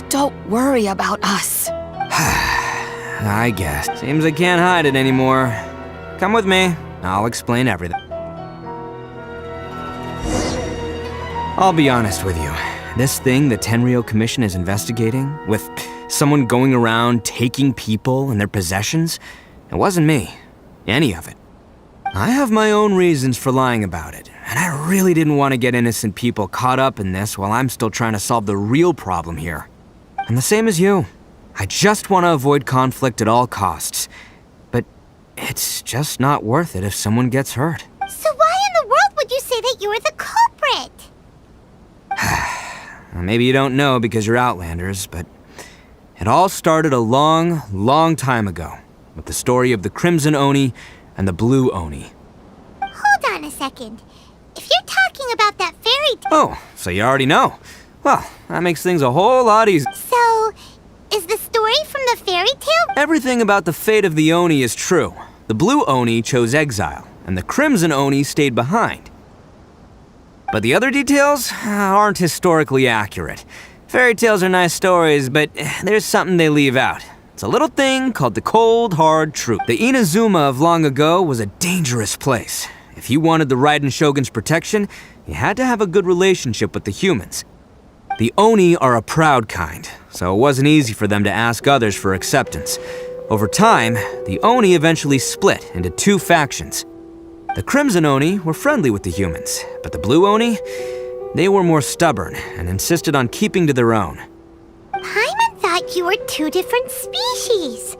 Don't worry about us. I guess. Seems I can't hide it anymore. Come with me. I'll explain everything. I'll be honest with you. This thing the Tenryou Commission is investigating, with someone going around taking people and their possessions, it wasn't me. Any of it. I have my own reasons for lying about it, and I really didn't want to get innocent people caught up in this while I'm still trying to solve the real problem here. I'm the same as you. I just want to avoid conflict at all costs. But it's just not worth it if someone gets hurt. So why in the world would you say that you were the culprit? Maybe you don't know because you're Outlanders, but it all started a long, long time ago with the story of the Crimson Oni and the Blue Oni. Hold on a second. If you're talking about that fairy tale... Oh, so you already know. Well, that makes things a whole lot easier. So, is the story from the fairy tale? Everything about the fate of the Oni is true. The blue Oni chose exile, and the crimson Oni stayed behind. But the other details aren't historically accurate. Fairy tales are nice stories, but there's something they leave out. It's a little thing called the cold, hard truth. The Inazuma of long ago was a dangerous place. If you wanted the Raiden Shogun's protection, you had to have a good relationship with the humans. The Oni are a proud kind, so it wasn't easy for them to ask others for acceptance. Over time, the Oni eventually split into two factions. The Crimson Oni were friendly with the humans, but the Blue Oni, they were more stubborn and insisted on keeping to their own. Paimon thought you were two different species.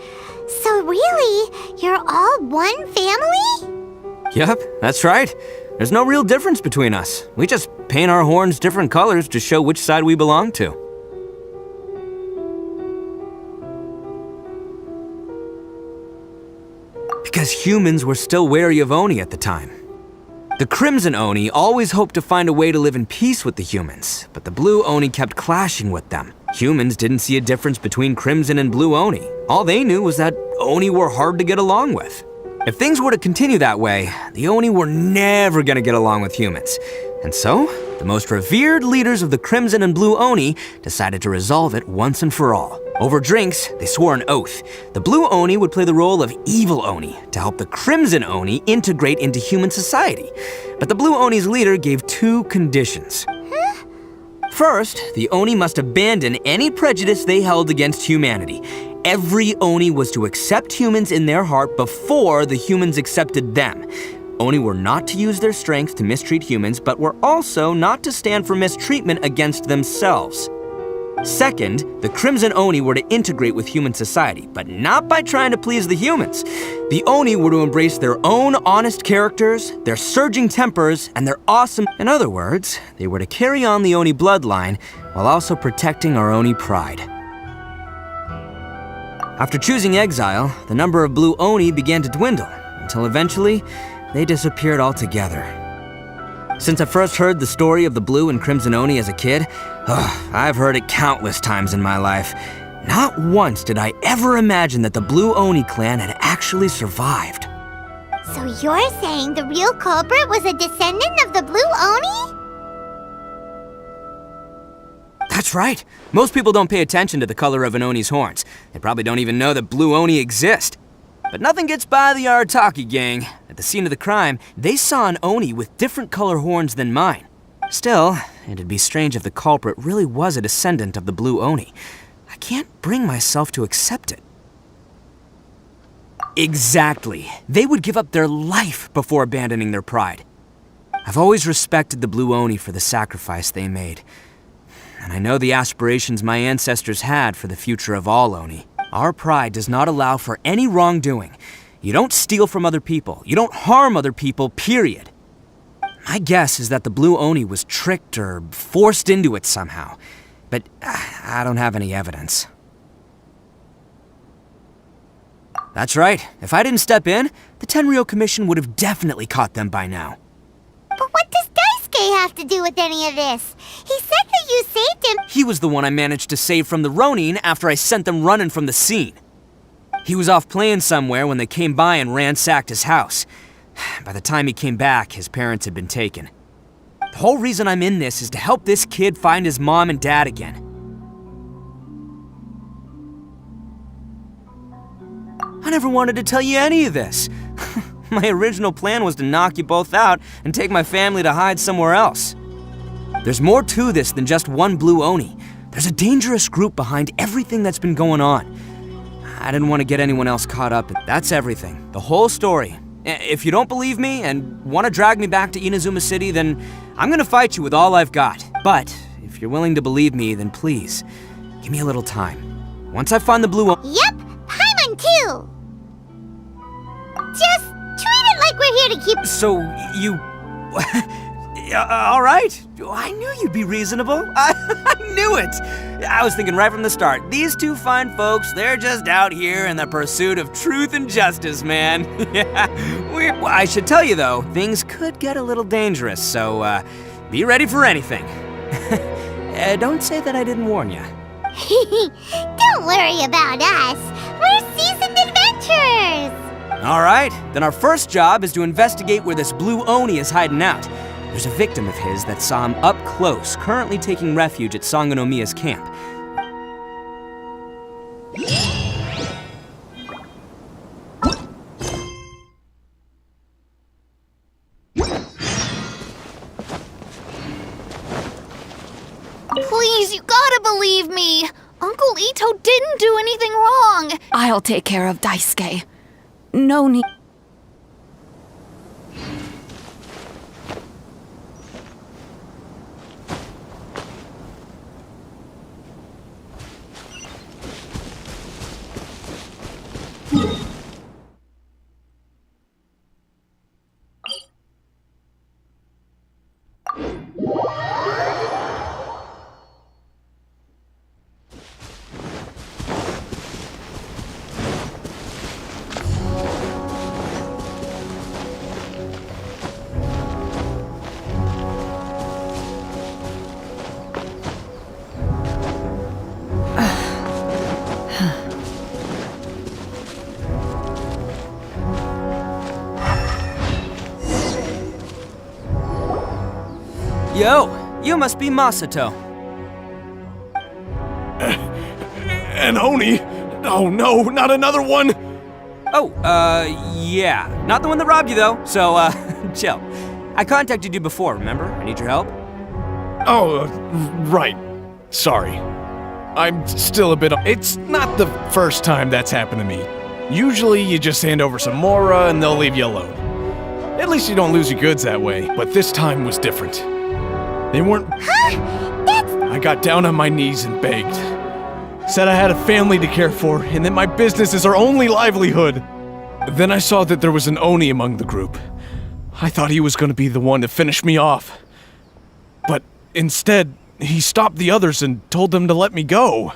So really, you're all one family? Yep, that's right. There's no real difference between us. We just paint our horns different colors to show which side we belong to. Because humans were still wary of Oni at the time. The Crimson Oni always hoped to find a way to live in peace with the humans, but the Blue Oni kept clashing with them. Humans didn't see a difference between Crimson and Blue Oni. All they knew was that Oni were hard to get along with. If things were to continue that way, the Oni were never gonna get along with humans. And so, the most revered leaders of the Crimson and Blue Oni decided to resolve it once and for all. Over drinks, they swore an oath. The Blue Oni would play the role of evil Oni to help the Crimson Oni integrate into human society. But the Blue Oni's leader gave two conditions. First, the Oni must abandon any prejudice they held against humanity. Every Oni was to accept humans in their heart before the humans accepted them. Oni were not to use their strength to mistreat humans, but were also not to stand for mistreatment against themselves. Second, the Crimson Oni were to integrate with human society, but not by trying to please the humans. The Oni were to embrace their own honest characters, their surging tempers, and their awesome... In other words, they were to carry on the Oni bloodline while also protecting our Oni pride. After choosing exile, the number of Blue Oni began to dwindle, until eventually, they disappeared altogether. Since I first heard the story of the Blue and Crimson Oni as a kid, I've heard it countless times in my life. Not once did I ever imagine that the Blue Oni clan had actually survived. So you're saying the real culprit was a descendant of the Blue Oni? That's right. Most people don't pay attention to the color of an Oni's horns. They probably don't even know that Blue Oni exist. But nothing gets by the Arataki gang. At the scene of the crime, they saw an Oni with different color horns than mine. Still, it'd be strange if the culprit really was a descendant of the Blue Oni. I can't bring myself to accept it. Exactly. They would give up their life before abandoning their pride. I've always respected the Blue Oni for the sacrifice they made. And I know the aspirations my ancestors had for the future of all Oni. Our pride does not allow for any wrongdoing. You don't steal from other people. You don't harm other people, period. My guess is that the Blue Oni was tricked or forced into it somehow. But I don't have any evidence. That's right. If I didn't step in, the Tenryou Commission would have definitely caught them by now. But what does Daisuke have to do with any of this? He said that you saved him. He was the one I managed to save from the Ronin after I sent them running from the scene. He was off playing somewhere when they came by and ransacked his house. By the time he came back, his parents had been taken. The whole reason I'm in this is to help this kid find his mom and dad again. I never wanted to tell you any of this. My original plan was to knock you both out and take my family to hide somewhere else. There's more to this than just one Blue Oni. There's a dangerous group behind everything that's been going on. I didn't want to get anyone else caught up. That's everything. The whole story. If you don't believe me and want to drag me back to Inazuma City, then I'm gonna fight you with all I've got. But if you're willing to believe me, then please, give me a little time. Once I find the Blue Oni... Yep, Paimon too! Just treat it like we're here to keep... So, you... all right. I knew you'd be reasonable. I knew it. I was thinking right from the start, these two fine folks, they're just out here in the pursuit of truth and justice, man. Well, I should tell you, though, things could get a little dangerous, so be ready for anything. Don't say that I didn't warn you. Don't worry about us. We're seasoned adventurers. All right, then our first job is to investigate where this blue Oni is hiding out. There's a victim of his that saw him up close, currently taking refuge at Sangonomiya's camp. Please, you gotta believe me. Uncle Ito didn't do anything wrong. I'll take care of Daisuke. No need. Yo, you must be Masato. An Oni? Oh no, not another one! Oh, yeah. Not the one that robbed you, though, so, chill. I contacted you before, remember? I need your help. Oh, right. Sorry. I'm still a bit... It's not the first time that's happened to me. Usually you just hand over some Mora and they'll leave you alone. At least you don't lose your goods that way, but this time was different. They weren't... I got down on my knees and begged. Said I had a family to care for, and that my business is our only livelihood. Then I saw that there was an Oni among the group. I thought he was going to be the one to finish me off. But instead, he stopped the others and told them to let me go.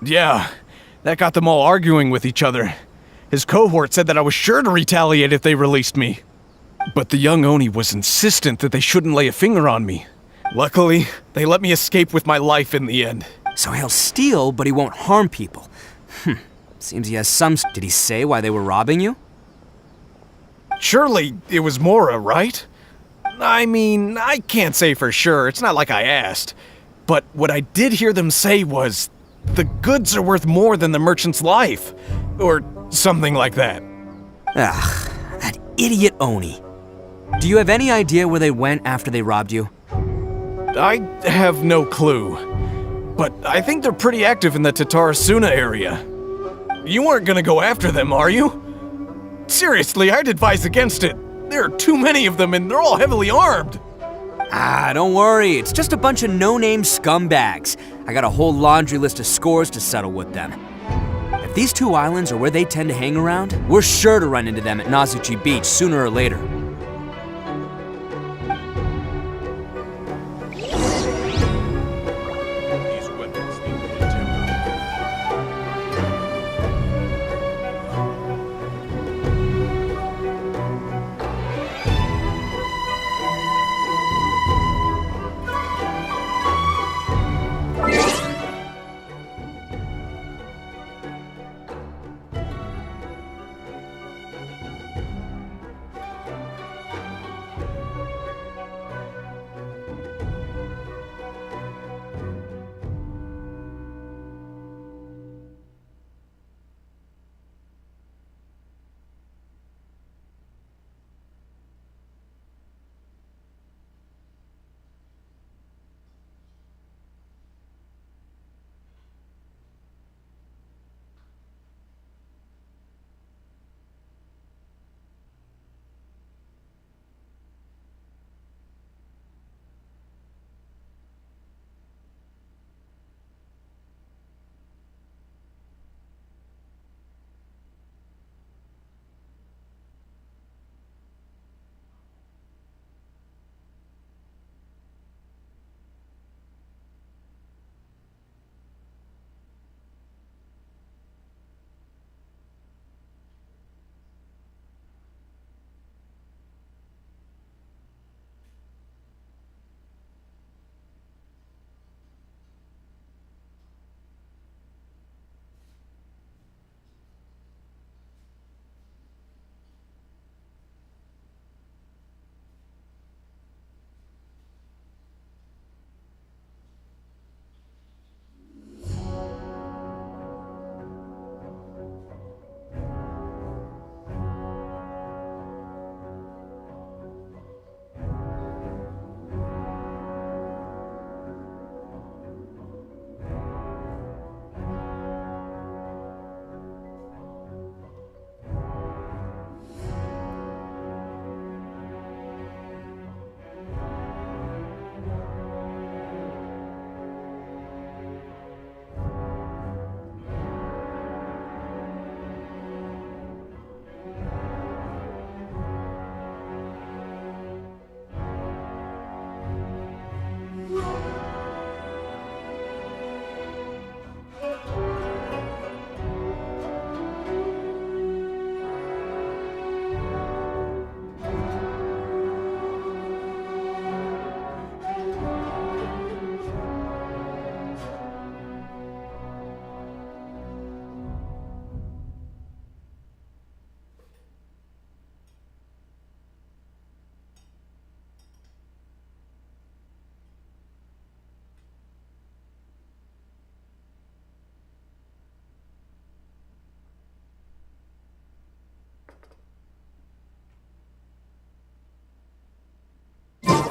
Yeah, that got them all arguing with each other. His cohort said that I was sure to retaliate if they released me. But the young Oni was insistent that they shouldn't lay a finger on me. Luckily, they let me escape with my life in the end. So he'll steal, but he won't harm people. Seems he has some... Did he say why they were robbing you? Surely it was Mora, right? I mean, I can't say for sure. It's not like I asked. But what I did hear them say was... the goods are worth more than the merchant's life. Or something like that. Ugh, that idiot Oni. Do you have any idea where they went after they robbed you? I have no clue. But I think they're pretty active in the Tatarasuna area. You aren't gonna go after them, are you? Seriously, I'd advise against it. There are too many of them and they're all heavily armed. Ah, don't worry. It's just a bunch of no-name scumbags. I got a whole laundry list of scores to settle with them. If these two islands are where they tend to hang around, we're sure to run into them at Nazuchi Beach sooner or later.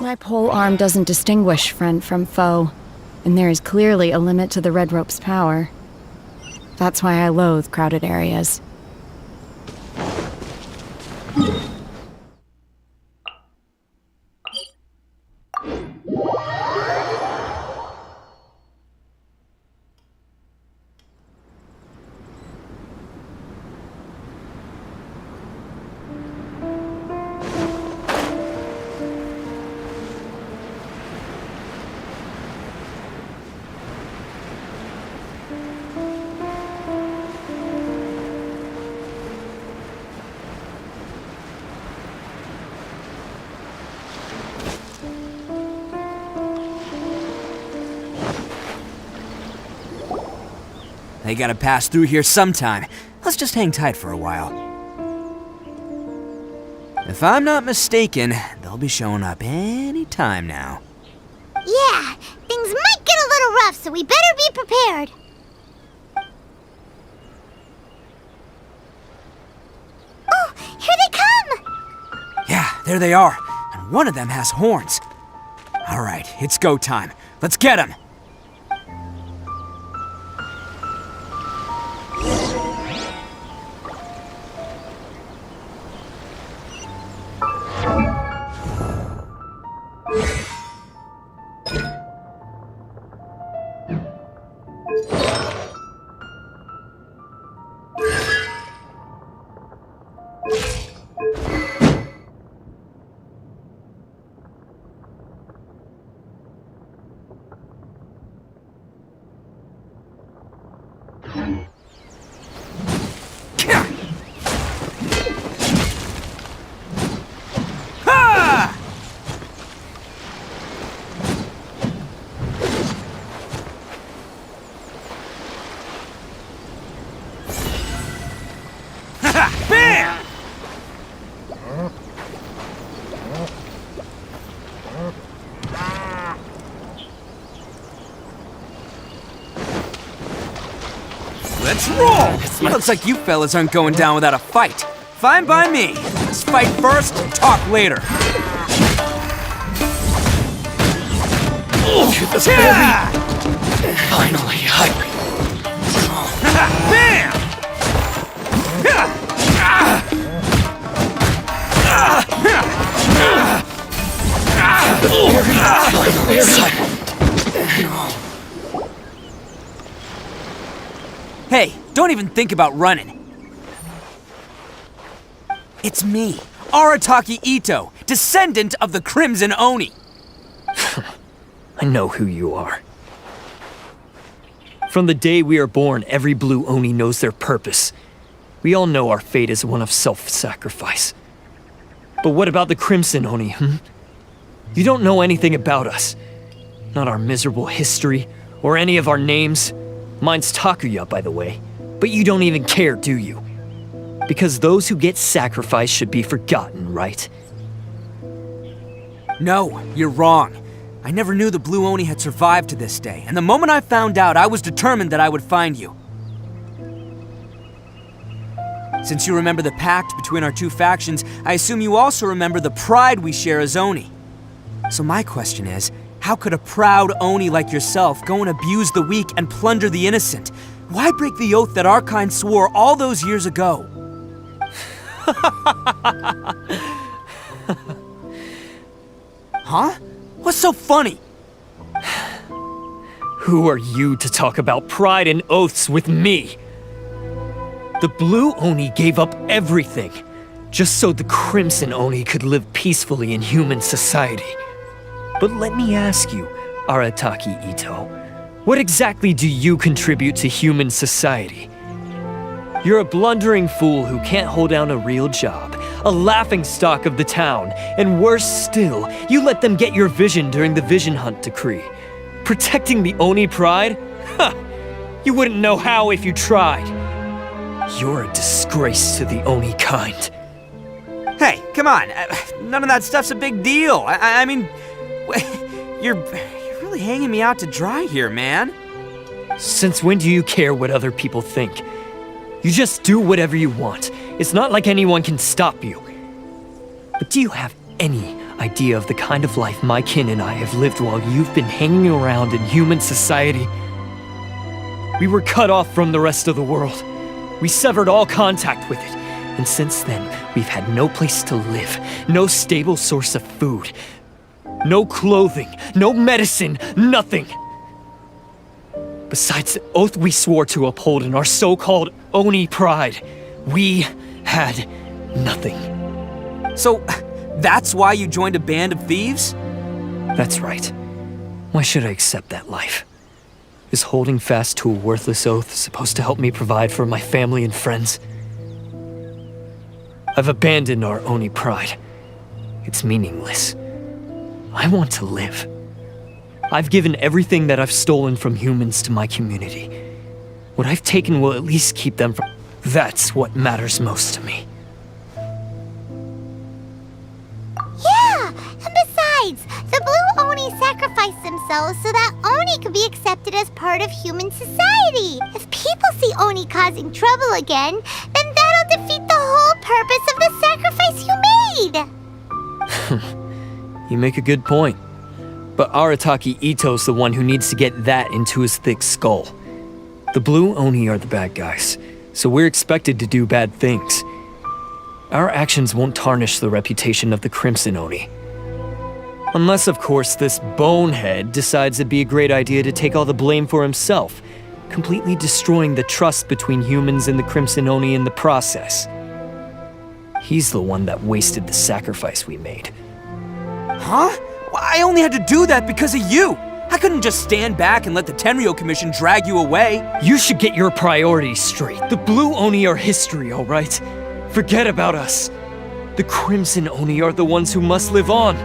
My pole arm doesn't distinguish friend from foe, and there is clearly a limit to the red rope's power. That's why I loathe crowded areas. They gotta pass through here sometime. Let's just hang tight for a while. If I'm not mistaken, they'll be showing up any time now. Yeah, things might get a little rough, so we better be prepared. Oh, here they come! Yeah, there they are. And one of them has horns. All right, it's go time. Let's get him! Bam! Let's roll! Looks like you fellas aren't going down without a fight. Fine by me. Let's fight first and talk later. This Finally, Bam! Hey, don't even think about running. It's me, Arataki Ito, descendant of the Crimson Oni. I know who you are. From the day we are born, every blue Oni knows their purpose. We all know our fate is one of self-sacrifice. But what about the Crimson Oni, You don't know anything about us. Not our miserable history, or any of our names. Mine's Takuya, by the way. But you don't even care, do you? Because those who get sacrificed should be forgotten, right? No, you're wrong. I never knew the Blue Oni had survived to this day, and the moment I found out, I was determined that I would find you. Since you remember the pact between our two factions, I assume you also remember the pride we share as Oni. So my question is, how could a proud Oni like yourself go and abuse the weak and plunder the innocent? Why break the oath that our kind swore all those years ago? Huh? What's so funny? Who are you to talk about pride and oaths with me? The Blue Oni gave up everything, just so the Crimson Oni could live peacefully in human society. But let me ask you, Arataki Ito, what exactly do you contribute to human society? You're a blundering fool who can't hold down a real job, a laughingstock of the town, and worse still, you let them get your vision during the Vision Hunt decree. Protecting the Oni pride? Ha! You wouldn't know how if you tried. You're a disgrace to the Oni kind. Hey, come on. None of that stuff's a big deal. I mean, you're really hanging me out to dry here, man. Since when do you care what other people think? You just do whatever you want. It's not like anyone can stop you. But do you have any idea of the kind of life my kin and I have lived while you've been hanging around in human society. We were cut off from the rest of the world. We severed all contact with it. And since then, we've had no place to live, no stable source of food, no clothing, no medicine, nothing. Besides the oath we swore to uphold in our so-called Oni pride, we had nothing. So, that's why you joined a band of thieves? That's right. Why should I accept that life? Is holding fast to a worthless oath supposed to help me provide for my family and friends? I've abandoned our Oni pride. It's meaningless. I want to live. I've given everything that I've stolen from humans to my community. What I've taken will at least keep them from... That's what matters most to me. Yeah! And besides, the Blue Oni sacrificed themselves so that Oni could be accepted as part of human society. If people see Oni causing trouble again, then that'll defeat the whole purpose of the sacrifice you made! You make a good point. But Arataki Ito's the one who needs to get that into his thick skull. The Blue Oni are the bad guys, so we're expected to do bad things. Our actions won't tarnish the reputation of the Crimson Oni. Unless, of course, this bonehead decides it'd be a great idea to take all the blame for himself, completely destroying the trust between humans and the Crimson Oni in the process. He's the one that wasted the sacrifice we made. Huh? Well, I only had to do that because of you! I couldn't just stand back and let the Tenryou Commission drag you away. You should get your priorities straight. The Blue Oni are history, alright? Forget about us. The Crimson Oni are the ones who must live on.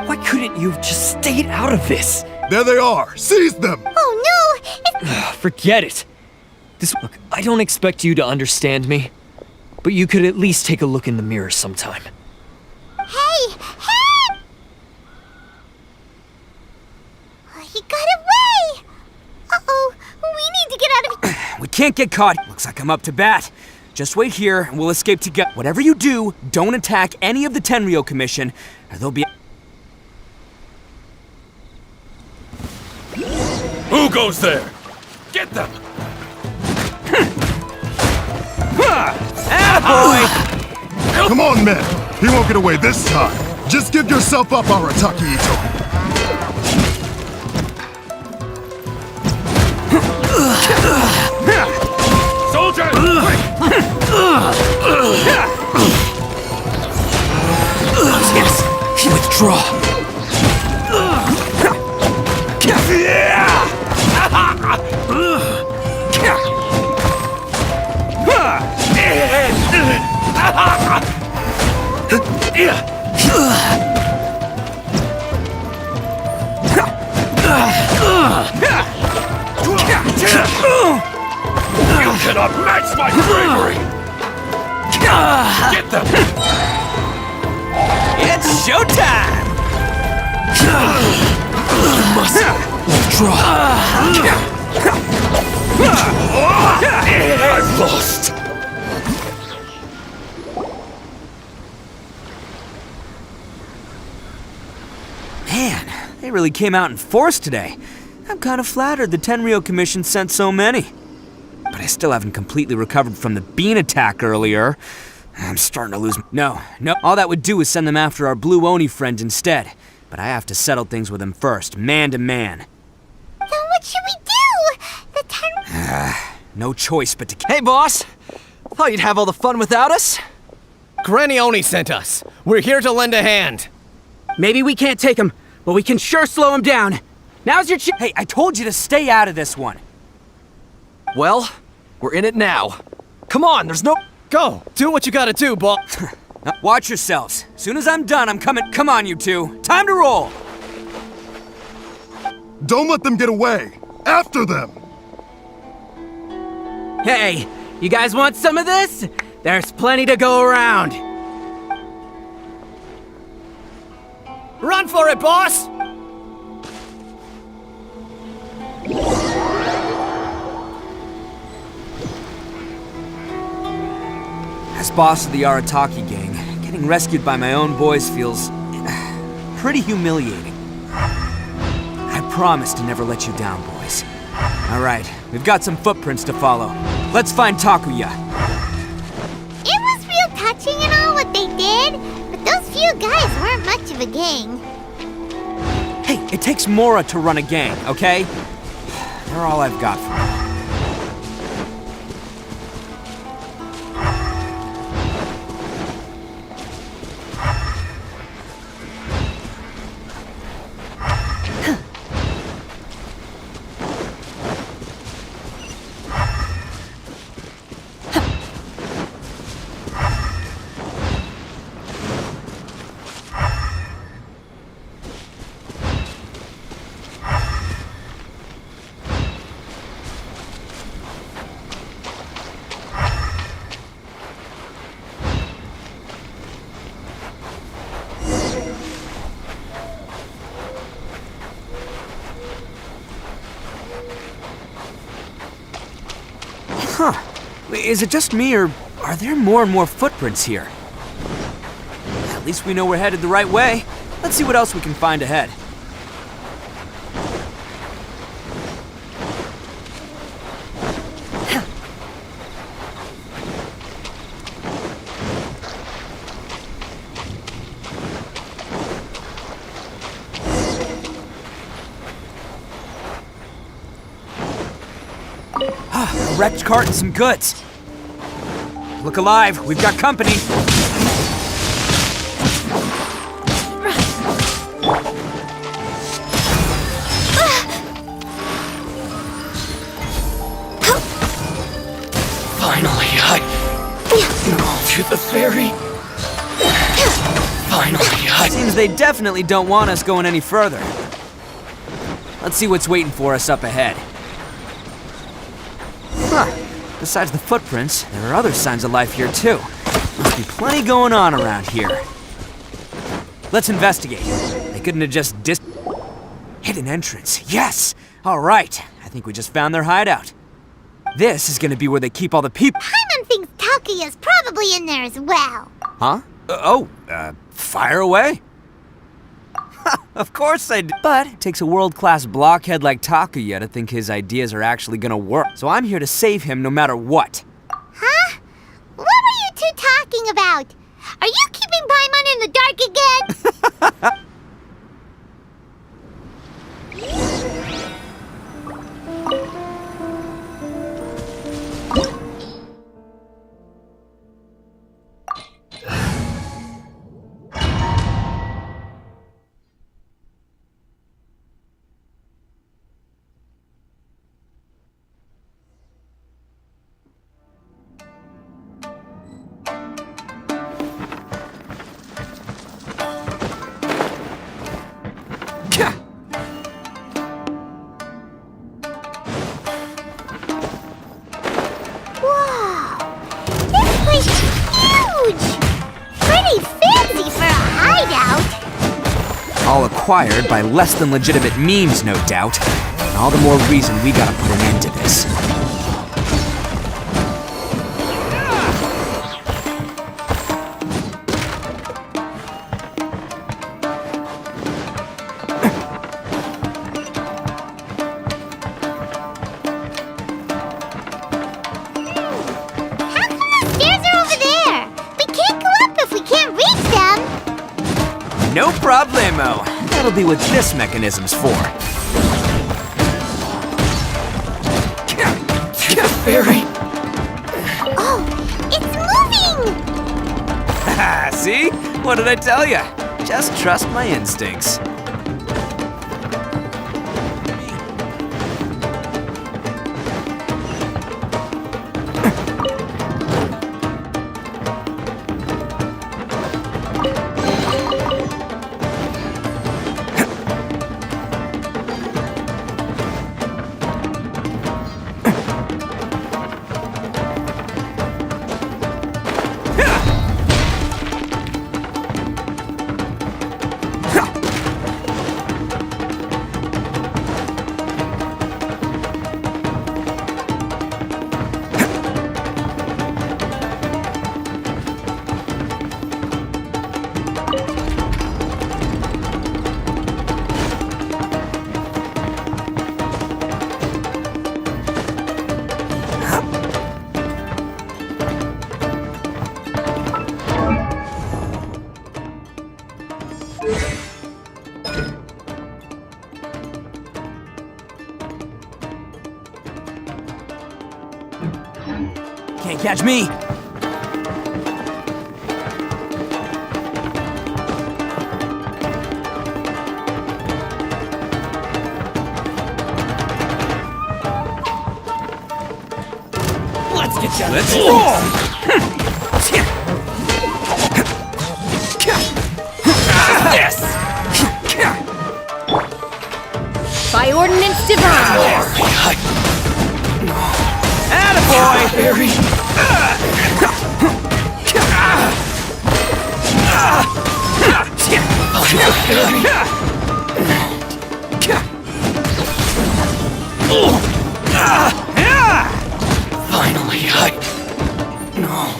Why couldn't you have just stayed out of this? There they are! Seize them! Oh no! Forget it. Look, I don't expect you to understand me, but you could at least take a look in the mirror sometime. Hey! Hey! He got away! Uh-oh, we need to get out of here. We can't get caught. Looks like I'm up to bat. Just wait here and we'll escape together. Whatever you do, don't attack any of the Tenryou Commission, or there'll be... Who goes there? Get them! Attaboy! Come on, men! He won't get away this time. Just give yourself up, Arataki Ito. Soldiers! Yes! Withdraw! You cannot match my bravery! Get them! It's showtime! You must withdraw. I've lost. Man, they really came out in force today. I'm kind of flattered the Tenryou Commission sent so many. But I still haven't completely recovered from the bean attack earlier. I'm starting to lose... No. All that would do is send them after our Blue Oni friend instead. But I have to settle things with him first, man to man. Then what should we do? The No choice but to... Hey, boss! Thought you'd have all the fun without us? Granny Oni sent us. We're here to lend a hand. Maybe we can't take him, but we can sure slow him down. Now's your Hey, I told you to stay out of this one. Well, we're in it now. Come on, there's no... Go! Do what you gotta do, boss. Watch yourselves. Soon as I'm done, I'm coming. Come on, you two. Time to roll! Don't let them get away. After them! Hey, you guys want some of this? There's plenty to go around. Run for it, boss! As boss of the Arataki gang, getting rescued by my own boys feels... pretty humiliating. I promise to never let you down, boys. All right, we've got some footprints to follow. Let's find Takuya. It was real touching and all what they did, but those few guys weren't much of a gang. Hey, it takes Mora to run a gang, okay? They're all I've got for now. Huh. Is it just me, or are there more and more footprints here? At least we know we're headed the right way. Let's see what else we can find ahead. A wrecked cart and some goods. Look alive, we've got company. Finally, I involved you, the fairy. Finally, Seems they definitely don't want us going any further. Let's see what's waiting for us up ahead. Huh. Besides the footprints, there are other signs of life here too. Must be plenty going on around here. Let's investigate. They couldn't have just hidden entrance. Yes! Alright, I think we just found their hideout. This is gonna be where they keep all the people. Paimon thinks Takuya's probably in there as well. Huh? Fire away. Of course I do. But it takes a world-class blockhead like Takuya to think his ideas are actually gonna work. So I'm here to save him no matter what. Huh? What were you two talking about? Are you keeping Paimon in the dark again? All acquired by less than legitimate means, no doubt. And all the more reason we gotta put an end to this. No problemo. That'll be what this mechanism's for. Fairy. Oh, it's moving! Haha, see? What did I tell ya? Just trust my instincts. Can't catch me! Let's get down. Let's roll! Yes! By ordinance divine! Attaboy! Barry! Finally, No.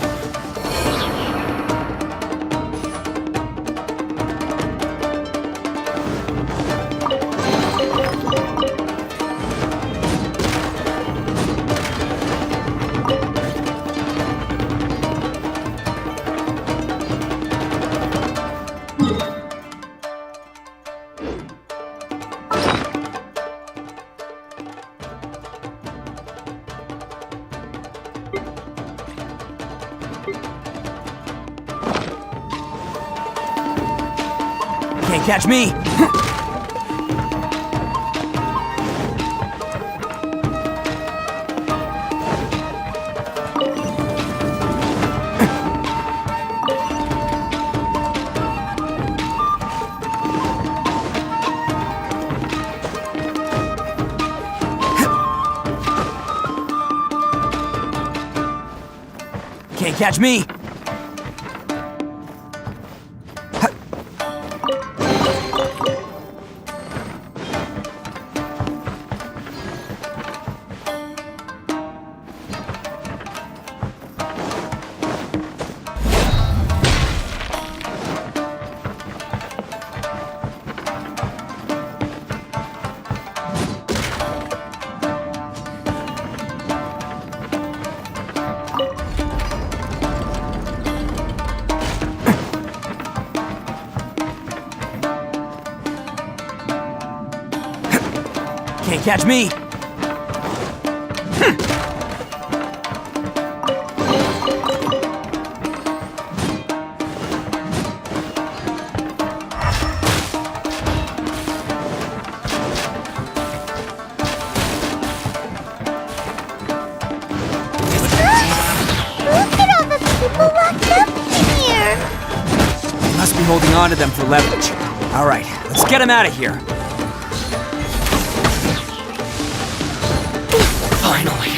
Can't catch me! Can't catch me! Can't catch me! Look at all the people locked up in here! Must be holding on to them for leverage. Alright, let's get him out of here. Finally,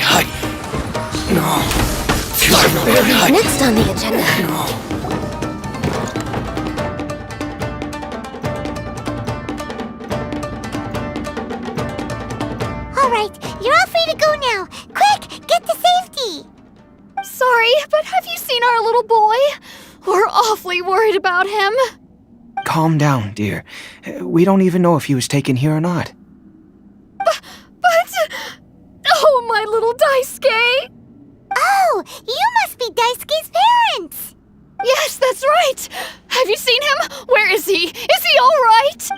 No. Finally, Next on the agenda. No. Alright, you're all free to go now. Quick, get to safety! Sorry, but have you seen our little boy? We're awfully worried about him. Calm down, dear. We don't even know if he was taken here or not. But... Oh, my little Daisuke! Oh, you must be Daisuke's parents! Yes, that's right! Have you seen him? Where is he? Is he alright?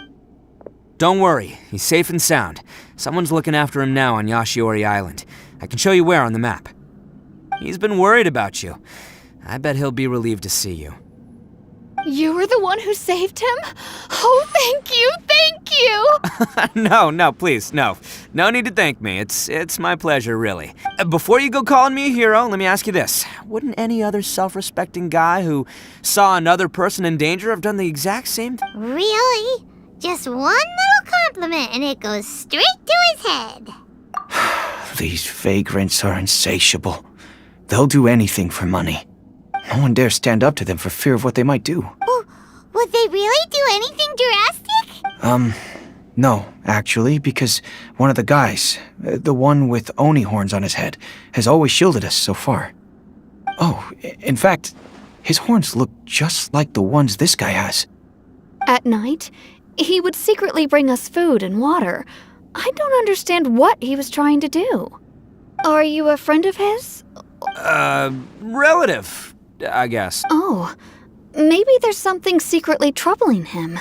Don't worry, he's safe and sound. Someone's looking after him now on Yashiori Island. I can show you where on the map. He's been worried about you. I bet he'll be relieved to see you. You were the one who saved him? Oh, thank you, thank you! No, please, no. No need to thank me. It's my pleasure, really. Before you go calling me a hero, let me ask you this. Wouldn't any other self-respecting guy who saw another person in danger have done the exact same thing? Really? Just one little compliment and it goes straight to his head. These vagrants are insatiable. They'll do anything for money. No one dares stand up to them for fear of what they might do. Oh, would they really do anything drastic? No, actually, because one of the guys, the one with Oni horns on his head, has always shielded us so far. Oh, in fact, his horns look just like the ones this guy has. At night, he would secretly bring us food and water. I don't understand what he was trying to do. Are you a friend of his? Relative, I guess. Oh, maybe there's something secretly troubling him.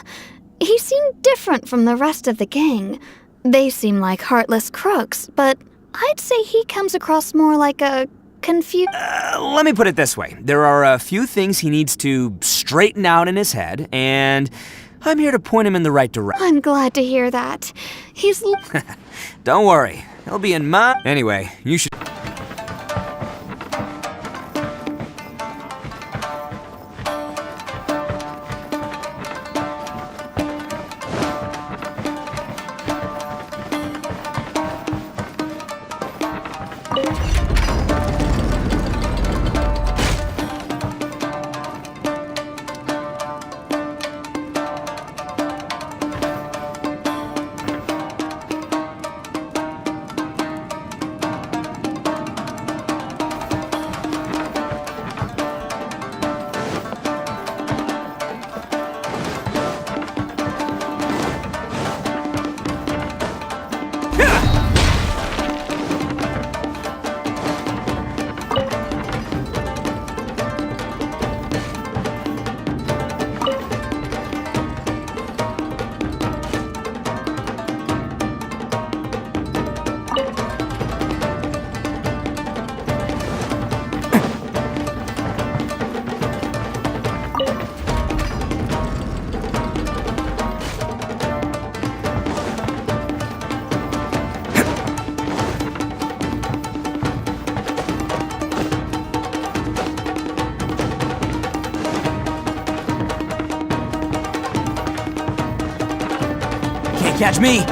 He seemed different from the rest of the gang. They seem like heartless crooks, but I'd say he comes across more like a confused. Let me put it this way. There are a few things he needs to straighten out in his head, and I'm here to point him in the right direction. I'm glad to hear that. He's... Don't worry. He'll be in my... Anyway, you should... Catch me!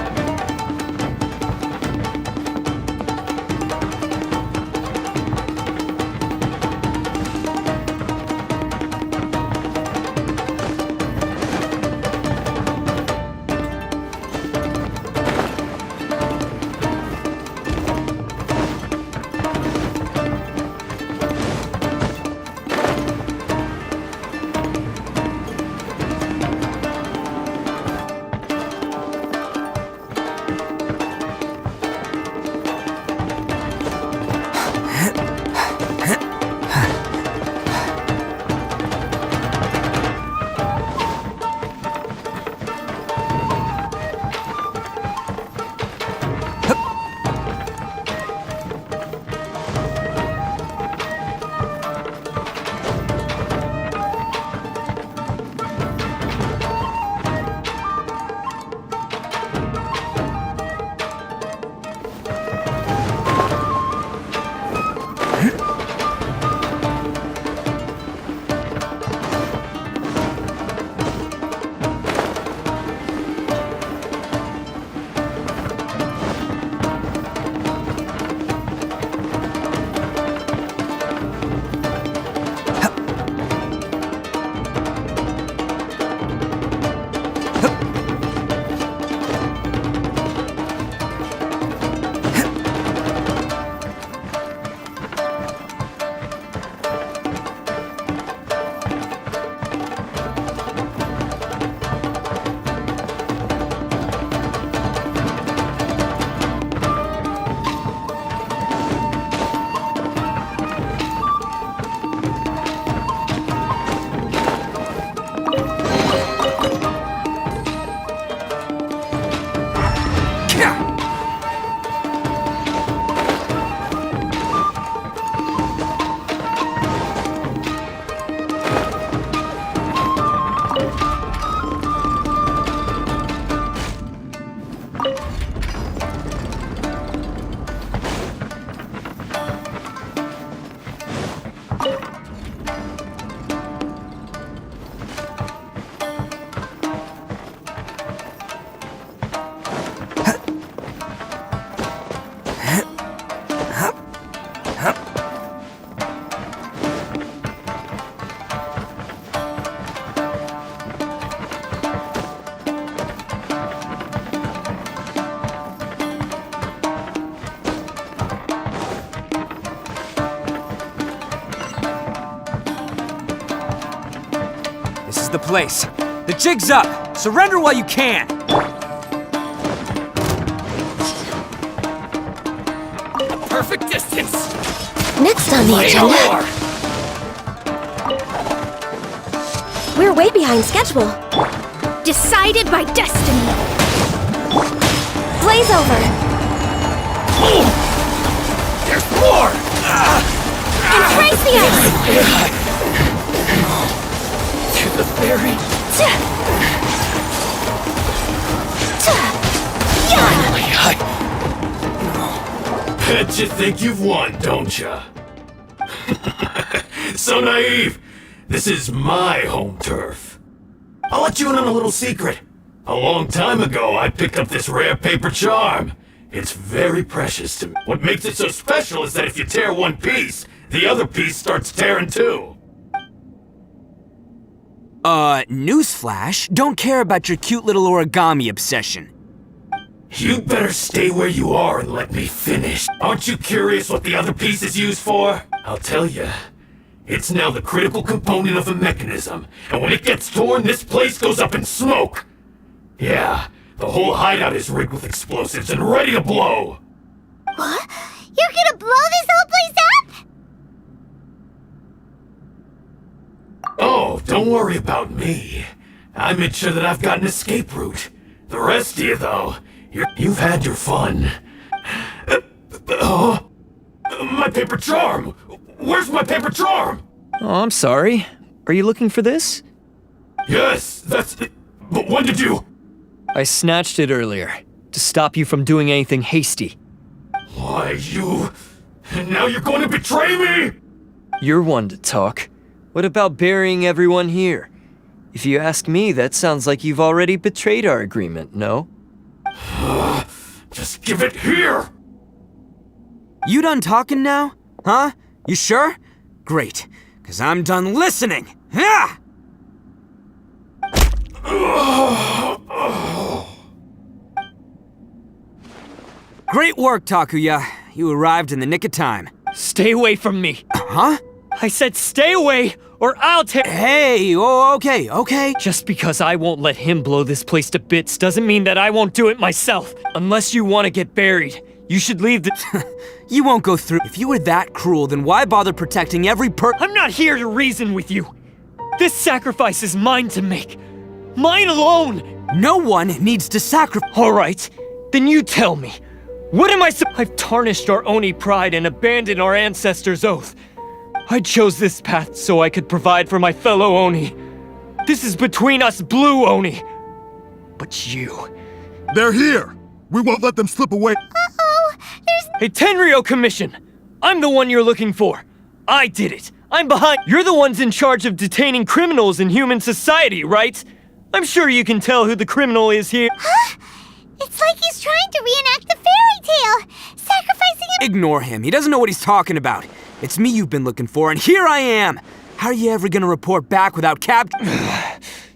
The place. The jig's up! Surrender while you can! Perfect distance! Next on the agenda. We're way behind schedule. Decided by destiny. Blaze over. There's more! To the ferry. Finally, Bet you think you've won, don't ya? So naive. This is my home turf. I'll let you in on a little secret. A long time ago, I picked up this rare paper charm. It's very precious to me. What makes it so special is that if you tear one piece, the other piece starts tearing too. Newsflash, don't care about your cute little origami obsession. You'd better stay where you are and let me finish. Aren't you curious what the other piece is used for? I'll tell you. It's now the critical component of a mechanism, and when it gets torn, this place goes up in smoke. Yeah, the whole hideout is rigged with explosives and ready to blow. What? You're gonna blow this whole place up? Oh, don't worry about me. I made sure that I've got an escape route. The rest of you, though, you've had your fun. My paper charm! Where's my paper charm? Oh, I'm sorry. Are you looking for this? Yes, that's it. But when did you... I snatched it earlier, to stop you from doing anything hasty. Why, you... And now you're going to betray me? You're one to talk. What about burying everyone here? If you ask me, that sounds like you've already betrayed our agreement, no? Just give it here! You done talking now? Huh? You sure? Great, cause I'm done listening! Ah! Great work, Takuya. You arrived in the nick of time. Stay away from me! Huh? I said stay away, or I'll tear— Hey, oh, okay. Just because I won't let him blow this place to bits doesn't mean that I won't do it myself. Unless you want to get buried, you should leave the— You won't go through— If you were that cruel, then why bother protecting every I'm not here to reason with you. This sacrifice is mine to make. Mine alone! No one needs to sacrifice— Alright, then you tell me. What am I I've tarnished our Oni pride and abandoned our ancestors' oath. I chose this path so I could provide for my fellow Oni. This is between us blue Oni. But you... They're here! We won't let them slip away. Uh-oh, there's... Hey, Tenryo Commission! I'm the one you're looking for. I did it. I'm behind— You're the ones in charge of detaining criminals in human society, right? I'm sure you can tell who the criminal is here. Huh? It's like he's trying to reenact the fairy tale! Sacrificing him— Ignore him. He doesn't know what he's talking about. It's me you've been looking for, and here I am! How are you ever gonna report back without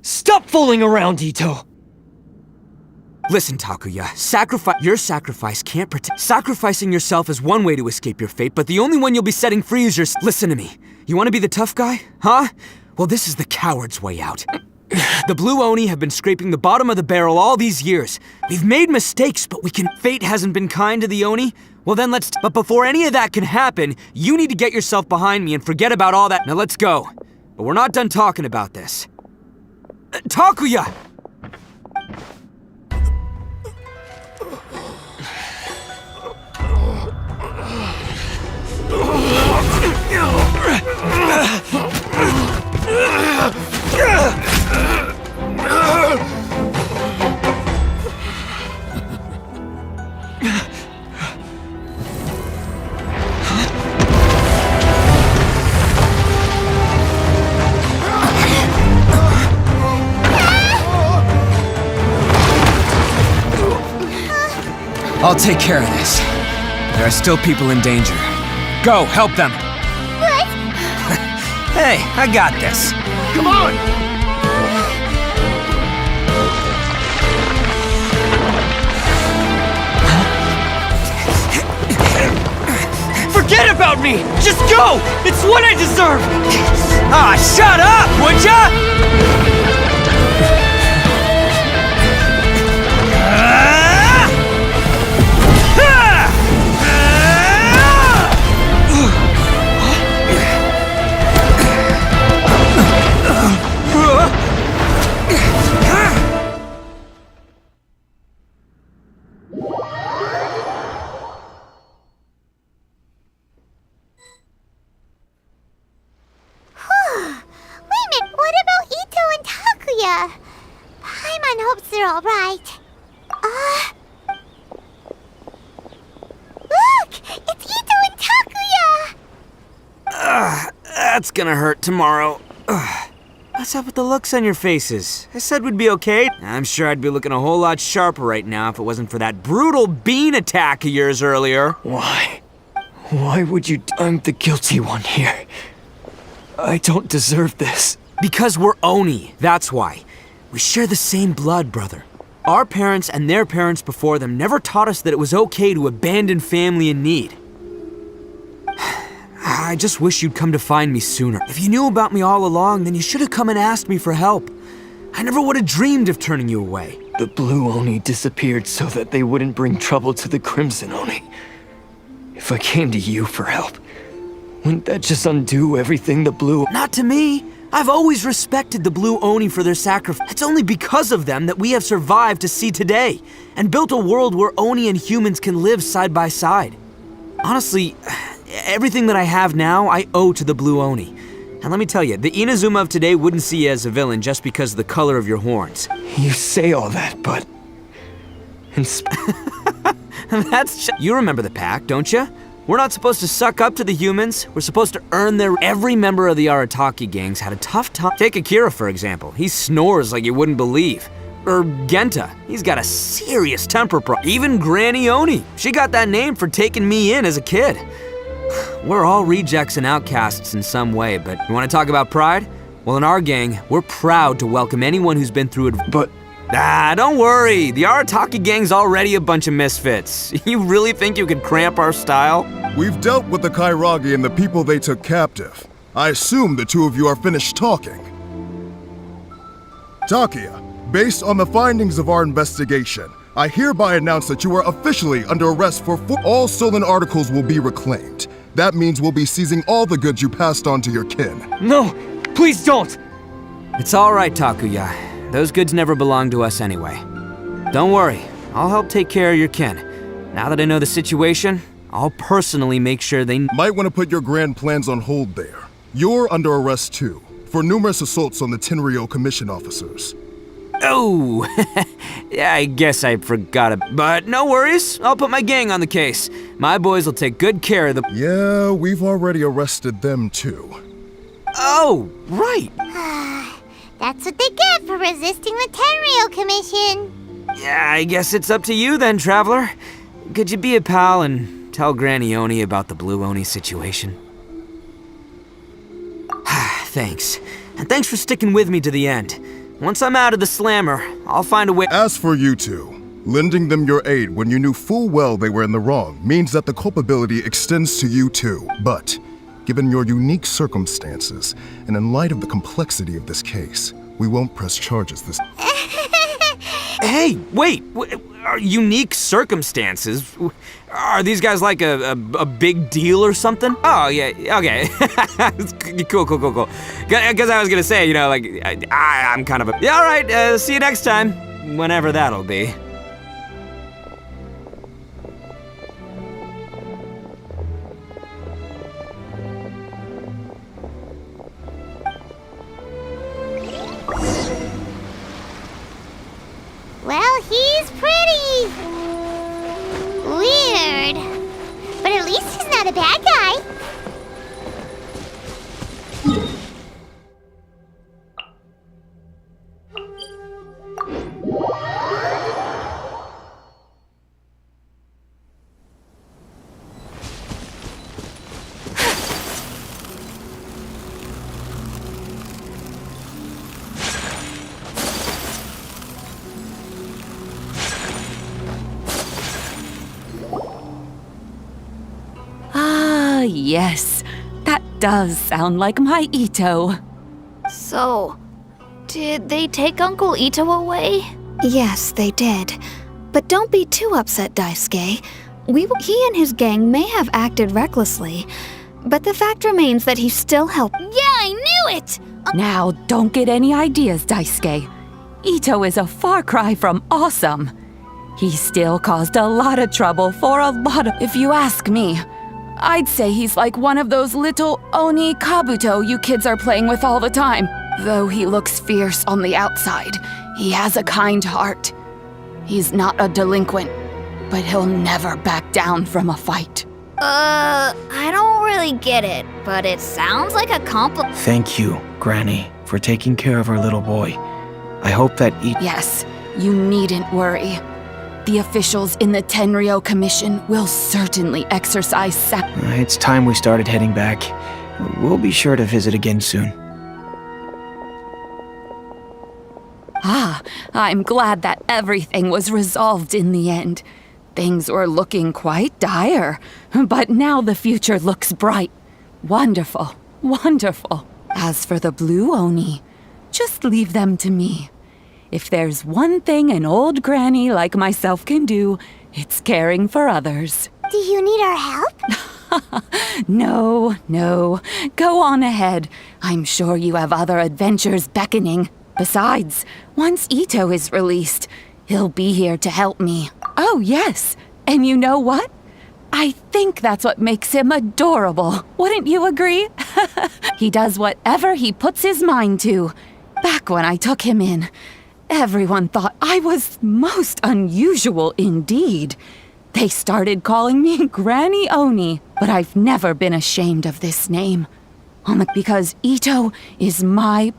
Stop fooling around, Ito! Listen, Takuya, your sacrifice can't protect— Sacrificing yourself is one way to escape your fate, but the only one you'll be setting free is Listen to me. You wanna be the tough guy? Huh? Well, this is the coward's way out. The Blue Oni have been scraping the bottom of the barrel all these years. We've made mistakes, but Fate hasn't been kind to the Oni? Well then But before any of that can happen, you need to get yourself behind me and forget about all that— Now let's go. But we're not done talking about this. Takuya! I'll take care of this. There are still people in danger. Go, help them! What? Hey, I got this. Come on! Forget about me! Just go! It's what I deserve! Ah, shut up, would ya? they're all right. Look! It's Ito and Takuya! That's gonna hurt tomorrow. What's up with the looks on your faces? I said we'd be okay. I'm sure I'd be looking a whole lot sharper right now if it wasn't for that brutal bean attack of yours earlier. Why? Why would you... I'm the guilty one here. I don't deserve this. Because we're Oni, that's why. We share the same blood, brother. Our parents and their parents before them never taught us that it was okay to abandon family in need. I just wish you'd come to find me sooner. If you knew about me all along, then you should have come and asked me for help. I never would have dreamed of turning you away. The Blue Oni disappeared so that they wouldn't bring trouble to the Crimson Oni. If I came to you for help, wouldn't that just undo everything the Blue... Not to me. I've always respected the Blue Oni for their sacrifice. It's only because of them that we have survived to see today, and built a world where Oni and humans can live side by side. Honestly, everything that I have now, I owe to the Blue Oni. And let me tell you, the Inazuma of today wouldn't see you as a villain just because of the color of your horns. You say all that, but... You remember the pact, don't you? We're not supposed to suck up to the humans. We're supposed to earn their... Every member of the Arataki gangs had a tough time. Take Akira, for example. He snores like you wouldn't believe. Or Genta. He's got a serious temper problem. Even Granny Oni. She got that name for taking me in as a kid. We're all rejects and outcasts in some way, but you want to talk about pride? Well, in our gang, we're proud to welcome anyone who's been through it. But... don't worry. The Arataki gang's already a bunch of misfits. You really think you could cramp our style? We've dealt with the Kairagi and the people they took captive. I assume the two of you are finished talking. Takuya, based on the findings of our investigation, I hereby announce that you are officially under arrest for all stolen articles will be reclaimed. That means we'll be seizing all the goods you passed on to your kin. No! Please don't! It's all right, Takuya. Those goods never belonged to us anyway. Don't worry, I'll help take care of your kin. Now that I know the situation, I'll personally make sure they... Might want to put your grand plans on hold there. You're under arrest too, for numerous assaults on the Tenryou Commission officers. Oh, yeah, I guess I forgot it. But no worries, I'll put my gang on the case. My boys will take good care of the... Yeah, we've already arrested them too. Oh, right. That's what they get for resisting the Tenryou Commission. Yeah, I guess it's up to you then, Traveler. Could you be a pal and tell Granny Oni about the Blue Oni situation? Thanks. And thanks for sticking with me to the end. Once I'm out of the slammer, I'll find a way... As for you two, lending them your aid when you knew full well they were in the wrong means that the culpability extends to you too. But, given your unique circumstances, and in light of the complexity of this case, we won't press charges this... Hey, wait! Are unique circumstances? Are these guys like a big deal or something? Oh, yeah, okay. Cool. Because I was gonna say, you know, like, I'm kind of a... Yeah, all right, see you next time. Whenever that'll be. Well, he's pretty weird. But at least he's not a bad guy. Yes, that does sound like my Ito. So, did they take Uncle Ito away? Yes, they did. But don't be too upset, Daisuke. He and his gang may have acted recklessly, but the fact remains that he still helped. Yeah, I knew it! Now, don't get any ideas, Daisuke. Ito is a far cry from awesome. He still caused a lot of trouble for a lot of... If you ask me, I'd say he's like one of those little Oni Kabuto you kids are playing with all the time. Though he looks fierce on the outside, He has a kind heart. He's not a delinquent, but he'll never back down from a fight. I don't really get it, but it sounds like a compliment. Thank you, Granny, for taking care of our little boy. I hope that Yes, you needn't worry. The officials in the Tenryou Commission will certainly exercise It's time we started heading back. We'll be sure to visit again soon. I'm glad that everything was resolved in the end. Things were looking quite dire, but now the future looks bright. Wonderful, wonderful. As for the Blue Oni, just leave them to me. If there's one thing an old granny like myself can do, it's caring for others. Do you need our help? No. Go on ahead. I'm sure you have other adventures beckoning. Besides, once Ito is released, he'll be here to help me. Oh, yes. And you know what? I think that's what makes him adorable. Wouldn't you agree? He does whatever he puts his mind to. Back when I took him in, everyone thought I was most unusual indeed. They started calling me Granny Oni, but I've never been ashamed of this name. Because Ito is my...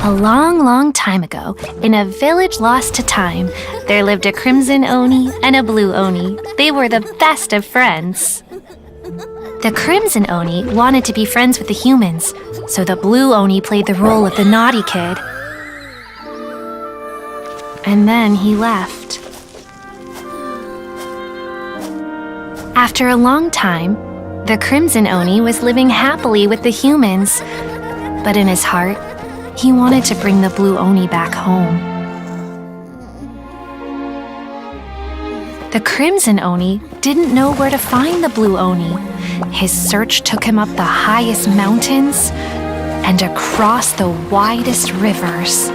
A long time ago, in a village lost to time, there lived a Crimson Oni and a Blue Oni. They were the best of friends. The Crimson Oni wanted to be friends with the humans, so the Blue Oni played the role of the naughty kid. And then he left. After a long time, the Crimson Oni was living happily with the humans, but in his heart, he wanted to bring the Blue Oni back home. The Crimson Oni didn't know where to find the Blue Oni. His search took him up the highest mountains and across the widest rivers.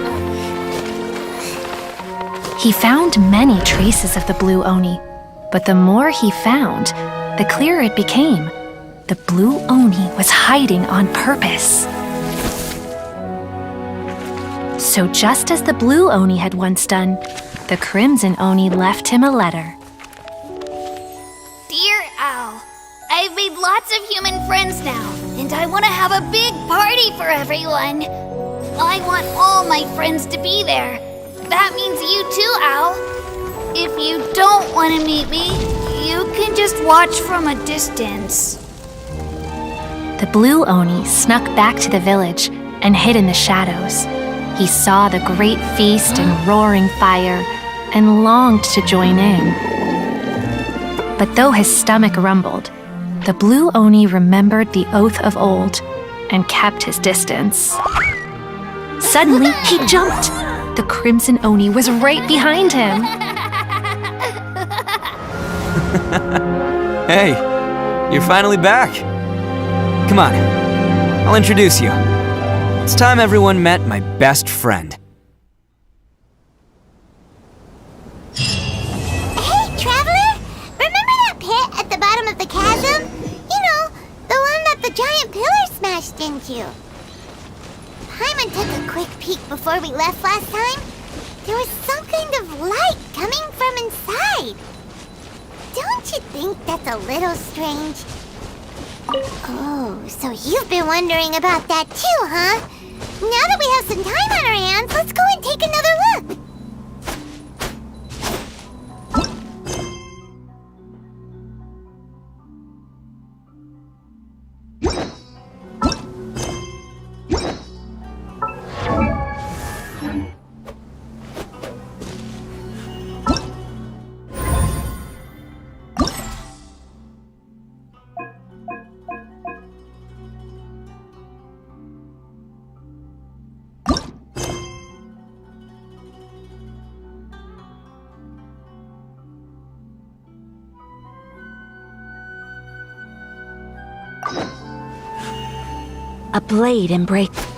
He found many traces of the Blue Oni, but the more he found, the clearer it became. The Blue Oni was hiding on purpose. So just as the Blue Oni had once done, the Crimson Oni left him a letter. Dear Owl, I've made lots of human friends now, and I want to have a big party for everyone. I want all my friends to be there. That means you too, Owl. If you don't want to meet me, you can just watch from a distance. The Blue Oni snuck back to the village and hid in the shadows. He saw the great feast and roaring fire and longed to join in. But though his stomach rumbled, the Blue Oni remembered the oath of old and kept his distance. Suddenly, he jumped. The Crimson Oni was right behind him. Hey, you're finally back. Come on, I'll introduce you. It's time everyone met my best friend. Hey, Traveler! Remember that pit at the bottom of the chasm? You know, the one that the giant pillar smashed into. Paimon took a quick peek before we left last time. There was some kind of light coming from inside. Don't you think that's a little strange? Oh, so you've been wondering about that too, huh? Now that we have some time on our hands, let's go and take another look. A blade embrace.